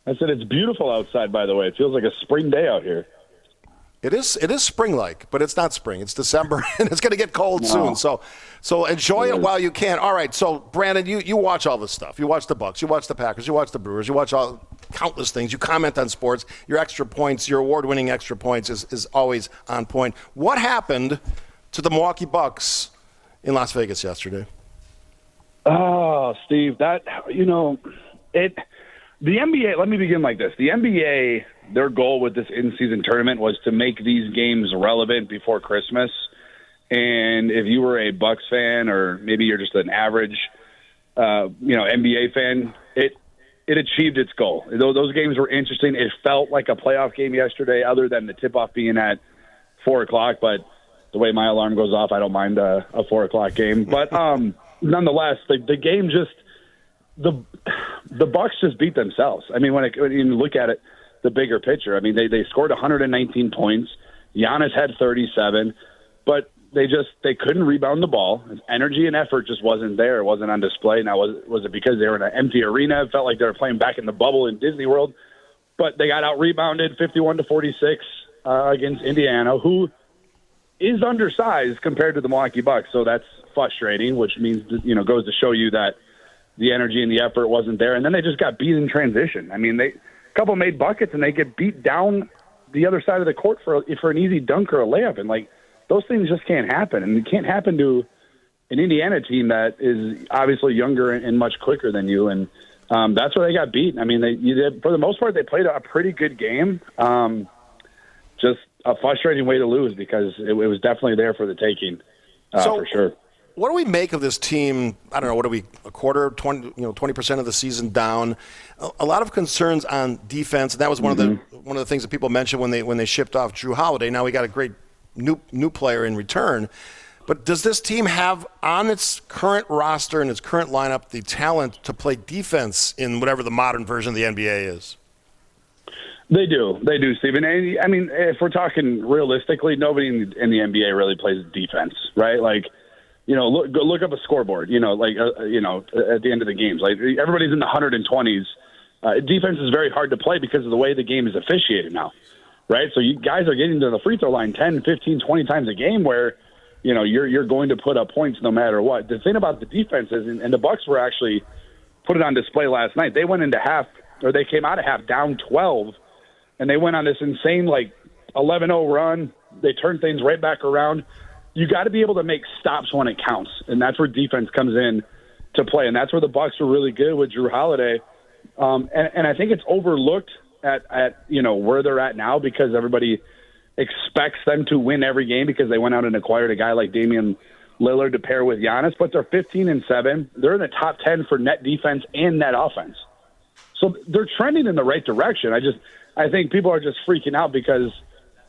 I said it's beautiful outside, by the way. It feels like a spring day out here. It is spring-like, but it's not spring. It's December, and it's going to get cold soon. So enjoy it while you can. All right, so, Brandon, you watch all this stuff. You watch the Bucks. You watch the Packers. You watch the Brewers. You watch countless things. You comment on sports. Your extra points, your award-winning extra points is always on point. What happened to the Milwaukee Bucks in Las Vegas yesterday? Oh, Steve, the NBA, let me begin like this. The NBA, their goal with this in-season tournament was to make these games relevant before Christmas. And if you were a Bucks fan or maybe you're just an average, NBA fan, it achieved its goal. Those games were interesting. It felt like a playoff game yesterday other than the tip-off being at 4 o'clock. But the way my alarm goes off, I don't mind a 4 o'clock game. But nonetheless, the game just the Bucks just beat themselves. I mean, when you look at it, the bigger picture, I mean, they scored 119 points. Giannis had 37, but they couldn't rebound the ball. Energy and effort just wasn't there. It wasn't on display. Now, was it because they were in an empty arena? It felt like they were playing back in the bubble in Disney World. But they got out-rebounded 51-46 against Indiana, who is undersized compared to the Milwaukee Bucks. So that's frustrating, which means, goes to show you that the energy and the effort wasn't there, and then they just got beat in transition. I mean, a couple made buckets, and they get beat down the other side of the court for an easy dunk or a layup, and like those things just can't happen, and it can't happen to an Indiana team that is obviously younger and much quicker than you, and that's where they got beat. I mean, for the most part, they played a pretty good game. Just a frustrating way to lose because it was definitely there for the taking, for sure. What do we make of this team? I don't know. What are we, a quarter, 20% of the season down? A lot of concerns on defense, and that was one of the things that people mentioned when they shipped off Drew Holiday. Now we got a great new player in return. But does this team have on its current roster and its current lineup the talent to play defense in whatever the modern version of the NBA is? They do, Stephen. I mean, if we're talking realistically, nobody in the NBA really plays defense, right? Like, look up a scoreboard. At the end of the games, like everybody's in the 120s. Defense is very hard to play because of the way the game is officiated now, right? So you guys are getting to the free throw line 10, 15, 20 times a game where you're going to put up points no matter what. The thing about the defense is, and the Bucks were actually put it on display last night. They they came out of half down 12, and they went on this insane 11-0 run. They turned things right back around. You got to be able to make stops when it counts, and that's where defense comes in to play, and that's where the Bucks are really good with Drew Holiday. And I think it's overlooked at where they're at now because everybody expects them to win every game because they went out and acquired a guy like Damian Lillard to pair with Giannis, but they're 15-7. They're in the top 10 for net defense and net offense. So they're trending in the right direction. I think people are just freaking out because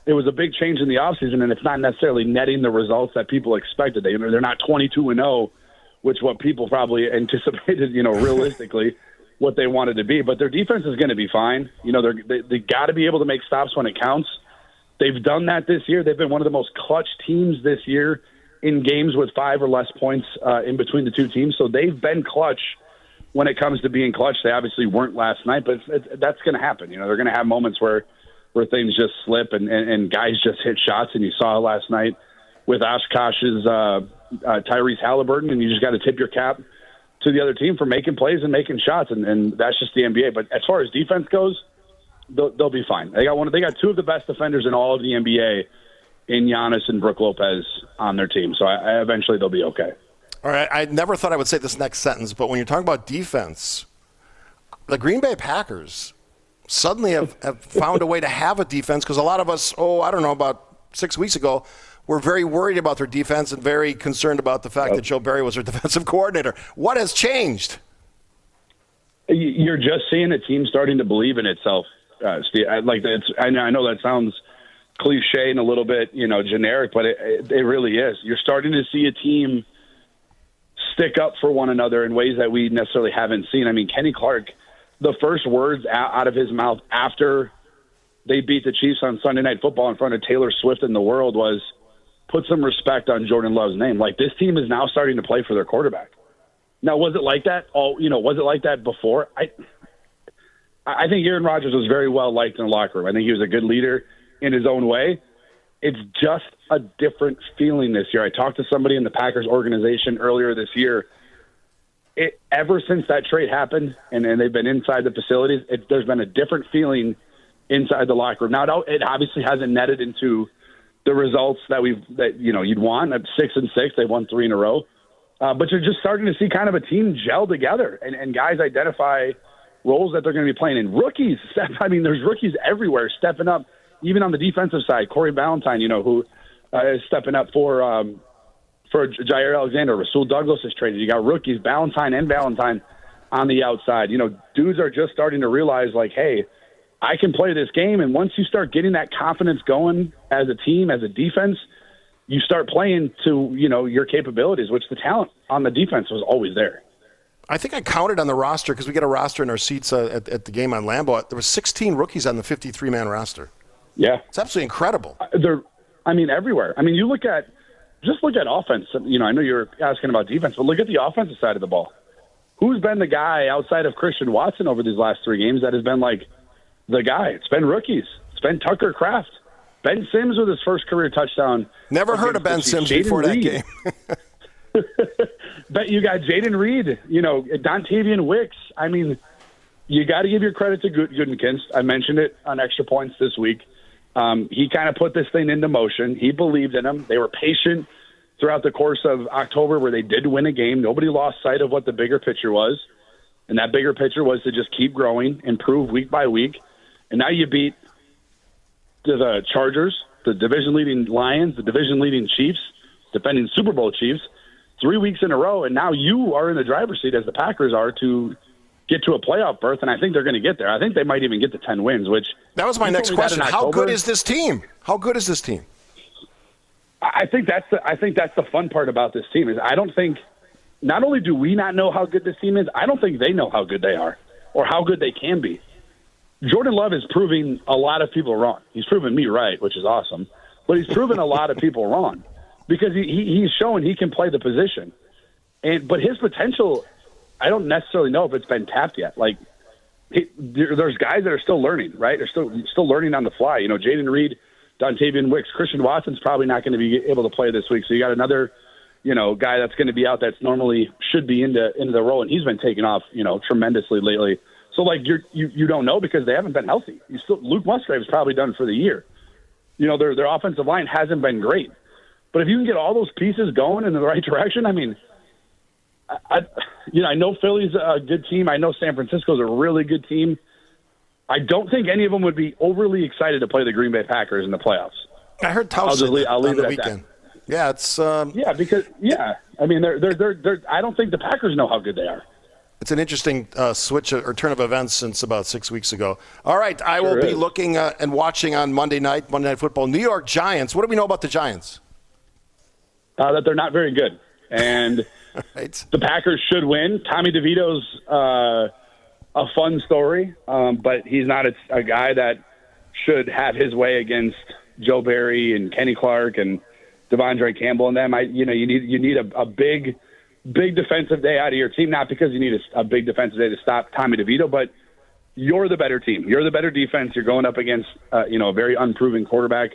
it was a big change in the offseason, and it's not necessarily netting the results that people expected. They're not 22-0, which what people probably anticipated, realistically, what they wanted to be. But their defense is going to be fine. They got to be able to make stops when it counts. They've done that this year. They've been one of the most clutch teams this year in games with 5 or less points in between the two teams. So they've been clutch when it comes to being clutch. They obviously weren't last night, but that's going to happen. They're going to have moments where things just slip and guys just hit shots. And you saw last night with Oshkosh's Tyrese Halliburton, and you just got to tip your cap to the other team for making plays and making shots. And that's just the NBA. But as far as defense goes, they'll be fine. They got 2 of the best defenders in all of the NBA in Giannis and Brook Lopez on their team. So eventually they'll be okay. All right. I never thought I would say this next sentence, but when you're talking about defense, the Green Bay Packers suddenly have found a way to have a defense because a lot of us, about 6 weeks ago, were very worried about their defense and very concerned about the fact that Joe Barry was their defensive coordinator. What has changed? You're just seeing a team starting to believe in itself. Steve, I know that sounds cliche and a little bit, generic, but it really is. You're starting to see a team stick up for one another in ways that we necessarily haven't seen. I mean, Kenny Clark, the first words out of his mouth after they beat the Chiefs on Sunday Night Football in front of Taylor Swift and the world was, put some respect on Jordan Love's name. Like, this team is now starting to play for their quarterback. Now, was it like that? Was it like that before? I think Aaron Rodgers was very well liked in the locker room. I think he was a good leader in his own way. It's just a different feeling this year. I talked to somebody in the Packers organization earlier this year. Ever since that trade happened, and they've been inside the facilities, there's been a different feeling inside the locker room. Now, it obviously hasn't netted into the results that you'd want. At 6-6, they've won 3 in a row. But you're just starting to see kind of a team gel together, and guys identify roles that they're going to be playing in. Rookies, there's rookies everywhere stepping up, even on the defensive side. Corey Ballantyne, who is stepping up for Jair Alexander. Rasul Douglas is traded. You got rookies, Ballantyne on the outside. Dudes are just starting to realize, hey, I can play this game. And once you start getting that confidence going as a team, as a defense, you start playing to, your capabilities, which the talent on the defense was always there. I think I counted on the roster because we get a roster in our seats at the game on Lambeau. There were 16 rookies on the 53-man roster. Yeah. It's absolutely incredible. They're everywhere. You look at offense. I know you're asking about defense, but look at the offensive side of the ball. Who's been the guy outside of Christian Watson over these last 3 games that has been the guy? It's been rookies. It's been Tucker Kraft. Ben Sims with his first career touchdown. Never heard of Ben Sims before that game. But you got Jaden Reed, Dontavian Wicks. I mean, you got to give your credit to Gutekunst. I mentioned it on Extra Points this week. He kind of put this thing into motion. He believed in him. They were patient throughout the course of October where they did win a game. Nobody lost sight of what the bigger picture was. And that bigger picture was to just keep growing, improve week by week. And now you beat the Chargers, the division-leading Lions, the division-leading Chiefs, defending Super Bowl Chiefs, 3 weeks in a row. And now you are in the driver's seat, as the Packers are, to get to a playoff berth. And I think they're going to get there. I think they might even get to 10 wins, which... That was my next question. How good is this team? How good is this team? I think that's the fun part about this team is I don't think... Not only do we not know how good this team is, I don't think they know how good they are or how good they can be. Jordan Love is proving a lot of people wrong. He's proven me right, which is awesome. But he's proven a lot of people wrong because he's shown he can play the position. But his potential, I don't necessarily know if it's been tapped yet. Like, there's guys that are still learning, right? They're still learning on the fly. Jaden Reed, Dontavian Wicks, Christian Watson's probably not going to be able to play this week. So you got another guy that's going to be out that's normally should be into the role, and he's been taking off, tremendously lately. So, like, you don't know because they haven't been healthy. Luke Musgrave's probably done for the year. Their offensive line hasn't been great. But if you can get all those pieces going in the right direction, I mean, I know Philly's a good team. I know San Francisco's a really good team. I don't think any of them would be overly excited to play the Green Bay Packers in the playoffs. I heard Taus I'll leave it at weekend. That. Yeah, it's I mean, they're. I don't think the Packers know how good they are. It's an interesting switch or turn of events since about 6 weeks ago. All right, I will be looking and watching on Monday Night Football. New York Giants. What do we know about the Giants? That they're not very good, and the Packers should win. Tommy DeVito's a fun story, but he's not a guy that should have his way against Joe Barry and Kenny Clark and Devondre Campbell and them. You need a big defensive day out of your team, not because you need a big defensive day to stop Tommy DeVito, but you're the better team. You're the better defense. You're going up against a very unproven quarterback.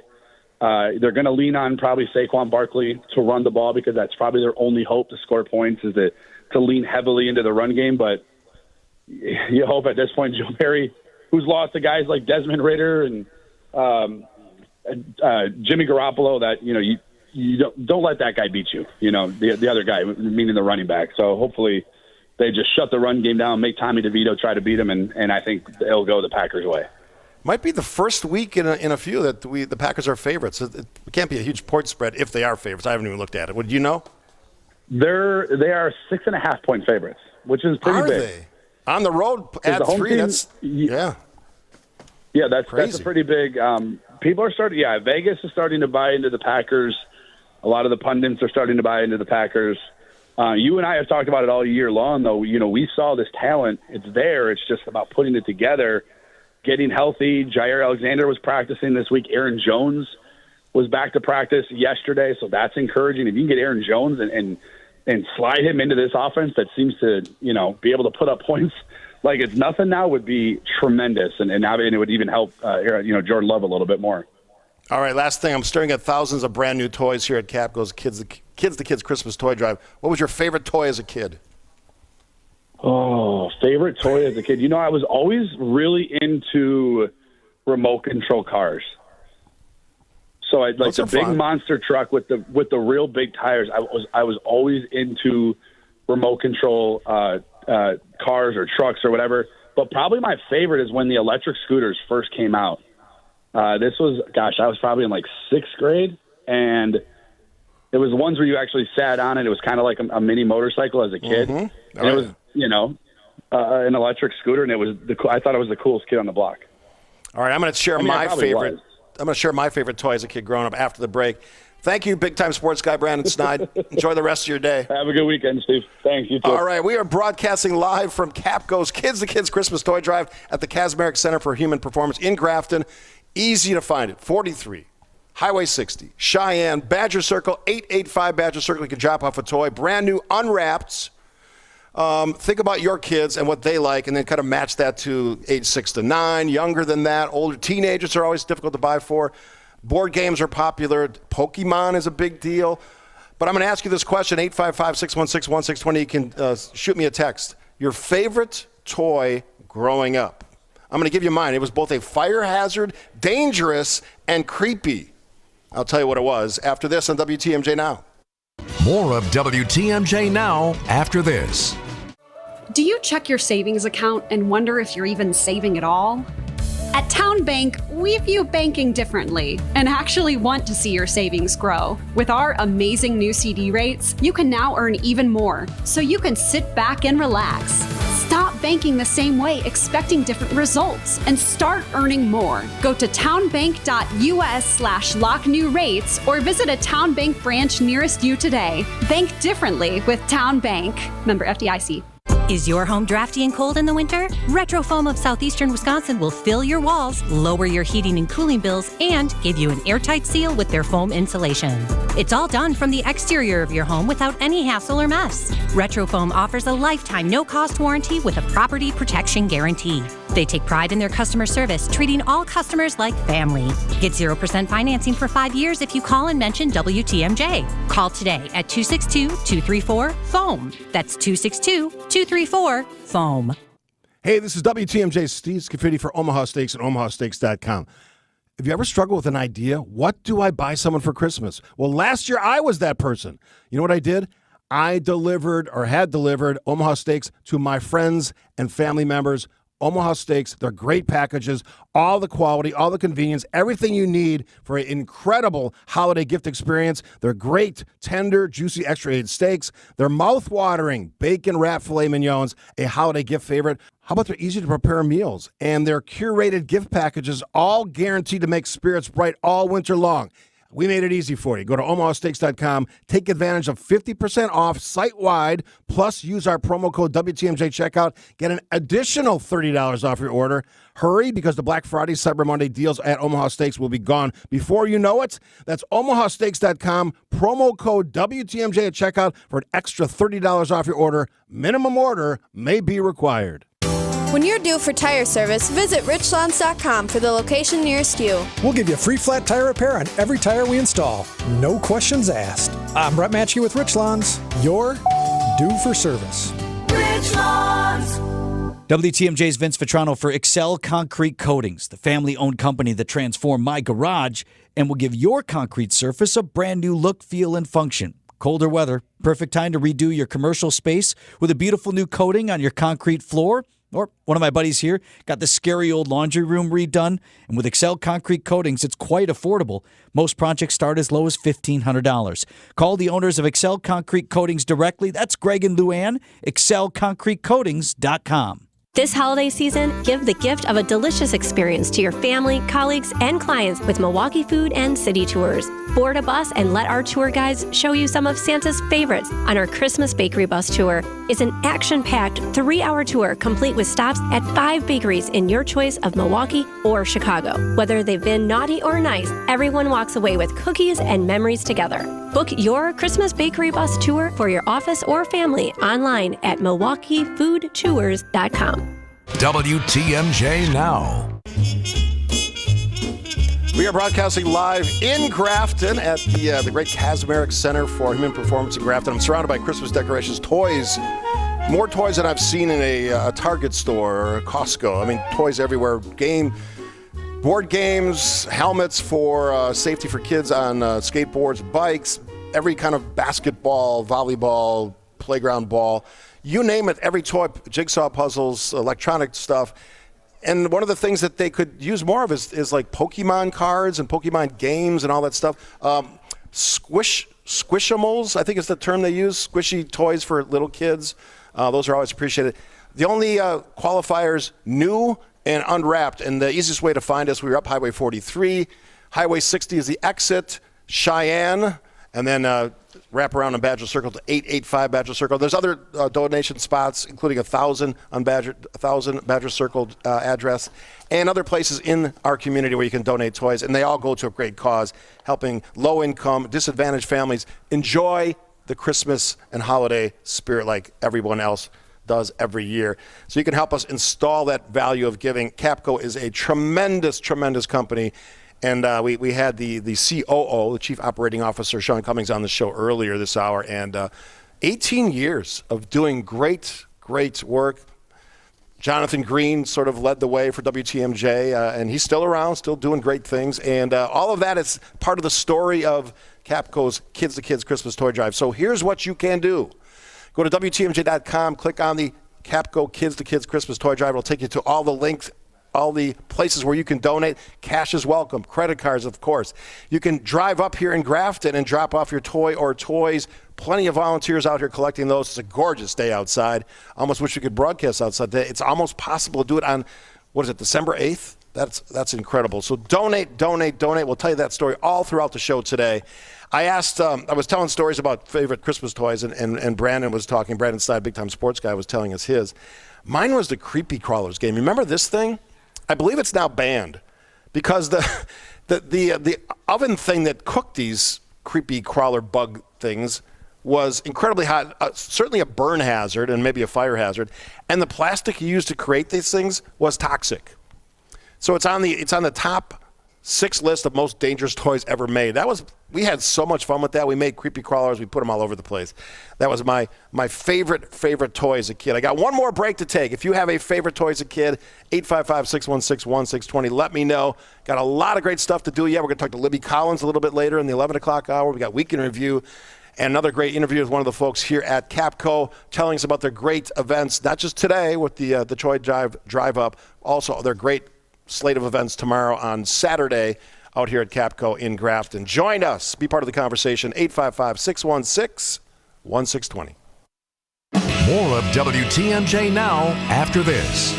They're going to lean on probably Saquon Barkley to run the ball because that's probably their only hope to score points is to lean heavily into the run game. But you hope at this point Joe Barry, who's lost to guys like Desmond Ridder and Jimmy Garoppolo, that you don't let that guy beat you. The other guy, meaning the running back. So hopefully they just shut the run game down, make Tommy DeVito try to beat him, and I think it'll go the Packers' way. Might be the first week in a few that the Packers are favorites. It can't be a huge point spread if they are favorites. I haven't even looked at it. Would you know? They are 6.5-point favorites, which is pretty big. Are they? On the road, add 3. That's that's a pretty big. People are starting. Yeah, Vegas is starting to buy into the Packers. A lot of the pundits are starting to buy into the Packers. You and I have talked about it all year long, though. We saw this talent. It's there. It's just about putting it together, getting healthy. Jair Alexander was practicing this week. Aaron Jones was back to practice yesterday, so that's encouraging. If you can get Aaron Jones and slide him into this offense that seems to, be able to put up points like it's nothing now, would be tremendous. And it would even help, Jordan Love a little bit more. All right, last thing. I'm staring at thousands of brand new toys here at Capco's Kids the Kids Christmas Toy Drive. What was your favorite toy as a kid? Oh, favorite toy as a kid. I was always really into remote control cars. So I like the big monster truck with the real big tires. I was always into remote control cars or trucks or whatever. But probably my favorite is when the electric scooters first came out. This was, I was probably in like 6th grade, and it was the ones where you actually sat on it. It was kind of like a mini motorcycle as a kid. Mm-hmm. And it was, an electric scooter, and it was I thought it was the coolest kid on the block. All right, I'm going to share my favorite. I'm going to share my favorite toy as a kid growing up after the break. Thank you, big-time sports guy Brandon Snide. Enjoy the rest of your day. Have a good weekend, Steve. Thanks, you too. All right, we are broadcasting live from Capco's Kids the Kids Christmas Toy Drive at the Kazmarek Center for Human Performance in Grafton. Easy to find it. 43, Highway 60, Cheyenne, Badger Circle, 885 Badger Circle. You can drop off a toy. Brand new, unwrapped. Think about your kids and what they like, and then kind of match that to age 6 to 9, younger than that. Older teenagers are always difficult to buy for. Board games are popular. Pokemon is a big deal. But I'm going to ask you this question, 855-616-1620. You can shoot me a text. Your favorite toy growing up? I'm going to give you mine. It was both a fire hazard, dangerous, and creepy. I'll tell you what it was after this on WTMJ Now. More of WTMJ Now after this. Do you check your savings account and wonder if you're even saving at all? At Town Bank, we view banking differently and actually want to see your savings grow. With our amazing new CD rates, you can now earn even more, so you can sit back and relax. Stop banking the same way, expecting different results, and start earning more. Go to townbank.us/locknewrates or visit a Town Bank branch nearest you today. Bank differently with Town Bank. Member FDIC. Is your home drafty and cold in the winter? Retro Foam of Southeastern Wisconsin will fill your walls, lower your heating and cooling bills, and give you an airtight seal with their foam insulation. It's all done from the exterior of your home without any hassle or mess. Retro Foam offers a lifetime no-cost warranty with a property protection guarantee. They take pride in their customer service, treating all customers like family. Get 0% financing for 5 years if you call and mention WTMJ. Call today at 262-234-FOAM. That's 262-234-FOAM. Hey, this is WTMJ Steve Scaffidi for Omaha Steaks and omahasteaks.com. Have you ever struggled with an idea? What do I buy someone for Christmas? Well, last year I was that person. You know what I did? I had delivered Omaha Steaks to my friends and family members. Omaha Steaks, they're great packages, all the quality, all the convenience, everything you need for an incredible holiday gift experience. They're great, tender, juicy, extra-aged steaks. They're mouth-watering bacon-wrapped filet mignons, a holiday gift favorite. How about their easy-to-prepare meals? And their curated gift packages, all guaranteed to make spirits bright all winter long. We made it easy for you. Go to omahasteaks.com, take advantage of 50% off site-wide, plus use our promo code WTMJ checkout. Get an additional $30 off your order. Hurry, because the Black Friday, Cyber Monday deals at Omaha Steaks will be gone before you know it. That's omahasteaks.com, promo code WTMJ at checkout for an extra $30 off your order. Minimum order may be required. When you're due for tire service, visit richlands.com for the location nearest you. We'll give you a free flat tire repair on every tire we install. No questions asked. I'm Brett Matchke with Richlands. You're due for service. Richlands. WTMJ's Vince Vitrano for Excel Concrete Coatings, the family-owned company that transformed my garage and will give your concrete surface a brand new look, feel, and function. Colder weather, perfect time to redo your commercial space with a beautiful new coating on your concrete floor. Or one of my buddies here got the scary old laundry room redone. And with Excel Concrete Coatings, it's quite affordable. Most projects start as low as $1,500. Call the owners of Excel Concrete Coatings directly. That's Greg and Luann. ExcelConcreteCoatings.com. This holiday season, give the gift of a delicious experience to your family, colleagues, and clients with Milwaukee Food and City Tours. Board a bus and let our tour guides show you some of Santa's favorites on our Christmas Bakery Bus Tour. It's an action-packed 3-hour tour complete with stops at 5 bakeries in your choice of Milwaukee or Chicago. Whether they've been naughty or nice, everyone walks away with cookies and memories together. Book your Christmas Bakery Bus Tour for your office or family online at MilwaukeeFoodTours.com. WTMJ Now. We are broadcasting live in Grafton at the great Kazmarek Center for Human Performance in Grafton. I'm surrounded by Christmas decorations, toys, more toys than I've seen in a Target store or a Costco. I mean, toys everywhere. Board games, helmets for safety for kids on skateboards, bikes, every kind of basketball, volleyball, playground ball. You name it, every toy, jigsaw puzzles, electronic stuff. And one of the things that they could use more of is like Pokemon cards and Pokemon games and all that stuff. Squishimals, I think is the term they use, squishy toys for little kids. Those are always appreciated. The only qualifiers, new and unwrapped. And the easiest way to find us, we were up Highway 43. Highway 60 is the exit, Cheyenne, and then wrap around on Badger Circle to 885 Badger Circle. There's other donation spots, including 1,000 on Badger Circle address, and other places in our community where you can donate toys, and they all go to a great cause, helping low-income, disadvantaged families enjoy the Christmas and holiday spirit like everyone else does every year. So you can help us install that value of giving. Capco is a tremendous, tremendous company. And we had the COO, the Chief Operating Officer, Sean Cummings, on the show earlier this hour. And 18 years of doing great work. Jonathan Green sort of led the way for WTMJ, and he's still around, still doing great things. And all of that is part of the story of Capco's Kids to Kids Christmas Toy Drive. So here's what you can do. Go to WTMJ.com, click on the Capco Kids to Kids Christmas Toy Drive. It'll take you to all the links, all the places where you can donate. Cash is welcome. Credit cards, of course. You can drive up here in Grafton and drop off your toy or toys. Plenty of volunteers out here collecting those. It's a gorgeous day outside. Almost wish we could broadcast outside today. It's almost possible to do it on, December 8th? That's incredible. So donate. We'll tell you that story all throughout the show today. I was telling stories about favorite Christmas toys, and Brandon was talking. Brandon Stein, big time sports guy, was telling us his. Mine was the Creepy Crawlers game. Remember this thing? I believe it's now banned because the oven thing that cooked these creepy crawler bug things was incredibly hot, certainly a burn hazard and maybe a fire hazard. And the plastic you used to create these things was toxic. So it's on the top 6 list of most dangerous toys ever made. We had so much fun with that. We made creepy crawlers. We put them all over the place. That was my favorite toy as a kid. I got one more break to take. If you have a favorite toy as a kid, 855-616-1620. Let me know. Got a lot of great stuff to do. Yeah, we're going to talk to Libby Collins a little bit later in the 11 o'clock hour. We got Weekend Review. And another great interview with one of the folks here at Capco, telling us about their great events, not just today with the Toy Drive Up, also their great slate of events tomorrow on Saturday out here at Capco in Grafton. Join us. Be part of the conversation. 855-616-1620. More of WTMJ now after this.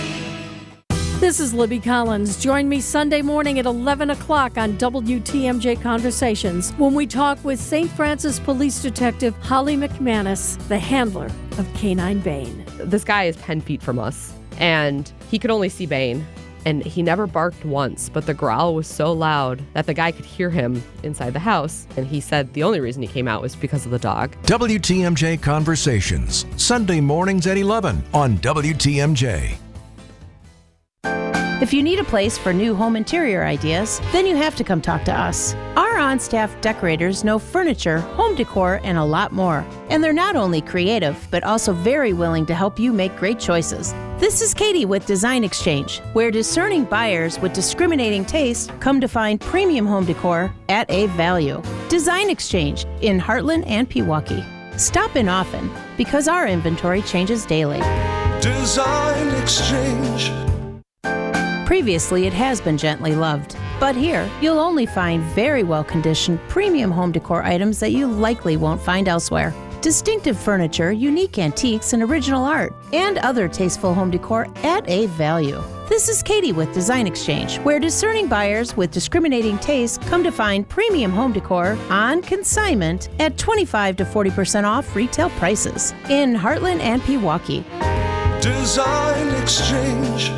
This is Libby Collins. Join me Sunday morning at 11 o'clock on WTMJ Conversations when we talk with St. Francis Police Detective Holly McManus, the handler of Canine Bane. This guy is 10 feet from us, and he could only see Bane. And he never barked once, but the growl was so loud that the guy could hear him inside the house. And he said the only reason he came out was because of the dog. WTMJ Conversations, Sunday mornings at 11 on WTMJ. If you need a place for new home interior ideas, then you have to come talk to us. Our on-staff decorators know furniture, home decor, and a lot more. And they're not only creative, but also very willing to help you make great choices. This is Katie with Design Exchange, where discerning buyers with discriminating taste come to find premium home decor at a value. Design Exchange in Heartland and Pewaukee. Stop in often, because our inventory changes daily. Design Exchange. Previously, it has been gently loved. But here, you'll only find very well-conditioned premium home decor items that you likely won't find elsewhere. Distinctive furniture, unique antiques, and original art, and other tasteful home decor at a value. This is Katie with Design Exchange, where discerning buyers with discriminating taste come to find premium home decor on consignment at 25 to 40% off retail prices in Heartland and Pewaukee. Design Exchange.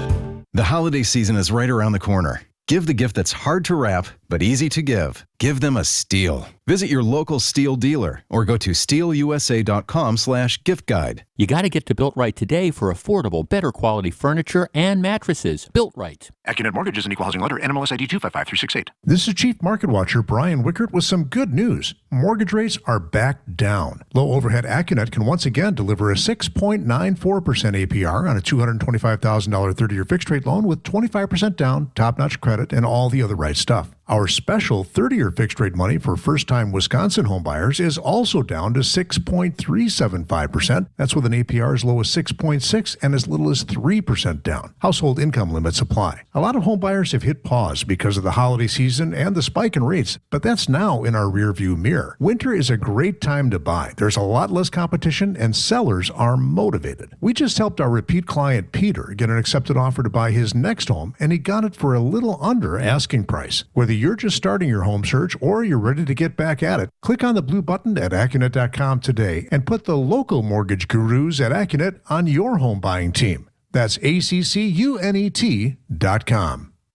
The holiday season is right around the corner. Give the gift that's hard to wrap, but easy to give. Give them a Steel. Visit your local Steel dealer or go to steelusa.com/gift guide. You got to get to Built Right today for affordable, better quality furniture and mattresses. Built Right. Accunet Mortgage is an equal housing lender. NMLS ID 255368. This is Chief Market Watcher Brian Wickert with some good news. Mortgage rates are back down. Low overhead Accunet can once again deliver a 6.94% APR on a $225,000 30-year fixed rate loan with 25% down, top-notch credit, and all the other right stuff. Our special 30-year fixed rate money for first-time Wisconsin homebuyers is also down to 6.375%. That's with an APR as low as 6.6 and as little as 3% down. Household income limits apply. A lot of homebuyers have hit pause because of the holiday season and the spike in rates, but that's now in our rearview mirror. Winter is a great time to buy. There's a lot less competition and sellers are motivated. We just helped our repeat client Peter get an accepted offer to buy his next home, and he got it for a little under asking price. Whether you're just starting your home search or you're ready to get back at it, click on the blue button at Accunet.com today and put the local mortgage gurus at Accunet on your home buying team. That's ACCUNET.com.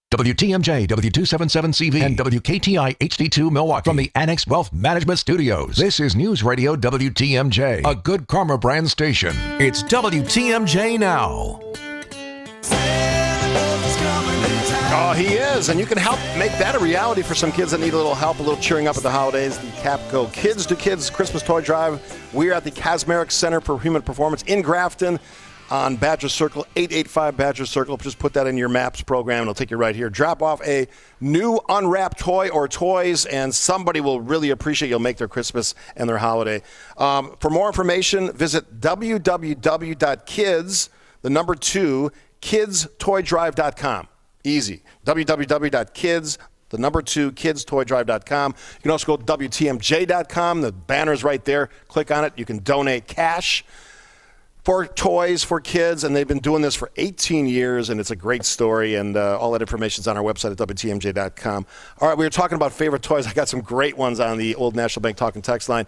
WTMJ, W277CV, and WKTI HD2 Milwaukee. From the Annex Wealth Management Studios, this is News Radio WTMJ, a Good Karma brand station. It's WTMJ Now. Oh, he is, and you can help make that a reality for some kids that need a little help, a little cheering up at the holidays. The Capco Kids to Kids Christmas Toy Drive. We are at the Kazmarek Center for Human Performance in Grafton on Badger Circle, 885 Badger Circle. Just put that in your MAPS program, and it'll take you right here. Drop off a new unwrapped toy or toys, and somebody will really appreciate you'll make their Christmas and their holiday. For more information, visit www.kidstoydrive.com. Easy. www.kidstoydrive.com. You can also go to WTMJ.com. The banner's right there. Click on it. You can donate cash for toys for kids, and they've been doing this for 18 years, and it's a great story, and all that information's on our website at WTMJ.com. All right, we were talking about favorite toys. I got some great ones on the Old National Bank Talk and Text line.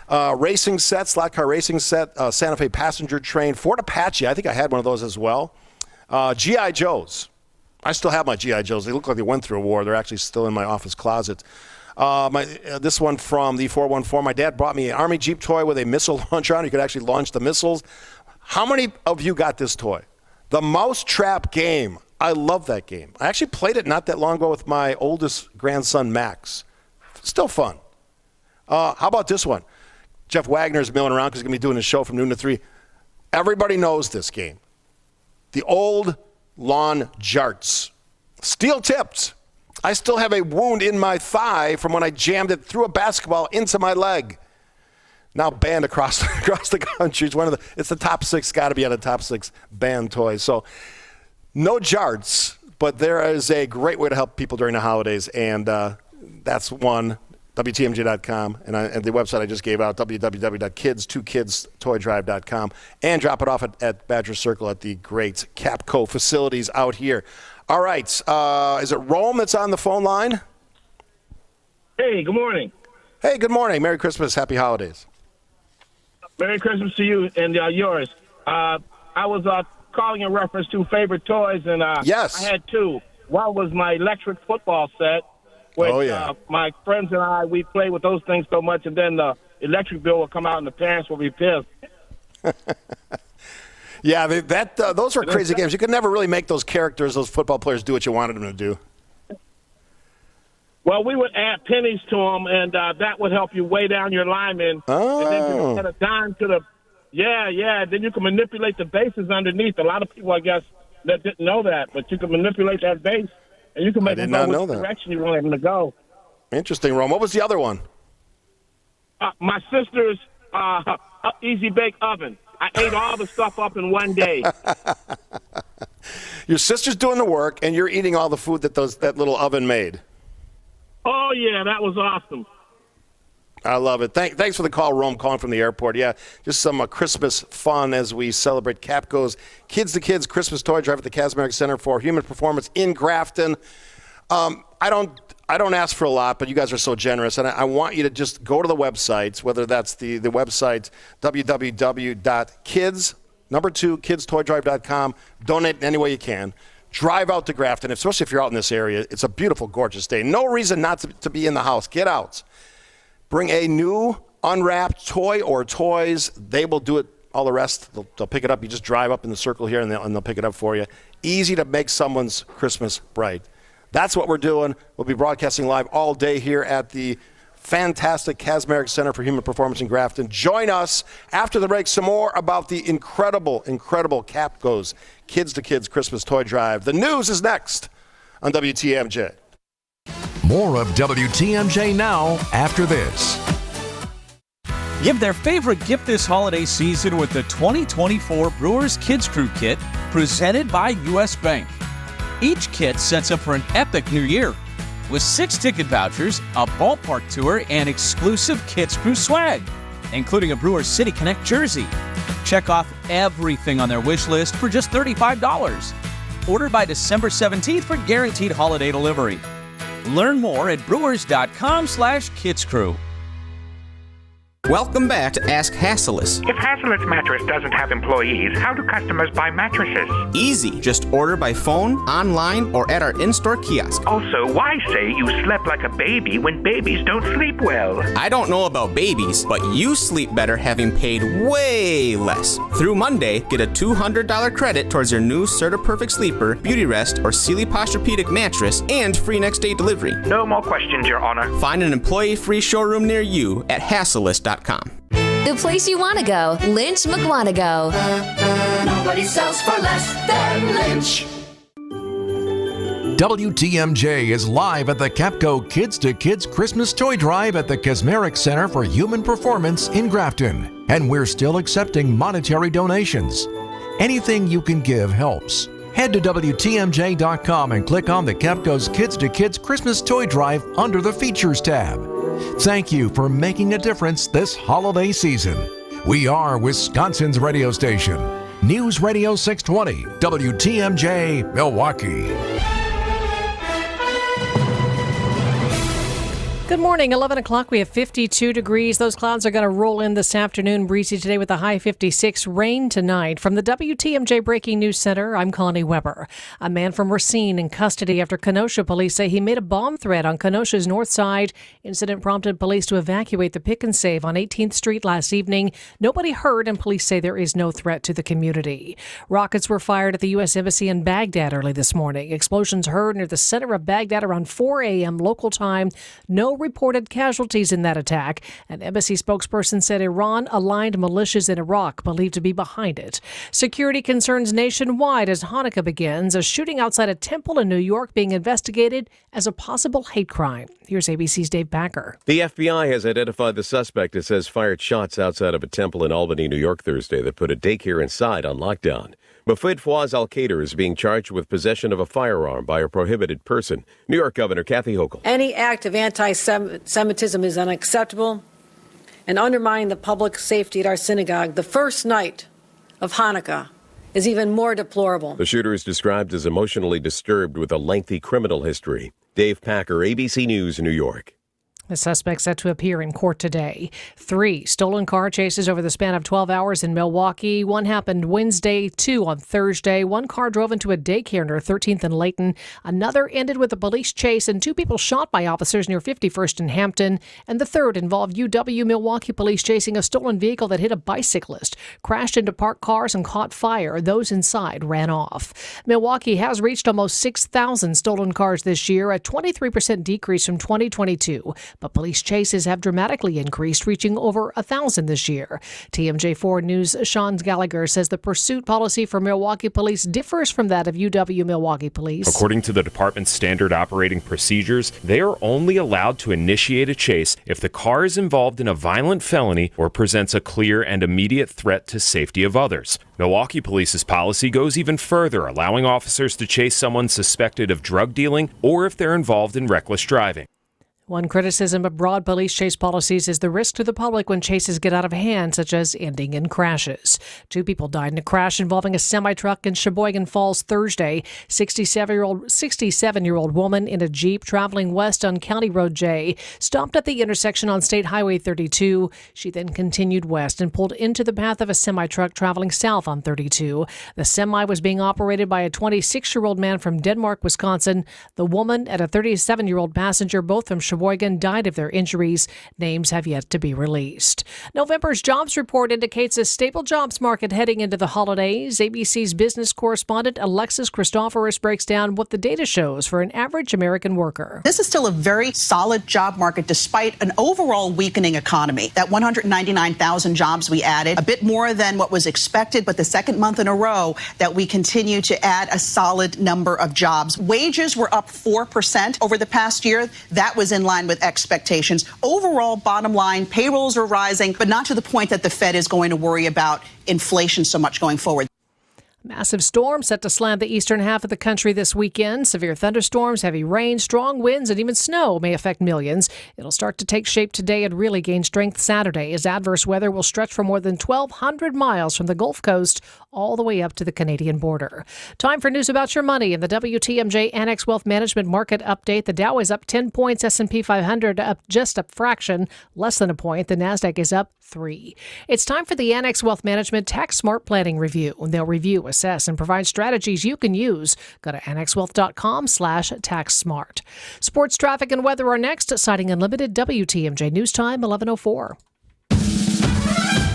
Racing set, slot car racing set, Santa Fe passenger train, Ford Apache. I think I had one of those as well. G.I. Joes. I still have my G.I. Joes. They look like they went through a war. They're actually still in my office closet. This one from the 414. My dad brought me an Army Jeep toy with a missile launcher on it. You could actually launch the missiles. How many of you got this toy? The Mousetrap game. I love that game. I actually played it not that long ago with my oldest grandson, Max. Still fun. How about this one? Jeff Wagner's milling around because he's going to be doing his show from noon to 3. Everybody knows this game. The old lawn jarts. Steel tipped. I still have a wound in my thigh from when I jammed it through a basketball into my leg. Now banned across the country. It's the top 6, got to be on the top 6 banned toys. So no jarts, but there is a great way to help people during the holidays, and that's one. WTMJ.com, and the website I just gave out, www.kids2kidstoydrive.com, and drop it off at Badger Circle at the great Capco facilities out here. All right, is it Rome that's on the phone line? Hey, good morning. Hey, good morning. Merry Christmas. Happy holidays. Merry Christmas to you and yours. I was calling in reference to favorite toys, and yes. I had 2. One was my electric football set. Which, my friends and I, we play with those things so much, and then the electric bill will come out and the parents will be pissed. Yeah, those were crazy games. You could never really make those characters, those football players, do what you wanted them to do. Well, we would add pennies to them, and that would help you weigh down your linemen. Oh. And then you can add a dime to the then you can manipulate the bases underneath. A lot of people, I guess, that didn't know that, but you can manipulate that base. And you can make them go which direction you want them to go. Interesting, Rome. What was the other one? My sister's Easy Bake Oven. I ate all the stuff up in one day. Your sister's doing the work, and you're eating all the food that little oven made. Oh, yeah, that was awesome. I love it. Thanks for the call, Rome, calling from the airport. Yeah, just some Christmas fun as we celebrate Capco's Kids to Kids Christmas Toy Drive at the Kazmarek Center for Human Performance in Grafton. I don't ask for a lot, but you guys are so generous, and I want you to just go to the website, whether that's the website www.kidstoydrive.com. Donate in any way you can. Drive out to Grafton, especially if you're out in this area. It's a beautiful, gorgeous day. No reason not to be in the house. Get out. Bring a new unwrapped toy or toys. They will do it. All the rest, they'll pick it up. You just drive up in the circle here, and they'll pick it up for you. Easy to make someone's Christmas bright. That's what we're doing. We'll be broadcasting live all day here at the fantastic Kazmarek Center for Human Performance in Grafton. Join us after the break. Some more about the incredible Capco's Kids to Kids Christmas Toy Drive. The news is next on WTMJ. More of WTMJ now after this. Give their favorite gift this holiday season with the 2024 Brewers Kids Crew Kit presented by U.S. Bank. Each kit sets up for an epic new year with 6 ticket vouchers, a ballpark tour, and exclusive Kids Crew swag, including a Brewers City Connect jersey. Check off everything on their wish list for just $35. Order by December 17th for guaranteed holiday delivery. Learn more at brewers.com/kidscrew. Welcome back to Ask Hasselus. If Hasselus Mattress doesn't have employees, how do customers buy mattresses? Easy. Just order by phone, online, or at our in-store kiosk. Also, why say you slept like a baby when babies don't sleep well? I don't know about babies, but you sleep better having paid way less. Through Monday, get a $200 credit towards your new Serta Perfect Sleeper, Beauty Rest, or Sealy Posturepedic mattress, and free next-day delivery. No more questions, Your Honor. Find an employee-free showroom near you at Hasselus.com. The place you want to go, Lynch McWanago. Nobody sells for less than Lynch. WTMJ is live at the Capco Kids to Kids Christmas Toy Drive at the Kasmeric Center for Human Performance in Grafton. And we're still accepting monetary donations. Anything you can give helps. Head to WTMJ.com and click on the Capco's Kids to Kids Christmas Toy Drive under the Features tab. Thank you for making a difference this holiday season. We are Wisconsin's radio station. News Radio 620, WTMJ, Milwaukee. Good morning. 11 o'clock. We have 52 degrees. Those clouds are going to roll in this afternoon. Breezy today with a high 56. Rain tonight. From the WTMJ Breaking News Center, I'm Connie Weber. A man from Racine in custody after Kenosha police say he made a bomb threat on Kenosha's north side. Incident prompted police to evacuate the Pick and Save on 18th Street last evening. Nobody hurt, and police say there is no threat to the community. Rockets were fired at the U.S. Embassy in Baghdad early this morning. Explosions heard near the center of Baghdad around 4 a.m. local time. No reported casualties in that attack. An embassy spokesperson said Iran-aligned militias in Iraq believed to be behind it. Security concerns nationwide as Hanukkah begins. A shooting outside a temple in New York being investigated as a possible hate crime. Here's ABC's Dave Backer. The FBI has identified the suspect. It says fired shots outside of a temple in Albany, New York Thursday that put a daycare inside on lockdown. Mufid Fawaz Al-Qader is being charged with possession of a firearm by a prohibited person. New York Governor Kathy Hochul. Any act of anti-Semitism is unacceptable, and undermining the public safety at our synagogue the first night of Hanukkah is even more deplorable. The shooter is described as emotionally disturbed with a lengthy criminal history. Dave Packer, ABC News, New York. The suspect set to appear in court today. 3 stolen car chases over the span of 12 hours in Milwaukee. One happened Wednesday, 2 on Thursday. One car drove into a daycare near 13th and Layton. Another ended with a police chase and 2 people shot by officers near 51st and Hampton. And the third involved UW Milwaukee police chasing a stolen vehicle that hit a bicyclist, crashed into parked cars and caught fire. Those inside ran off. Milwaukee has reached almost 6,000 stolen cars this year, a 23% decrease from 2022. But police chases have dramatically increased, reaching over 1,000 this year. TMJ4 News' Sean Gallagher says the pursuit policy for Milwaukee police differs from that of UW Milwaukee police. According to the department's standard operating procedures, they are only allowed to initiate a chase if the car is involved in a violent felony or presents a clear and immediate threat to safety of others. Milwaukee Police's policy goes even further, allowing officers to chase someone suspected of drug dealing or if they're involved in reckless driving. One criticism of broad police chase policies is the risk to the public when chases get out of hand, such as ending in crashes. 2 people died in a crash involving a semi-truck in Sheboygan Falls Thursday. 67-year-old woman in a Jeep traveling west on County Road J stopped at the intersection on State Highway 32. She then continued west and pulled into the path of a semi-truck traveling south on 32. The semi was being operated by a 26-year-old man from Denmark, Wisconsin. The woman and a 37-year-old passenger, both from Sheboygan, died of their injuries. Names have yet to be released. November's jobs report indicates a stable jobs market heading into the holidays. ABC's business correspondent Alexis Christoforous breaks down what the data shows for an average American worker. This is still a very solid job market despite an overall weakening economy. That 199,000 jobs we added, a bit more than what was expected, but the second month in a row that we continue to add a solid number of jobs. Wages were up 4% over the past year. That was in line with expectations. Overall, bottom line, payrolls are rising, but not to the point that the Fed is going to worry about inflation so much going forward. Massive storm set to slam the eastern half of the country this weekend. Severe thunderstorms, heavy rain, strong winds, and even snow may affect millions. It'll start to take shape today and really gain strength Saturday as adverse weather will stretch for more than 1,200 miles from the Gulf Coast all the way up to the Canadian border. Time for news about your money in the WTMJ Annex Wealth Management Market Update. The Dow is up 10 points, S&P 500 up just a fraction, less than a point. The NASDAQ is up 3. It's time for the Annex Wealth Management Tax Smart Planning Review. They'll review, assess, and provide strategies you can use. Go to annexwealth.com/taxsmart. Sports, traffic, and weather are next. Citing Unlimited, WTMJ News Time, 11:04.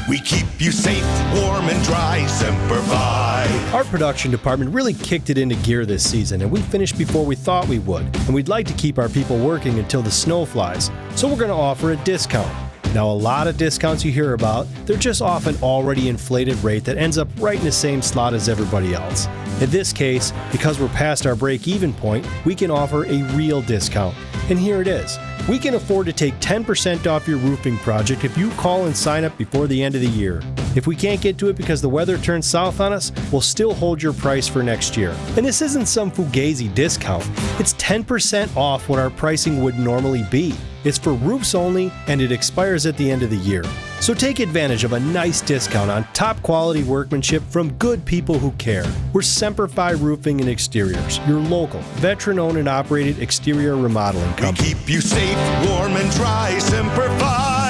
We keep you safe, warm, and dry, Semper Fi. Our production department really kicked it into gear this season, and we finished before we thought we would. And we'd like to keep our people working until the snow flies, so we're going to offer a discount. Now, a lot of discounts you hear about, they're just off an already inflated rate that ends up right in the same slot as everybody else. In this case, because we're past our break-even point, we can offer a real discount. And here it is. We can afford to take 10% off your roofing project if you call and sign up before the end of the year. If we can't get to it because the weather turns south on us, we'll still hold your price for next year. And this isn't some fugazi discount. It's 10% off what our pricing would normally be. It's for roofs only, and it expires at the end of the year. So take advantage of a nice discount on top quality workmanship from good people who care. We're Semper Fi Roofing and Exteriors, your local, veteran-owned and operated exterior remodeling company. We keep you safe, warm, and dry, Semper Fi.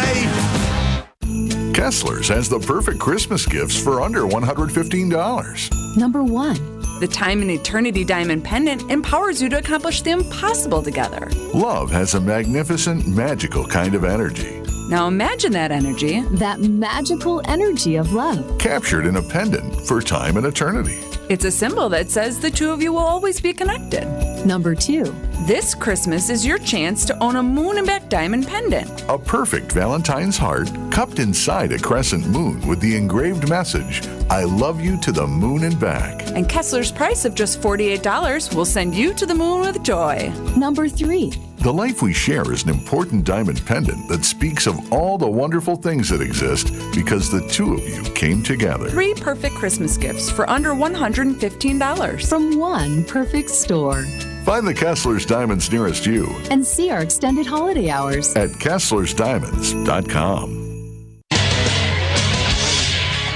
Kessler's has the perfect Christmas gifts for under $115. Number 1. The Time and Eternity Diamond Pendant empowers you to accomplish the impossible together. Love has a magnificent, magical kind of energy. Now imagine that energy. That magical energy of love. Captured in a pendant for time and eternity. It's a symbol that says the two of you will always be connected. Number 2. This Christmas is your chance to own a moon and back diamond pendant. A perfect Valentine's heart cupped inside a crescent moon with the engraved message, I love you to the moon and back. And Kessler's price of just $48 will send you to the moon with joy. Number 3. The life we share is an important diamond pendant that speaks of all the wonderful things that exist because the two of you came together. 3 perfect Christmas gifts for under $115 from one perfect store. Find the Kessler's Diamonds nearest you And see our extended holiday hours at KesslersDiamonds.com.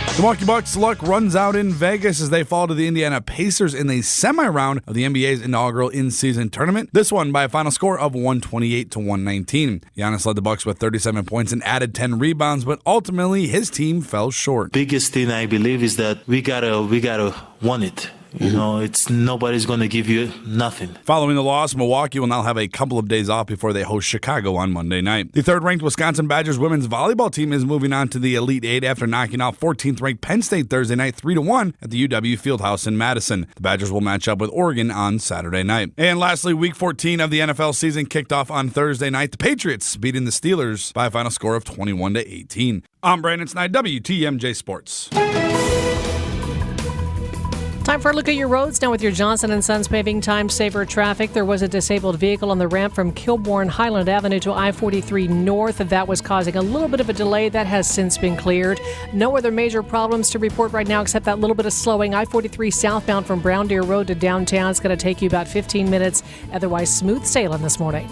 The Milwaukee Bucks' luck runs out in Vegas as they fall to the Indiana Pacers in the semi-round of the NBA's inaugural in-season tournament. This one by a final score of 128-119. Giannis led the Bucks with 37 points and added 10 rebounds, but ultimately his team fell short. Biggest thing I believe is that we gotta want it. You know, it's nobody's going to give you nothing. Following the loss, Milwaukee will now have a couple of days off before they host Chicago on Monday night. The third-ranked Wisconsin Badgers women's volleyball team is moving on to the Elite Eight after knocking out 14th-ranked Penn State Thursday night 3-1 at the UW Fieldhouse in Madison. The Badgers will match up with Oregon on Saturday night. And lastly, Week 14 of the NFL season kicked off on Thursday night. The Patriots beating the Steelers by a final score of 21-18. I'm Brandon Snide, WTMJ Sports. Time for a look at your roads now with your Johnson & Sons Paving Time Saver traffic. There was a disabled vehicle on the ramp from Kilbourne Highland Avenue to I-43 North. That was causing a little bit of a delay. That has since been cleared. No other major problems to report right now except that little bit of slowing. I-43 southbound from Brown Deer Road to downtown. It's going to take you about 15 minutes. Otherwise, smooth sailing this morning.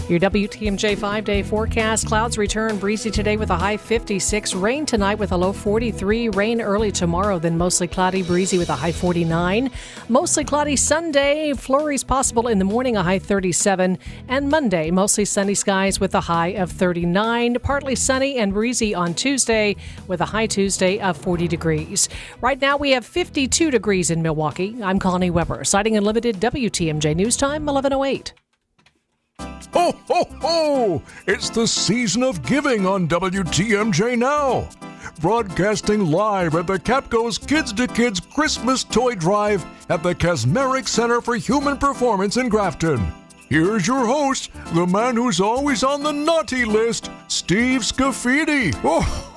Your WTMJ 5-day forecast. Clouds return breezy today with a high 56. Rain tonight with a low 43. Rain early tomorrow, then mostly cloudy, breezy with a high 49. Mostly cloudy Sunday. Flurries possible in the morning, a high 37. And Monday, mostly sunny skies with a high of 39. Partly sunny and breezy on Tuesday with a high Tuesday of 40 degrees. Right now, we have 52 degrees in Milwaukee. I'm Connie Weber, citing Unlimited WTMJ News Time, 11:08. Ho, ho, ho! It's the season of giving on WTMJ Now. Broadcasting live at the Capco's Kids to Kids Christmas Toy Drive at the Kasmeric Center for Human Performance in Grafton. Here's your host, the man who's always on the naughty list, Steve Scaffidi. Oh,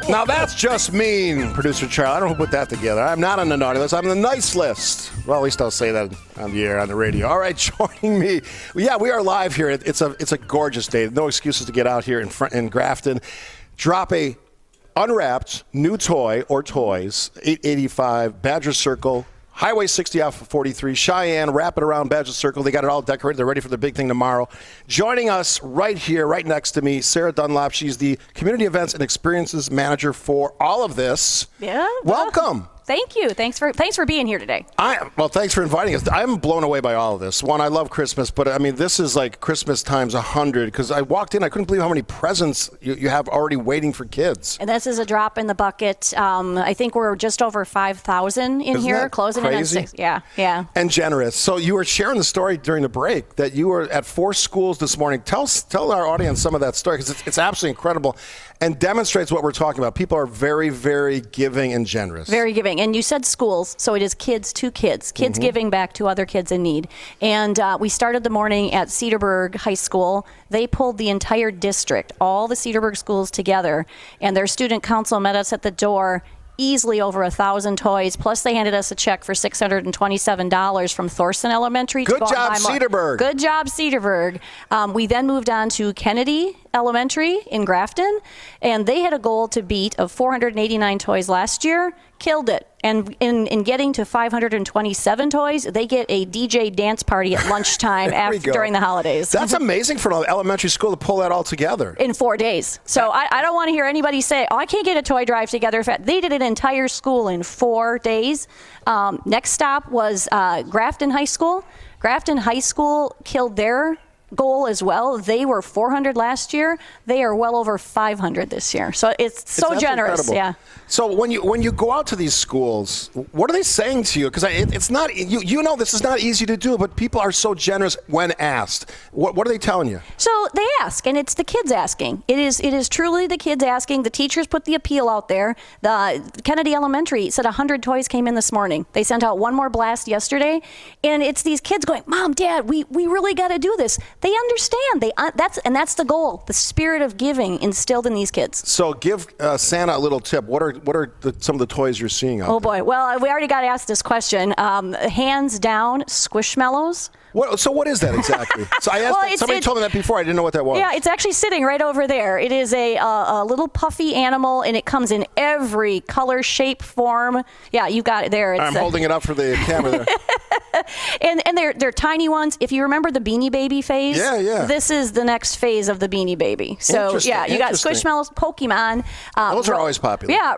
Now that's just mean, Producer Charlie. I don't know who put that together. I'm not on the naughty list. I'm on the nice list. Well, at least I'll say that on the air, on the radio. All right, joining me. Yeah, we are live here. It's a gorgeous day. No excuses to get out here in Grafton. Drop a unwrapped new toy or toys. 885 Badger Circle. Highway 60 off of 43. Cheyenne, wrap it around Badger Circle. They got it all decorated. They're ready for the big thing tomorrow. Joining us right here, right next to me, Sarah Dunlop. She's the Community Events and Experiences Manager for all of this. Yeah. Welcome. Thank you. Thanks for being here today. Well, thanks for inviting us. I'm blown away by all of this. One, I love Christmas, but I mean, this is like Christmas times 100 because I walked in, I couldn't believe how many presents you have already waiting for kids. And this is a drop in the bucket. I think we're just over 5,000 in Isn't here, that closing crazy? in on 6. Yeah. And generous. So you were sharing the story during the break that you were at 4 schools this morning. Tell our audience some of that story because it's absolutely incredible and demonstrates what we're talking about. People are very, very giving and generous. Very giving. And you said schools, so it is kids to kids. Kids giving back to other kids in need. And we started the morning at Cedarburg High School. They pulled the entire district, all the Cedarburg schools together, and their student council met us at the door. Easily over 1,000 toys, plus they handed us a check for $627 from Thorson Elementary. Good job, Cedarburg. Good job, Cedarburg. We then moved on to Kennedy Elementary in Grafton, and they had a goal to beat of 489 toys last year. Killed it. And in getting to 527 toys, they get a DJ dance party at lunchtime during the holidays. That's amazing for an elementary school to pull that all together. In 4 days. So I don't want to hear anybody say, I can't get a toy drive together. They did an entire school in 4 days. Next stop was Grafton High School. Grafton High School killed their goal as well. They were 400 last year. They are well over 500 this year. So it's so generous. Incredible. Yeah. So when you go out to these schools, what are they saying to you? Because it's not you know this is not easy to do, but people are so generous when asked. What are they telling you? So they ask, and it's the kids asking. It is truly the kids asking. The teachers put the appeal out there. The Kennedy Elementary said 100 toys came in this morning. They sent out one more blast yesterday, and it's these kids going, Mom, Dad, we really got to do this. They understand. That's the goal. The spirit of giving instilled in these kids. So give Santa a little tip. What are some of the toys you're seeing out there? Oh boy. Well, we already got asked this question. Hands down, Squishmallows. What is that exactly? So I asked somebody told me that before. I didn't know what that was. Yeah, it's actually sitting right over there. It is a little puffy animal, and it comes in every color, shape, form. Yeah, you got it there. I'm holding it up for the camera there. and they're tiny ones. If you remember the Beanie Baby phase, yeah. This is the next phase of the Beanie Baby. So yeah, you got Squishmallows, Pokemon. Those are always popular. Yeah,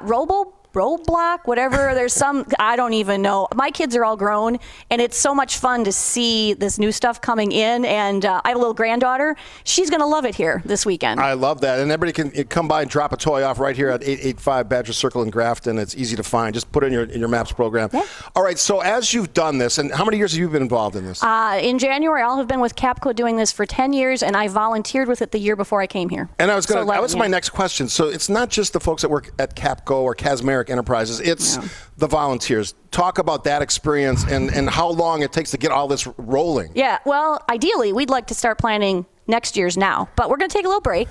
Roblox, whatever. There's some, I don't even know. My kids are all grown, and it's so much fun to see this new stuff coming in. And I have a little granddaughter. She's going to love it here this weekend. I love that. And everybody can come by and drop a toy off right here at 885 Badger Circle in Grafton. It's easy to find. Just put it in your MAPS program. Yeah. All right, so as you've done this, and how many years have you been involved in this? In January, I'll have been with Capco doing this for 10 years, and I volunteered with it the year before I came here. And that was my next question. So it's not just the folks that work at Capco or Casmeric Enterprises. It's the volunteers. Talk about that experience and how long it takes to get all this rolling. Yeah, well, ideally, we'd like to start planning next year's now, but we're going to take a little break.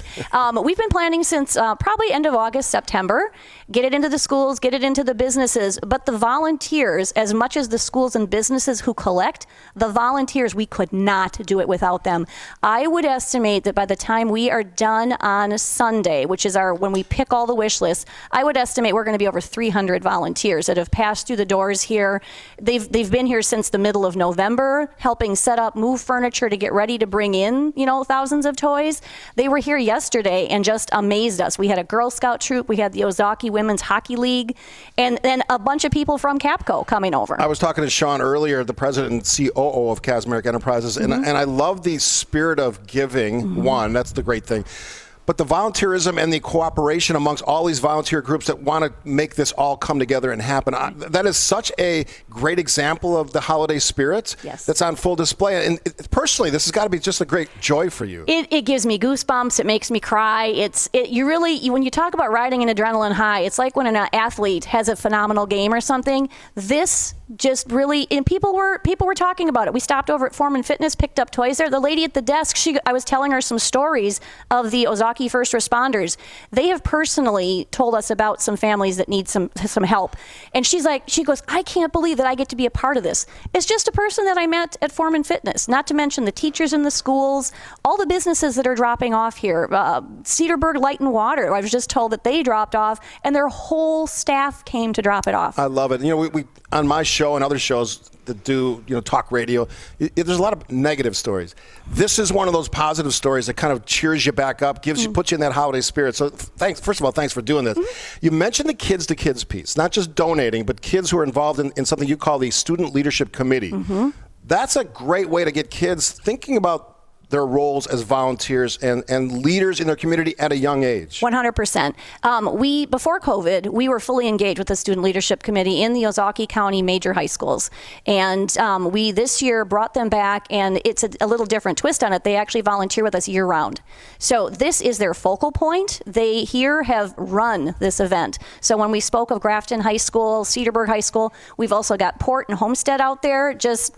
We've been planning since probably end of August, September. Get it into the schools, get it into the businesses, but the volunteers, as much as the schools and businesses who collect, the volunteers, we could not do it without them. I would estimate that by the time we are done on Sunday, which is when we pick all the wish lists, I would estimate we're going to be over 300 volunteers that have passed through the doors here. They've been here since the middle of November, helping set up, move furniture to get ready to bring in, thousands of toys. They were here yesterday and just amazed us. We had a Girl Scout troop, we had the Ozaki Women's Hockey League, and then a bunch of people from Capco coming over. I was talking to Sean earlier, the president and COO of Casmeric Enterprises, and I love the spirit of giving. One, that's the great thing. But the volunteerism and the cooperation amongst all these volunteer groups that want to make this all come together and happen, that is such a great example of the holiday spirit that's on full display. And personally, this has got to be just a great joy for you. It gives me goosebumps. It makes me cry. When you talk about riding an adrenaline high, it's like when an athlete has a phenomenal game or something. This just really, and people were talking about it. We stopped over at Foreman Fitness, picked up toys there. The lady at the desk, I was telling her some stories of the Ozaki Ozaukee first responders. They have personally told us about some families that need some help. And she goes, I can't believe that I get to be a part of this. It's just a person that I met at Foreman Fitness, not to mention the teachers in the schools, all the businesses that are dropping off here. Cedarburg Light and Water, I was just told that they dropped off, and their whole staff came to drop it off. I love it. We on my show and other shows that do talk radio, there's a lot of negative stories. This is one of those positive stories that kind of cheers you back up, puts you in that holiday spirit. So first of all, thanks for doing this. You mentioned the kids to kids piece, not just donating, but kids who are involved in something you call the Student Leadership Committee. That's a great way to get kids thinking about their roles as volunteers and leaders in their community at a young age. 100%. Before COVID, we were fully engaged with the Student Leadership Committee in the Ozaukee County major high schools. And we this year brought them back, and it's a little different twist on it. They actually volunteer with us year round. So this is their focal point. They here have run this event. So when we spoke of Grafton High School, Cedarburg High School, we've also got Port and Homestead out there just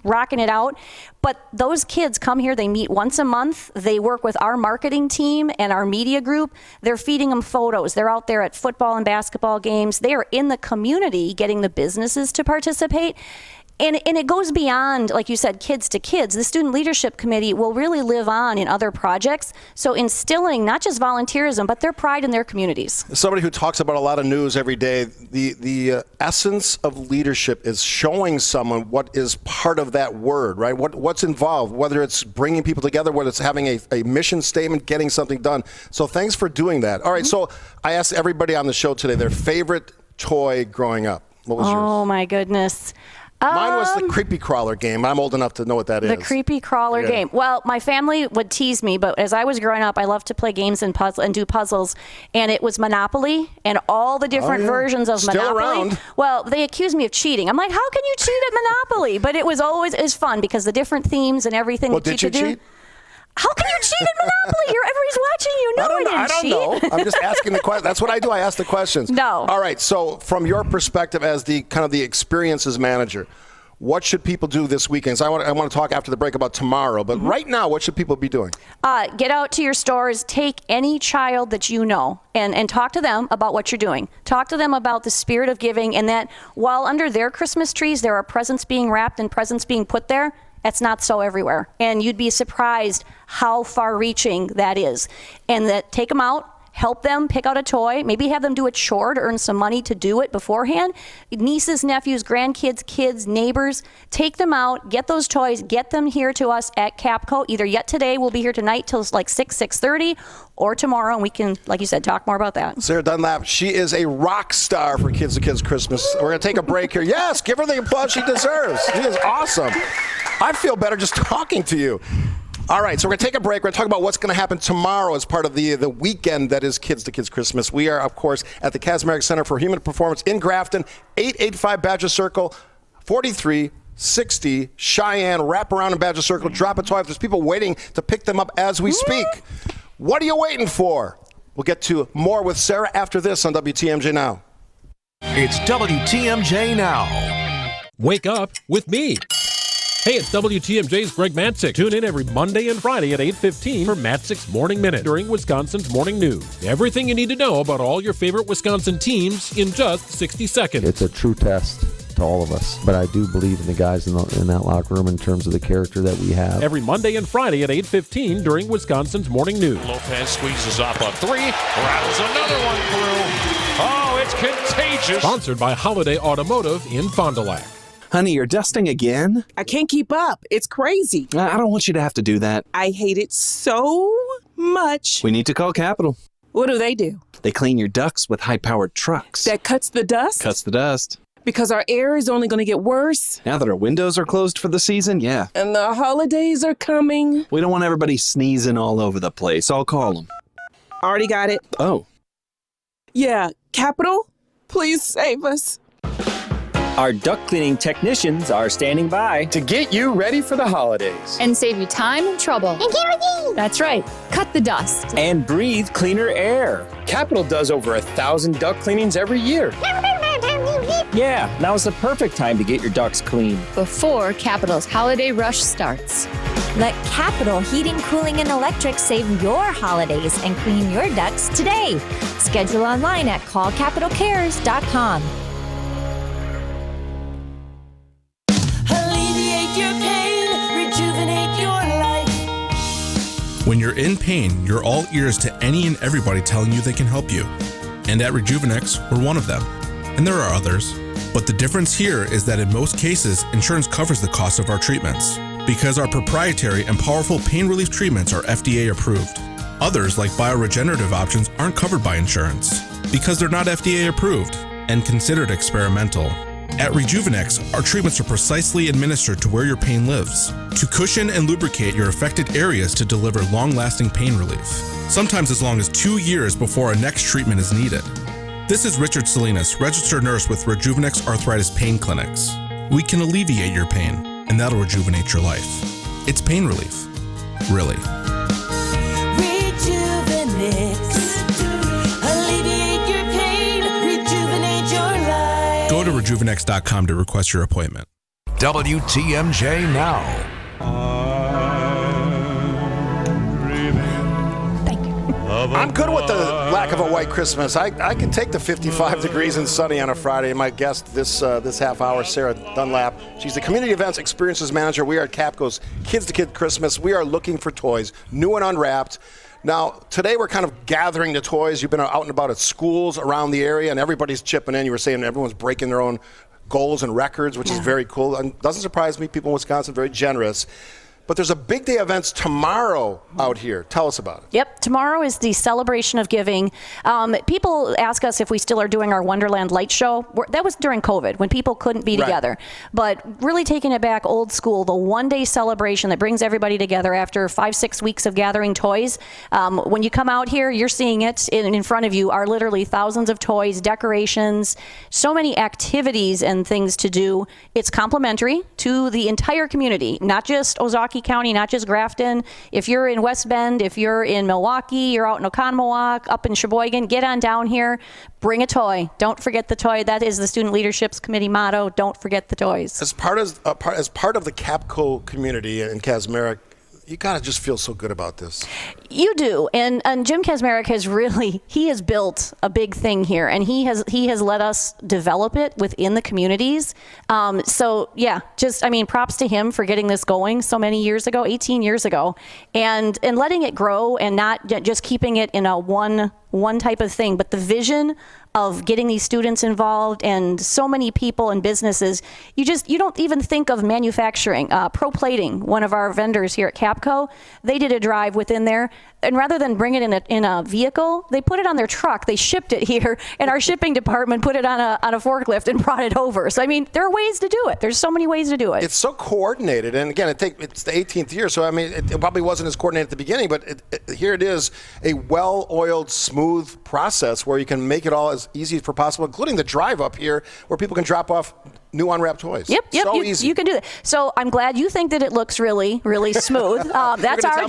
rocking it out. But those kids come here, they meet once a month. They work with our marketing team and our media group. They're feeding them photos. They're out there at football and basketball games. They are in the community getting the businesses to participate. And it goes beyond, like you said, kids to kids. The Student Leadership Committee will really live on in other projects. So instilling not just volunteerism, but their pride in their communities. Somebody who talks about a lot of news every day, the essence of leadership is showing someone what is part of that word, right? What's involved, whether it's bringing people together, whether it's having a mission statement, getting something done. So thanks for doing that. All right, so I asked everybody on the show today their favorite toy growing up. What was yours? Oh, my goodness. Mine was the creepy crawler game. I'm old enough to know what that is. The creepy crawler game. Well, my family would tease me, but as I was growing up, I loved to play games and do puzzles. And it was Monopoly and all the different versions of Still Monopoly. Around. Well, they accused me of cheating. I'm like, how can you cheat at Monopoly? But it was always fun because the different themes and everything that you could do. Did you cheat? How can you cheat at Monopoly? Everybody's watching you. No, I didn't cheat. I don't know. I'm just asking the question. That's what I do. I ask the questions. No. All right. So from your perspective as the kind of the experiences manager, what should people do this weekend? So I want to talk after the break about tomorrow, but right now, what should people be doing? Get out to your stores, take any child that you know, and talk to them about what you're doing. Talk to them about the spirit of giving, and that while under their Christmas trees there are presents being wrapped and presents being put there, that's not so everywhere. And you'd be surprised how far-reaching that is. And that take them out. Help them pick out a toy, maybe have them do a chore to earn some money to do it beforehand. Nieces, nephews, grandkids, kids, neighbors, take them out, get those toys, get them here to us at Capco. Either yet today, we'll be here tonight till like 6:30, or tomorrow, and we can, like you said, talk more about that. Sarah Dunlap, she is a rock star for Kids to Kids Christmas. We're going to take a break here. Yes, give her the applause she deserves. She is awesome. I feel better just talking to you. All right, so we're going to take a break. We're going to talk about what's going to happen tomorrow as part of the weekend that is Kids to Kids Christmas. We are, of course, at the Kazmarek Center for Human Performance in Grafton, 885 Badger Circle, 4360 Cheyenne. Wrap around in Badger Circle, drop a toy. There's people waiting to pick them up as we speak. What are you waiting for? We'll get to more with Sarah after this on WTMJ Now. It's WTMJ Now. Wake up with me. Hey, it's WTMJ's Greg Matzik. Tune in every Monday and Friday at 8:15 for Matzik's Morning Minute during Wisconsin's Morning News. Everything you need to know about all your favorite Wisconsin teams in just 60 seconds. It's a true test to all of us, but I do believe in the guys in that locker room in terms of the character that we have. Every Monday and Friday at 8:15 during Wisconsin's Morning News. Lopez squeezes up a three, rattles another one through. Oh, it's contagious. Sponsored by Holiday Automotive in Fond du Lac. Honey, you're dusting again? I can't keep up. It's crazy. I don't want you to have to do that. I hate it so much. We need to call Capital. What do? They clean your ducts with high-powered trucks. That cuts the dust? Cuts the dust. Because our air is only going to get worse. Now that our windows are closed for the season, yeah. And the holidays are coming. We don't want everybody sneezing all over the place. I'll call them. Already got it. Oh. Yeah, Capital, please save us. Our duct cleaning technicians are standing by to get you ready for the holidays and save you time and trouble. That's right. Cut the dust and breathe cleaner air. Capital does over 1,000 duct cleanings every year. Yeah, now's the perfect time to get your ducts clean before Capital's holiday rush starts. Let Capital Heating, Cooling, and Electric save your holidays and clean your ducts today. Schedule online at callcapitalcares.com. Alleviate your pain, rejuvenate your life. When you're in pain, you're all ears to any and everybody telling you they can help you. And at Rejuvenex, we're one of them. And there are others. But the difference here is that in most cases, insurance covers the cost of our treatments, because our proprietary and powerful pain relief treatments are FDA approved. Others, like bioregenerative options, aren't covered by insurance, because they're not FDA approved and considered experimental. At Rejuvenex, our treatments are precisely administered to where your pain lives, to cushion and lubricate your affected areas to deliver long-lasting pain relief, sometimes as long as 2 years before our next treatment is needed. This is Richard Salinas, registered nurse with Rejuvenex Arthritis Pain Clinics. We can alleviate your pain, and that'll rejuvenate your life. It's pain relief. Really. Rejuvenex. Alleviate your pain, rejuvenate your life. Go to rejuvenex.com to request your appointment. WTMJ Now. I'm good with the lack of a white Christmas. I can take the 55 degrees and sunny on a Friday. My guest this half hour, Sarah Dunlap. She's the Community Events Experiences Manager. We are at Capco's Kids to Kid Christmas. We are looking for toys, new and unwrapped. Now, today we're kind of gathering the toys. You've been out and about at schools around the area, and everybody's chipping in. You were saying everyone's breaking their own goals and records, which is very cool. And doesn't surprise me. People in Wisconsin, very generous. But there's a big day events tomorrow out here. Tell us about it. Yep. Tomorrow is the celebration of giving. People ask us if we still are doing our Wonderland Light Show. That was during COVID when people couldn't be together. But really taking it back old school, the one-day celebration that brings everybody together after 5-6 weeks of gathering toys. When you come out here, you're seeing it in front of you are literally thousands of toys, decorations, so many activities and things to do. It's complimentary to the entire community, not just Ozaukee County, not just Grafton. If you're in West Bend, if you're in Milwaukee, you're out in Oconomowoc, up in Sheboygan, get on down here, bring a toy. Don't forget the toy. That is the Student Leadership's Committee motto. Don't forget the toys. As part of the Capco community in Kazmarek, you gotta just feel so good about this. You do, and Jim Kazmarek has built a big thing here, and he has let us develop it within the communities. So yeah, props to him for getting this going so many years ago, 18 years ago, and letting it grow and not just keeping it in a one type of thing, but the vision of getting these students involved and so many people and businesses. You don't even think of manufacturing. Pro Plating, one of our vendors here at Capco, they did a drive within there, and rather than bring it in a vehicle, they put it on their truck. They shipped it here, and our shipping department put it on a forklift and brought it over. So there are ways to do it. There's so many ways to do it. It's so coordinated, and again, it's the 18th year, so it probably wasn't as coordinated at the beginning, but here it is, a well-oiled, smooth process where you can make it all as easy as possible, including the drive up here where people can drop off new unwrapped toys. Yep. So easy. You can do that. So I'm glad you think that it looks really, really smooth. That's our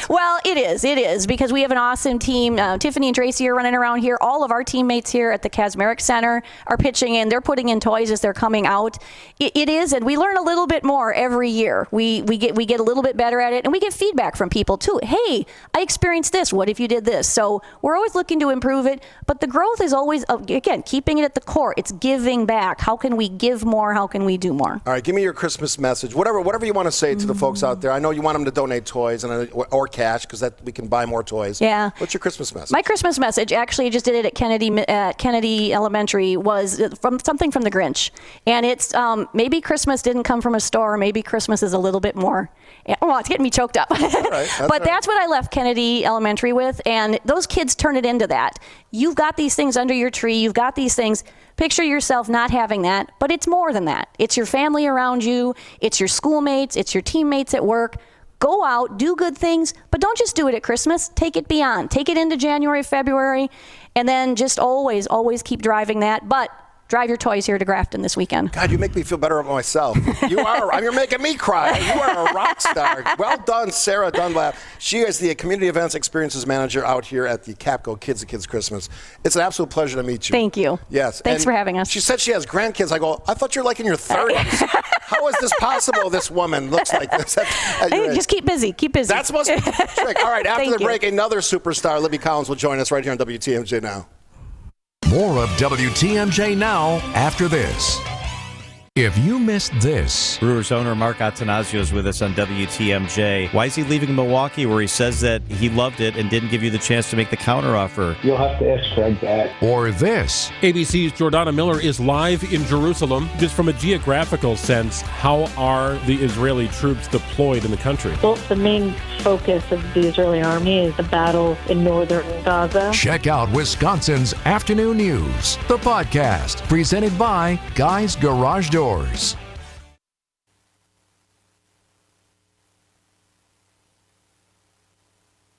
well, it is because we have an awesome team. Tiffany and Tracy are running around here. All of our teammates here at the Kazmarek Center are pitching in. They're putting in toys as they're coming out. It is, and we learn a little bit more every year. We get a little bit better at it, and we get feedback from people too. Hey, I experienced this. What if you did this? So we're always looking to improve it, but the growth is always, again, keeping it at the core. It's giving back. How can we give more? How can we do more? All right, give me your Christmas message. Whatever you want to say to the folks out there. I know you want them to donate toys or cash because that we can buy more toys. Yeah. What's your Christmas message? My Christmas message, actually, I just did it at Kennedy Elementary, was something from the Grinch, and it's maybe Christmas didn't come from a store. Maybe Christmas is a little bit more. Oh, it's getting me choked up. That's what I left Kennedy Elementary with, and those kids turn it into that. You've got these things under your tree. You've got these things. Picture yourself not having that, but it's more than that. It's your family around you. It's your schoolmates. It's your teammates at work. Go out, do good things, but don't just do it at Christmas. Take it beyond. Take it into January, February, and then just always keep driving that. But drive your toys here to Grafton this weekend. God, you make me feel better about myself. You're making me cry. You are a rock star. Well done, Sarah Dunlap. She is the Community Events Experiences Manager out here at the Capco Kids to Kids Christmas. It's an absolute pleasure to meet you. Thank you. Yes. Thanks for having us. She said she has grandkids. I go, I thought you're like in your 30s. How is this possible? This woman looks like this. Hey, just keep busy. Keep busy. That's supposed to be the trick. All right, after the break, another superstar, Libby Collins, will join us right here on WTMJ Now. More of WTMJ Now after this. If you missed this. Brewers owner Mark Attanasio is with us on WTMJ. Why is he leaving Milwaukee where he says that he loved it and didn't give you the chance to make the counteroffer? You'll have to ask Craig that. Or this. ABC's Jordana Miller is live in Jerusalem. Just from a geographical sense, how are the Israeli troops deployed in the country? Well, the main focus of the Israeli army is the battle in northern Gaza. Check out Wisconsin's Afternoon News, the podcast, presented by Guy's Garage Doors.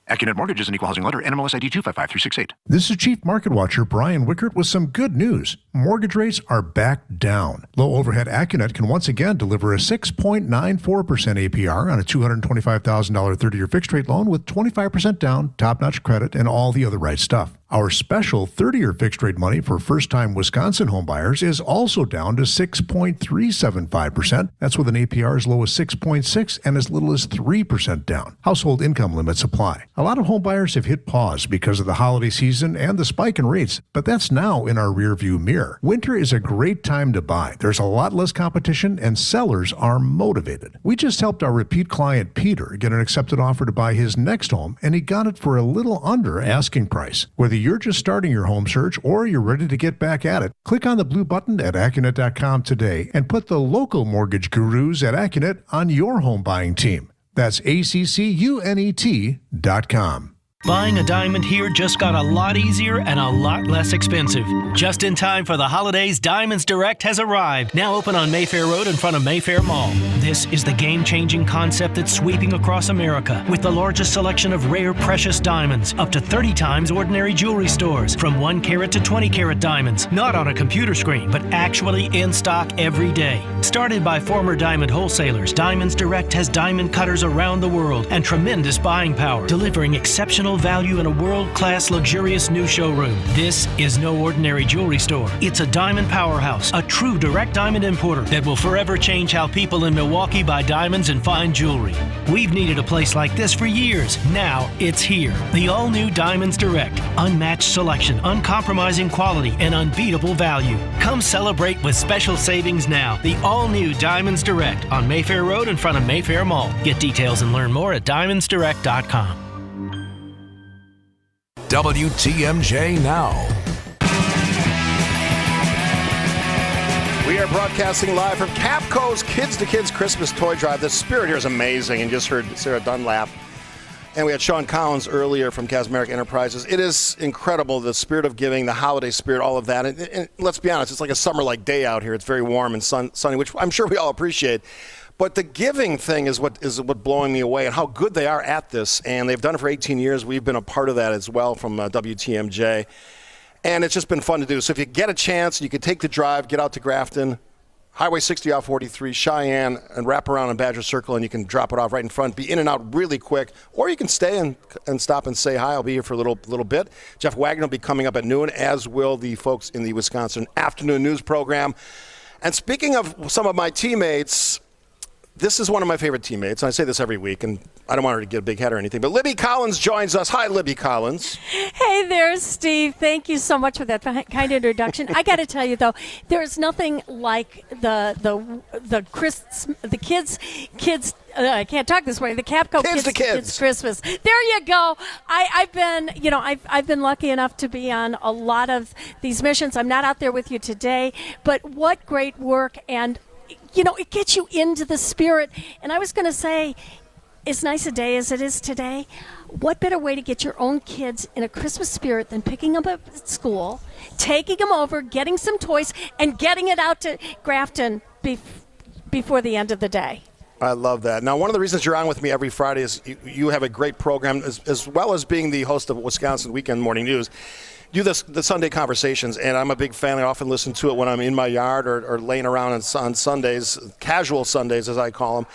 AccuNet Mortgage is an equal housing lender. NMLS ID 255368. This is Chief Market Watcher Brian Wickert with some good news. Mortgage rates are back down. Low overhead AccuNet can once again deliver a 6.94% APR on a $225,000 30-year fixed rate loan with 25% down, top-notch credit, and all the other right stuff. Our special 30-year fixed rate money for first-time Wisconsin homebuyers is also down to 6.375%. That's with an APR as low as 6.6 and as little as 3% down. Household income limits apply. A lot of homebuyers have hit pause because of the holiday season and the spike in rates, but that's now in our rearview mirror. Winter is a great time to buy. There's a lot less competition and sellers are motivated. We just helped our repeat client Peter get an accepted offer to buy his next home, and he got it for a little under asking price. Whether you're just starting your home search or you're ready to get back at it, click on the blue button at AccuNet.com today and put the local mortgage gurus at AccuNet on your home buying team. That's ACCUNET.com. Buying a diamond here just got a lot easier and a lot less expensive. Just in time for the holidays, Diamonds Direct has arrived. Now open on Mayfair Road in front of Mayfair Mall. This is the game-changing concept that's sweeping across America with the largest selection of rare, precious diamonds, up to 30 times ordinary jewelry stores, from 1 carat to 20 carat diamonds, not on a computer screen, but actually in stock every day. Started by former diamond wholesalers, Diamonds Direct has diamond cutters around the world and tremendous buying power, delivering exceptional value in a world-class luxurious new showroom. This is no ordinary jewelry store. It's a diamond powerhouse, a true direct diamond importer that will forever change how people in Milwaukee buy diamonds and fine jewelry. We've needed a place like this for years. Now it's here. The all-new Diamonds Direct. Unmatched selection, uncompromising quality, and unbeatable value. Come celebrate with special savings now. The all-new Diamonds Direct on Mayfair Road in front of Mayfair Mall. Get details and learn more at diamondsdirect.com. WTMJ Now. We are broadcasting live from Capco's Kids to Kids Christmas Toy Drive. The spirit here is amazing, and you just heard Sarah Dunlap. And we had Sean Collins earlier from Casmeric Enterprises. It is incredible, the spirit of giving, the holiday spirit, all of that. And let's be honest, it's like a summer-like day out here. It's very warm and sunny, which I'm sure we all appreciate. But the giving thing is what blowing me away, and how good they are at this. And they've done it for 18 years. We've been a part of that as well from WTMJ. And it's just been fun to do. So if you get a chance, you can take the drive, get out to Grafton, Highway 60 off 43, Cheyenne, and wrap around in Badger Circle, and you can drop it off right in front. Be in and out really quick. Or you can stay and stop and say hi. I'll be here for a little bit. Jeff Wagner will be coming up at noon, as will the folks in the Wisconsin Afternoon News program. And speaking of some of my teammates, this is one of my favorite teammates. And I say this every week, and I don't want her to get a big head or anything, but Libby Collins joins us. Hi, Libby Collins. Hey there, Steve. Thank you so much for that kind introduction. I got to tell you, though, there's nothing like the kids. I can't talk this way. The Capco Kids Christmas. There you go. I've been lucky enough to be on a lot of these missions. I'm not out there with you today, but what great work, and it gets you into the spirit. And I was going to say, as nice a day as it is today, what better way to get your own kids in a Christmas spirit than picking them up at school, taking them over, getting some toys, and getting it out to Grafton before the end of the day. I love that. Now, one of the reasons you're on with me every Friday is you have a great program, as well as being the host of Wisconsin Weekend Morning News. do the Sunday conversations, and I'm a big fan. I often listen to it when I'm in my yard or laying around on Sundays, casual Sundays as I call them.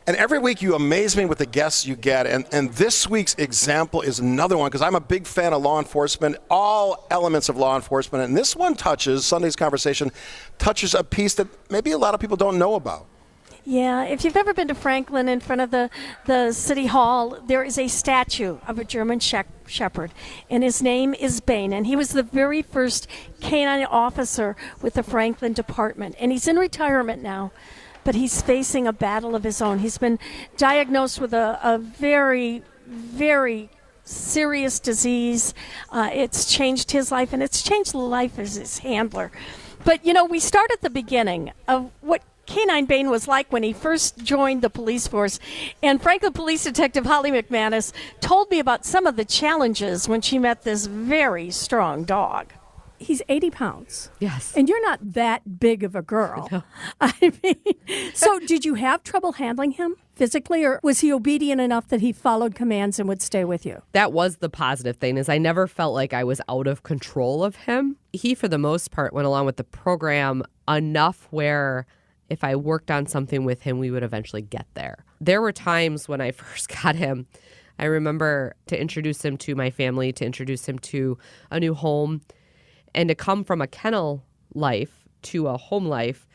And every week you amaze me with the guests you get. And this week's example is another one, because I'm a big fan of law enforcement, all elements of law enforcement. And this one Sunday's conversation touches a piece that maybe a lot of people don't know about. Yeah, if you've ever been to Franklin, in front of the City Hall, there is a statue of a German Shepherd, and his name is Bane, and he was the very first canine officer with the Franklin Department, and he's in retirement now, but he's facing a battle of his own. He's been diagnosed with a very, very serious disease. It's changed his life, and it's changed the life of his handler. But, we start at the beginning of what Canine Bane was like when he first joined the police force. And Franklin Police Detective Holly McManus told me about some of the challenges when she met this very strong dog. He's 80 pounds. Yes. And you're not that big of a girl. No. I mean, so did you have trouble handling him physically, or was he obedient enough that he followed commands and would stay with you? That was the positive thing, is I never felt like I was out of control of him. He, for the most part, went along with the program enough where if I worked on something with him, we would eventually get there. There were times when I first got him, I remember, to introduce him to my family, to introduce him to a new home, and to come from a kennel life to a home life.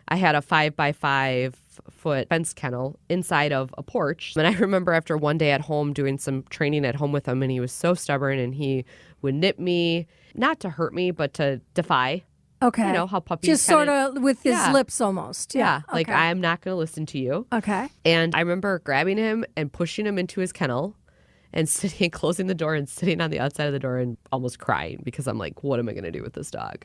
I had a 5x5 foot fence kennel inside of a porch. And I remember after one day at home doing some training at home with him, and he was so stubborn, and he would nip me, not to hurt me, but to defy. Okay. You know how puppies just sort of with his lips almost. Yeah. Okay. Like, I'm not going to listen to you. Okay. And I remember grabbing him and pushing him into his kennel and sitting and closing the door and sitting on the outside of the door and almost crying, because I'm like, what am I going to do with this dog?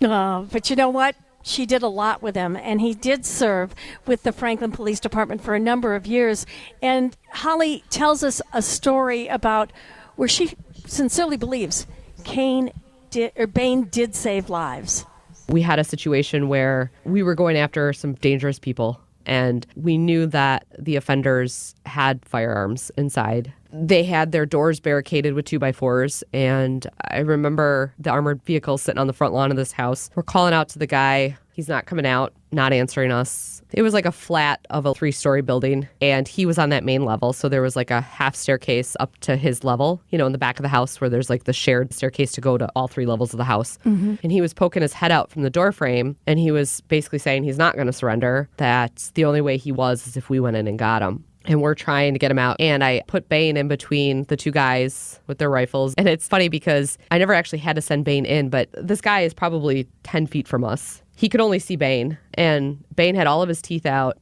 But you know what? She did a lot with him, and he did serve with the Franklin Police Department for a number of years. And Holly tells us a story about where she sincerely believes Bane did save lives. We had a situation where we were going after some dangerous people, and we knew that the offenders had firearms inside. They had their doors barricaded with 2x4s, and I remember the armored vehicle sitting on the front lawn of this house. We're calling out to the guy. He's not coming out, not answering us. It was like a flat of a 3-story building, and he was on that main level, so there was like a half staircase up to his level, in the back of the house where there's like the shared staircase to go to all 3 levels of the house. Mm-hmm. And he was poking his head out from the door frame, and he was basically saying he's not going to surrender, that the only way he was is if we went in and got him. And we're trying to get him out. And I put Bane in between the 2 guys with their rifles. And it's funny because I never actually had to send Bane in, but this guy is probably 10 feet from us. He could only see Bane, and Bane had all of his teeth out,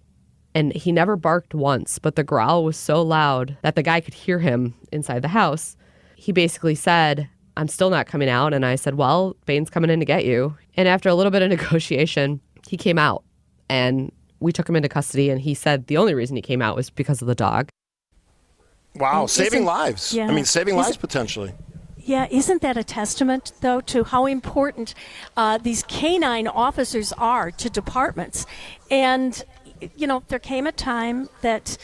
and he never barked once, but the growl was so loud that the guy could hear him inside the house. He basically said, I'm still not coming out. And I said, well, Bane's coming in to get you. And after a little bit of negotiation, he came out, and we took him into custody, and he said the only reason he came out was because of the dog. Wow, saving lives. Yeah. I mean, saving lives potentially. Yeah, isn't that a testament, though, to how important these canine officers are to departments? And, there came a time that,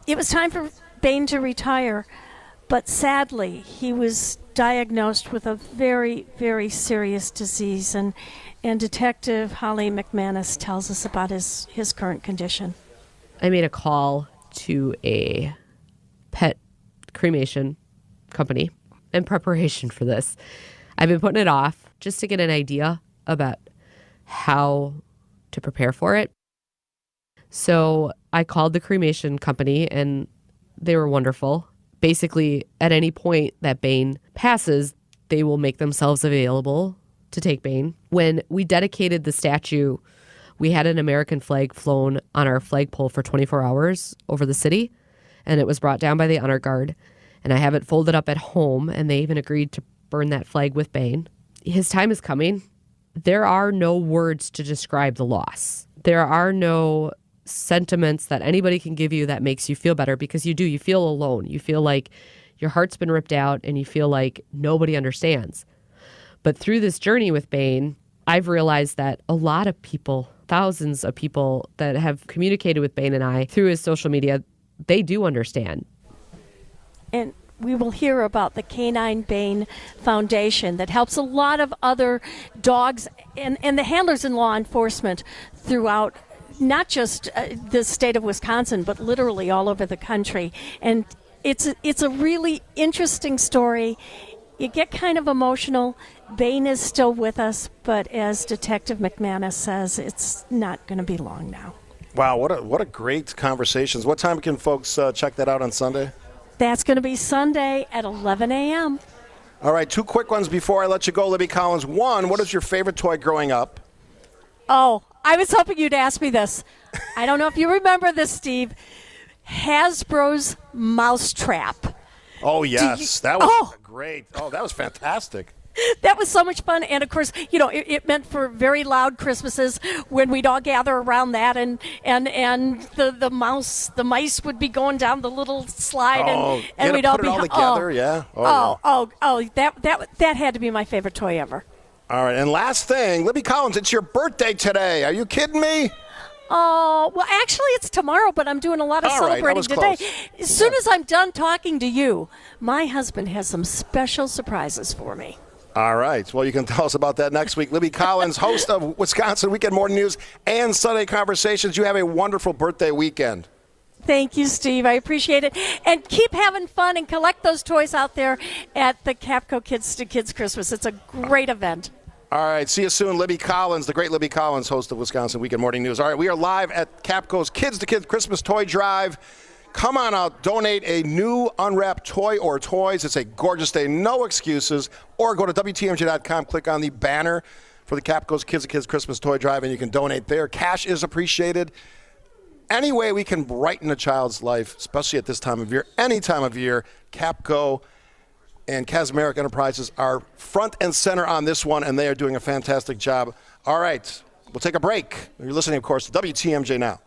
it was time for Bane to retire, but sadly, he was diagnosed with a very, very serious disease, and Detective Holly McManus tells us about his current condition. I made a call to a pet cremation company in preparation for this. I've been putting it off just to get an idea about how to prepare for it. So I called the cremation company, and they were wonderful. Basically, at any point that Bane passes, they will make themselves available to take Bane. When we dedicated the statue, we had an American flag flown on our flagpole for 24 hours over the city, and it was brought down by the honor guard. And I have it folded up at home, and they even agreed to burn that flag with Bane. His time is coming. There are no words to describe the loss. There are no sentiments that anybody can give you that makes you feel better, because you feel alone. You feel like your heart's been ripped out, and you feel like nobody understands. But through this journey with Bane, I've realized that a lot of people, thousands of people that have communicated with Bane and I through his social media, they do understand. And we will hear about the Canine Bane Foundation that helps a lot of other dogs and the handlers in law enforcement throughout not just the state of Wisconsin, but literally all over the country. And it's a really interesting story. You get kind of emotional. Bane is still with us, but as Detective McManus says, it's not going to be long now. Wow, what a great conversations. What time can folks check that out on Sunday? That's going to be Sunday at 11 a.m. All right, 2 quick ones before I let you go, Libby Collins. One, what is your favorite toy growing up? Oh, I was hoping you'd ask me this. I don't know if you remember this, Steve. Hasbro's Mousetrap. Oh, yes. That was great. Oh, that was fantastic. That was so much fun. And, of course, it meant for very loud Christmases when we'd all gather around that and the mice would be going down the little slide and we'd all put be it all together, yeah. That had to be my favorite toy ever. All right, and last thing, Libby Collins, it's your birthday today. Are you kidding me? Oh, well, actually, it's tomorrow, but I'm doing a lot of celebrating today. Close. As soon as I'm done talking to you, my husband has some special surprises for me. All right. Well, you can tell us about that next week. Libby Collins, host of Wisconsin Weekend Morning News and Sunday Conversations. You have a wonderful birthday weekend. Thank you, Steve. I appreciate it. And keep having fun and collect those toys out there at the Capco Kids to Kids Christmas. It's a great event. All right. See you soon, Libby Collins, the great Libby Collins, host of Wisconsin Weekend Morning News. All right. We are live at Capco's Kids to Kids Christmas Toy Drive. Come on out, donate a new unwrapped toy or toys. It's a gorgeous day, no excuses. Or go to WTMJ.com, click on the banner for the Capco's Kids to Kids Christmas Toy Drive, and you can donate there. Cash is appreciated. Any way we can brighten a child's life, especially at this time of year, any time of year, Capco and Casmeric Enterprises are front and center on this one, and they are doing a fantastic job. All right, we'll take a break. You're listening, of course, to WTMJ Now.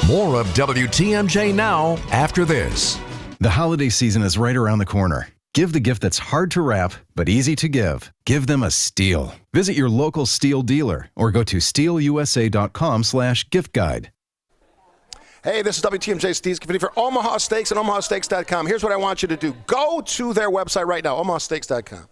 More of WTMJ Now after this. The holiday season is right around the corner. Give the gift that's hard to wrap, but easy to give. Give them a STIHL. Visit your local STIHL dealer or go to stihlusa.com/gift guide. Hey, this is WTMJ Steve Scaffidi for Omaha Steaks and omahasteaks.com. Here's what I want you to do. Go to their website right now, omahasteaks.com.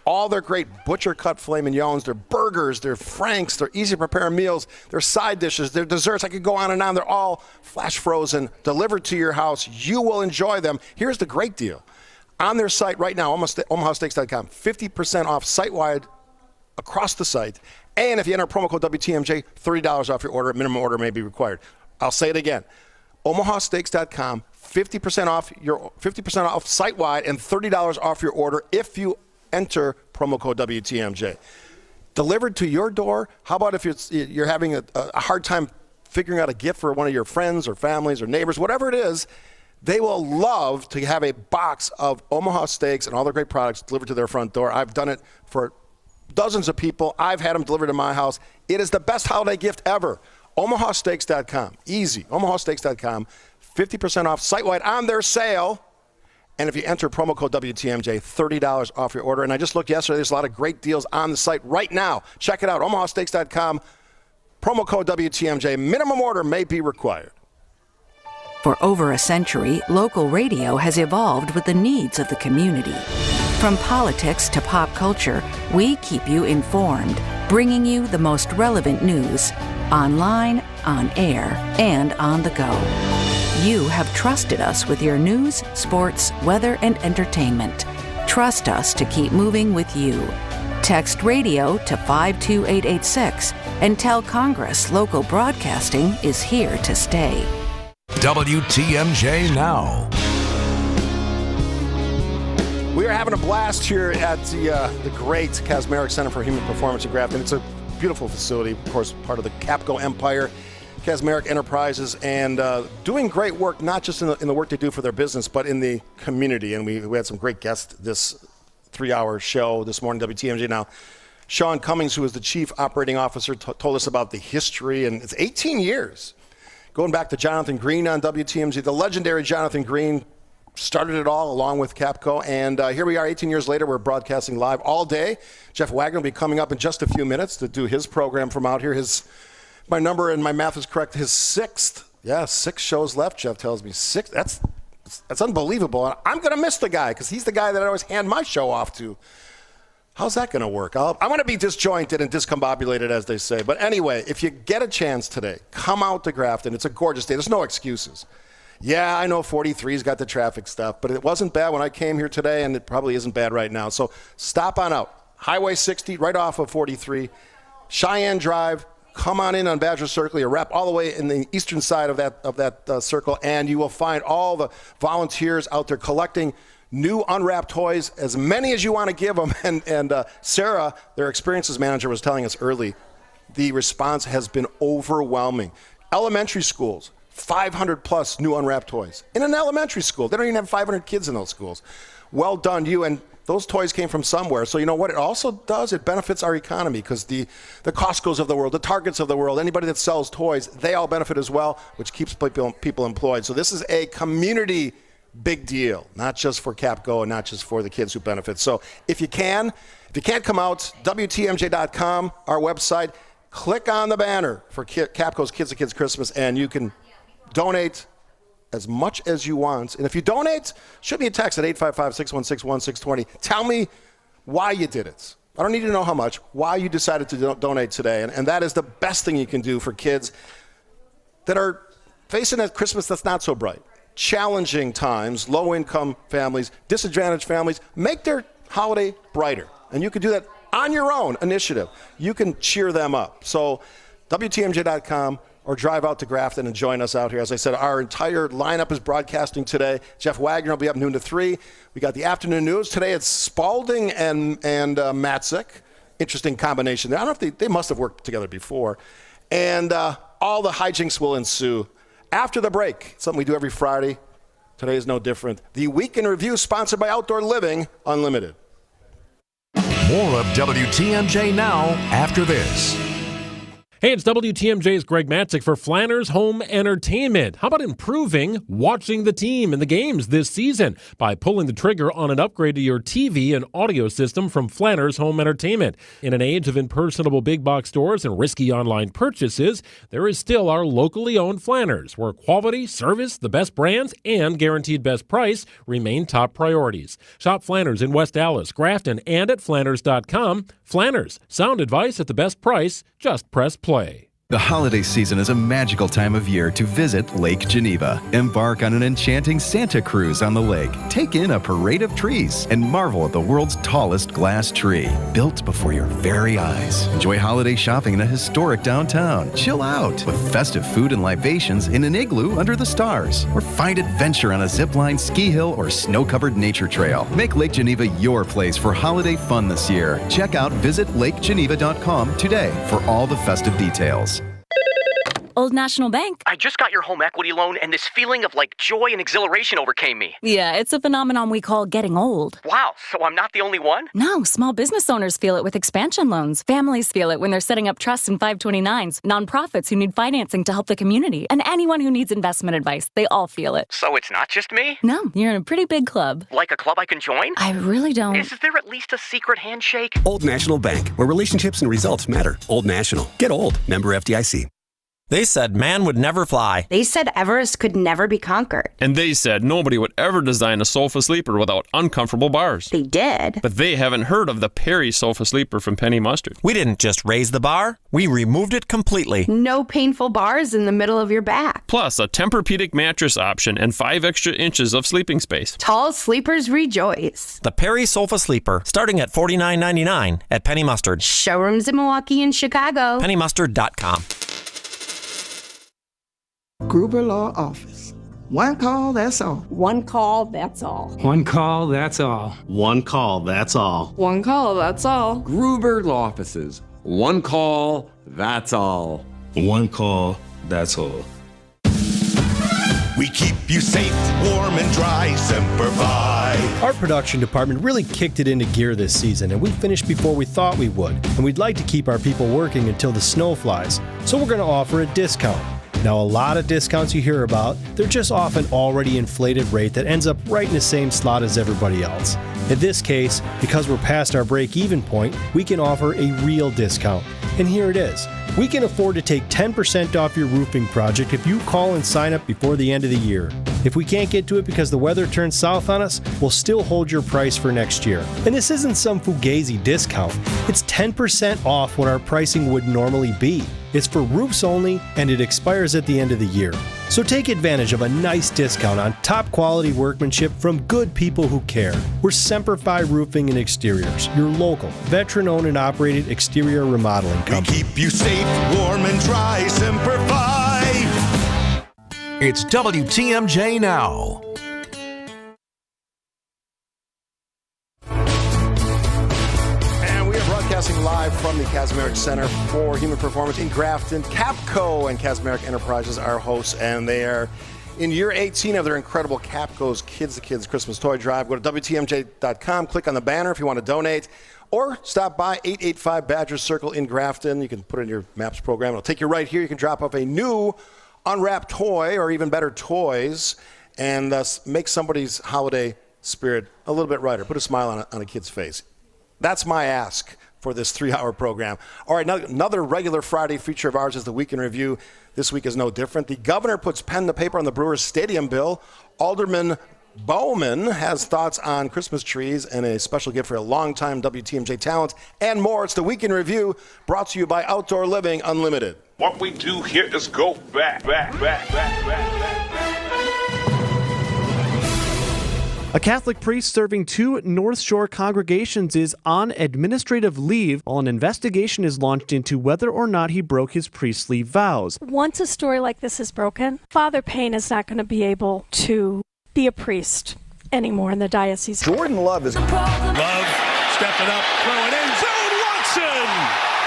All their great butcher-cut filet mignons, their burgers, their franks, their easy-to-prepare meals, their side dishes, their desserts. I could go on and on. They're all flash frozen, delivered to your house. You will enjoy them. Here's the great deal. On their site right now, omahasteaks.com, 50% off site-wide across the site. And if you enter promo code WTMJ, $30 off your order. Minimum order may be required. I'll say it again. omahasteaks.com, 50% off site-wide and $30 off your order if you enter promo code WTMJ. Delivered to your door. How about if you're having a hard time figuring out a gift for one of your friends or families or neighbors, whatever it is, they will love to have a box of Omaha Steaks and all their great products delivered to their front door. I've done it for dozens of people. I've had them delivered to my house. It is the best holiday gift ever. omahasteaks.com. Easy. omahasteaks.com. 50% off site-wide on their sale. And if you enter promo code WTMJ, $30 off your order. And I just looked yesterday. There's a lot of great deals on the site right now. Check it out. omahasteaks.com. Promo code WTMJ. Minimum order may be required. For over a century, local radio has evolved with the needs of the community. From politics to pop culture, we keep you informed, bringing you the most relevant news, online, on air, and on the go. You have trusted us with your news, sports, weather, and entertainment. Trust us to keep moving with you. Text radio to 52886 and tell Congress local broadcasting is here to stay. WTMJ Now. We are having a blast here at the great Casmeric Center for Human Performance in Grafton. It's a beautiful facility, of course, part of the Capco Empire, Casmeric Enterprises, and doing great work, not just in the work they do for their business, but in the community. And we had some great guests this 3-hour show this morning, WTMJ Now. Sean Cummings, who is the Chief Operating Officer, told us about the history, and it's 18 years. Going back to Jonathan Green on WTMJ, the legendary Jonathan Green started it all along with Capco, and here we are 18 years later. We're broadcasting live all day. Jeff Wagner will be coming up in just a few minutes to do his program from out here. My number and my math is correct, his 6th. Yeah, 6 shows left, Jeff tells me. 6, that's That's unbelievable. And I'm going to miss the guy because he's the guy that I always hand my show off to. How's that going to work? I'm going to be disjointed and discombobulated, as they say. But anyway, if you get a chance today, come out to Grafton. It's a gorgeous day. There's no excuses. Yeah, I know 43's got the traffic stuff, but it wasn't bad when I came here today, and it probably isn't bad right now. So stop on out. Highway 60, right off of 43, Cheyenne Drive. Come on in on Badger Circle. You wrap all the way in the eastern side of that circle, and you will find all the volunteers out there collecting new unwrapped toys, as many as you want to give them. And Sarah, their experiences manager, was telling us early, the response has been overwhelming. Elementary schools, 500 plus new unwrapped toys. In an elementary school, they don't even have 500 kids in those schools. Well done, you. And those toys came from somewhere. So you know what it also does? It benefits our economy because the Costcos of the world, the Targets of the world, anybody that sells toys, they all benefit as well, which keeps people employed. So this is a community big deal, not just for CapGo and not just for the kids who benefit. So if you can't come out, WTMJ.com, our website, click on the banner for CapGo's Kids to Kids Christmas, and you can donate as much as you want. And if you donate, shoot me a text at 855-616-1620. Tell me why you did it. I don't need to know how much, why you decided to donate today. And that is the best thing you can do for kids that are facing a Christmas that's not so bright. Challenging times, low-income families, disadvantaged families, make their holiday brighter. And you can do that on your own initiative. You can cheer them up. So WTMJ.com or drive out to Grafton and join us out here. As I said, our entire lineup is broadcasting today. Jeff Wagner will be up noon to 3. We got the afternoon news. Today it's Spalding and Matzik. Interesting combination there. I don't know if they must have worked together before. And all the hijinks will ensue. After the break, something we do every Friday. Today is no different. The Week in Review, sponsored by Outdoor Living Unlimited. More of WTMJ now after this. Hey, it's WTMJ's Greg Matzik for Flanners Home Entertainment. How about improving watching the team and the games this season by pulling the trigger on an upgrade to your TV and audio system from Flanners Home Entertainment? In an age of impersonable big box stores and risky online purchases, there is still our locally owned Flanners, where quality, service, the best brands, and guaranteed best price remain top priorities. Shop Flanners in West Allis, Grafton, and at Flanners.com. Flanners, sound advice at the best price. Just press play. The holiday season is a magical time of year to visit Lake Geneva. Embark on an enchanting Santa cruise on the lake. Take in a parade of trees and marvel at the world's tallest glass tree, built before your very eyes. Enjoy holiday shopping in a historic downtown. Chill out with festive food and libations in an igloo under the stars. Or find adventure on a zipline, ski hill, or snow-covered nature trail. Make Lake Geneva your place for holiday fun this year. Check out visitlakegeneva.com today for all the festive details. Old National Bank. I just got your home equity loan, and this feeling of joy and exhilaration overcame me. Yeah, it's a phenomenon we call getting old. Wow, so I'm not the only one? No, small business owners feel it with expansion loans. Families feel it when they're setting up trusts and 529s. Nonprofits who need financing to help the community. And anyone who needs investment advice, they all feel it. So it's not just me? No, you're in a pretty big club. Like a club I can join? I really don't. Is there at least a secret handshake? Old National Bank, where relationships and results matter. Old National. Get old. Member FDIC. They said man would never fly. They said Everest could never be conquered. And they said nobody would ever design a sofa sleeper without uncomfortable bars. They did. But they haven't heard of the Perry sofa sleeper from Penny Mustard. We didn't just raise the bar, we removed it completely. No painful bars in the middle of your back. Plus a Tempur-Pedic mattress option and 5 extra inches of sleeping space. Tall sleepers rejoice. The Perry sofa sleeper, starting at $49.99 at Penny Mustard. Showrooms in Milwaukee and Chicago. PennyMustard.com. Gruber Law Office. One call, that's all. One call, that's all. One call, that's all. One call, that's all. One call, that's all. Gruber Law Offices. One call, that's all. One call, that's all. We keep you safe, warm, and dry, Semper Fi. Our production department really kicked it into gear this season, and we finished before we thought we would. And we'd like to keep our people working until the snow flies, so we're going to offer a discount. Now, a lot of discounts you hear about, they're just off an already inflated rate that ends up right in the same slot as everybody else. In this case, because we're past our break-even point, we can offer a real discount. And here it is. We can afford to take 10% off your roofing project if you call and sign up before the end of the year. If we can't get to it because the weather turns south on us, we'll still hold your price for next year. And this isn't some fugazi discount. It's 10% off what our pricing would normally be. It's for roofs only, and it expires at the end of the year. So take advantage of a nice discount on top quality workmanship from good people who care. We're Semper Fi Roofing and Exteriors, your local, veteran-owned and operated exterior remodeling company. We keep you safe, warm, and dry. Semper Fi. It's WTMJ Now. Broadcasting live from the Kazmarek Center for Human Performance in Grafton. Capco and Kazmarek Enterprises are hosts, and they are in year 18 of their incredible Capco's Kids to Kids Christmas Toy Drive. Go to WTMJ.com, click on the banner if you want to donate, or stop by 885 Badger Circle in Grafton. You can put it in your MAPS program. It'll take you right here. You can drop off a new unwrapped toy, or even better, toys, and make somebody's holiday spirit a little bit brighter. Put a smile on a kid's face. That's my ask for this 3-hour program. All right, another regular Friday feature of ours is the Week in Review. This week is no different. The governor puts pen to paper on the Brewers stadium bill. Alderman Bowman has thoughts on Christmas trees and a special gift for a longtime WTMJ talent and more. It's the Week in Review, brought to you by Outdoor Living Unlimited. What we do here is go back. A Catholic priest serving 2 North Shore congregations is on administrative leave while an investigation is launched into whether or not he broke his priestly vows. Once a story like this is broken, Father Payne is not going to be able to be a priest anymore in the diocese. Jordan Love is... Love stepping up, throwing in. Zone Watson!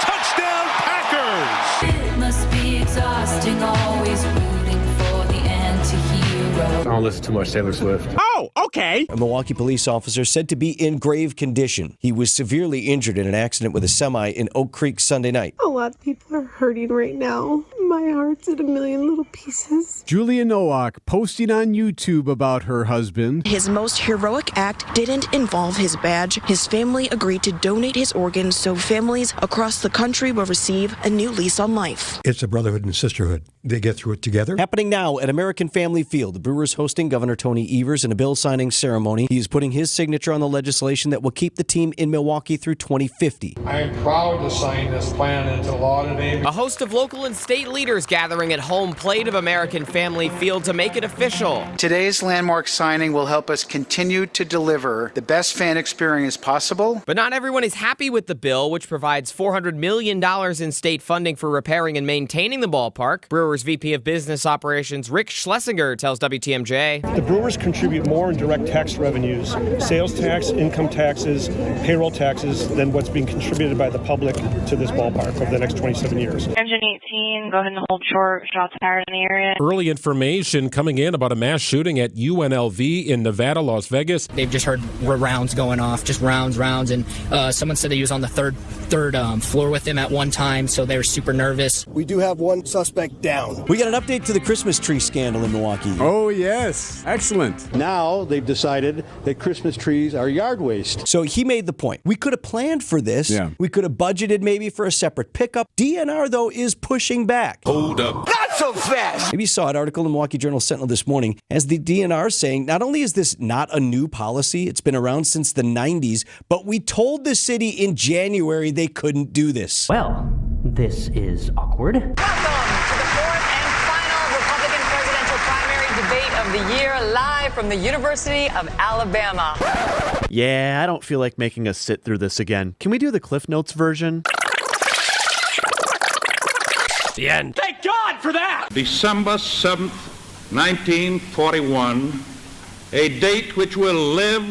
Touchdown Packers! It must be exhausting, always rooting for the anti-hero. I don't listen too much Taylor Swift. Oh, okay. A Milwaukee police officer said to be in grave condition. He was severely injured in an accident with a semi in Oak Creek Sunday night. A lot of people are hurting right now. My heart's in a million little pieces. Julia Nowak posting on YouTube about her husband. His most heroic act didn't involve his badge. His family agreed to donate his organs so families across the country will receive a new lease on life. It's a brotherhood and sisterhood. They get through it together. Happening now at American Family Field. The Brewers hosting Governor Tony Evers in a bill signing ceremony. He is putting his signature on the legislation that will keep the team in Milwaukee through 2050. I am proud to sign this plan into law today. A host of local and state leaders gathering at home plate of American Family Field to make it official. Today's landmark signing will help us continue to deliver the best fan experience possible. But not everyone is happy with the bill, which provides $400 million in state funding for repairing and maintaining the ballpark. Brewers VP of Business Operations Rick Schlesinger tells WTMJ. The Brewers contribute more in direct tax revenues, sales tax, income taxes, payroll taxes, than what's being contributed by the public to this ballpark over the next 27 years. Engine 18, go ahead and hold short, shots fired in the area. Early information coming in about a mass shooting at UNLV in Nevada, Las Vegas. They've just heard rounds going off, just rounds, and someone said that he was on the third floor with him at one time, so they were super nervous. We do have one suspect down. We got an update to the Christmas tree scandal in Milwaukee. Oh, yes. Excellent. Now they've decided that Christmas trees are yard waste. So he made the point. We could have planned for this. Yeah. We could have budgeted maybe for a separate pickup. DNR, though, is pushing back. Hold up. Not so fast! Maybe you saw an article in the Milwaukee Journal Sentinel this morning as the DNR saying not only is this not a new policy, it's been around since the 90s, but we told the city in January they couldn't do this. Well, this is awkward. Welcome to the fourth and final Republican presidential primary debate of the year, live from the University of Alabama. Yeah, I don't feel like making us sit through this again. Can we do the Cliff Notes version? The end. Thank God for that! December 7th, 1941, a date which will live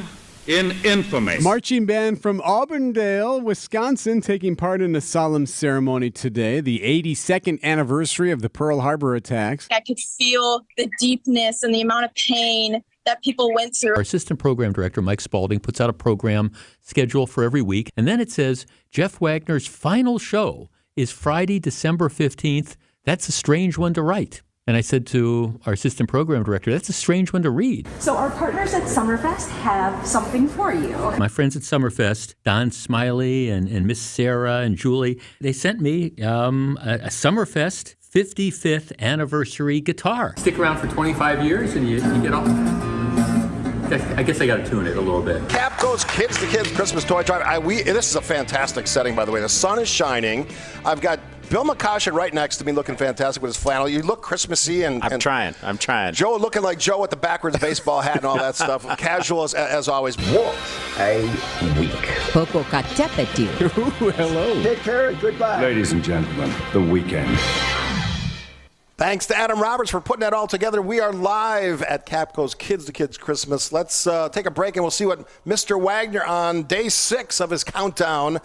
in infamy. Marching band from Auburndale, Wisconsin, taking part in a solemn ceremony today, the 82nd anniversary of the Pearl Harbor attacks. I could feel the deepness and the amount of pain that people went through. Our assistant program director, Mike Spalding, puts out a program schedule for every week, and then it says Jeff Wagner's final show is Friday, December 15th. That's a strange one to write. And I said to our assistant program director, that's a strange one to read. So our partners at Summerfest have something for you. My friends at Summerfest, Don Smiley and Miss Sarah and Julie, they sent me a Summerfest 55th anniversary guitar. Stick around for 25 years and you get off. I guess I got to tune it a little bit. Capco's Kids to Kids Christmas Toy Drive. This is a fantastic setting, by the way. The sun is shining. I've got Bill McCoshen right next to me looking fantastic with his flannel. You look Christmassy. I'm trying. Joe looking like Joe with the backwards baseball hat and all that stuff. Casual as always. What a week. Popocatépetl. Hello. Take care. Goodbye. Ladies and gentlemen, the weekend. Thanks to Adam Roberts for putting that all together. We are live at Capco's Kids to Kids Christmas. Let's take a break and we'll see what Mr. Wagner on day 6 of his countdown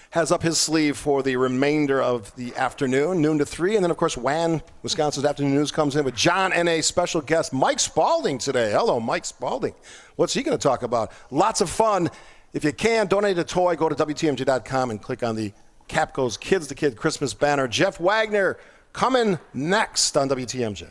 has up his sleeve for the remainder of the afternoon, noon to 3. And then, of course, WAN, Wisconsin's Afternoon News, comes in with John and a special guest, Mike Spalding, today. Hello, Mike Spalding. What's he going to talk about? Lots of fun. If you can, donate a toy. Go to WTMJ.com and click on the Capco's Kids to Kid Christmas banner. Jeff Wagner coming next on WTMJ.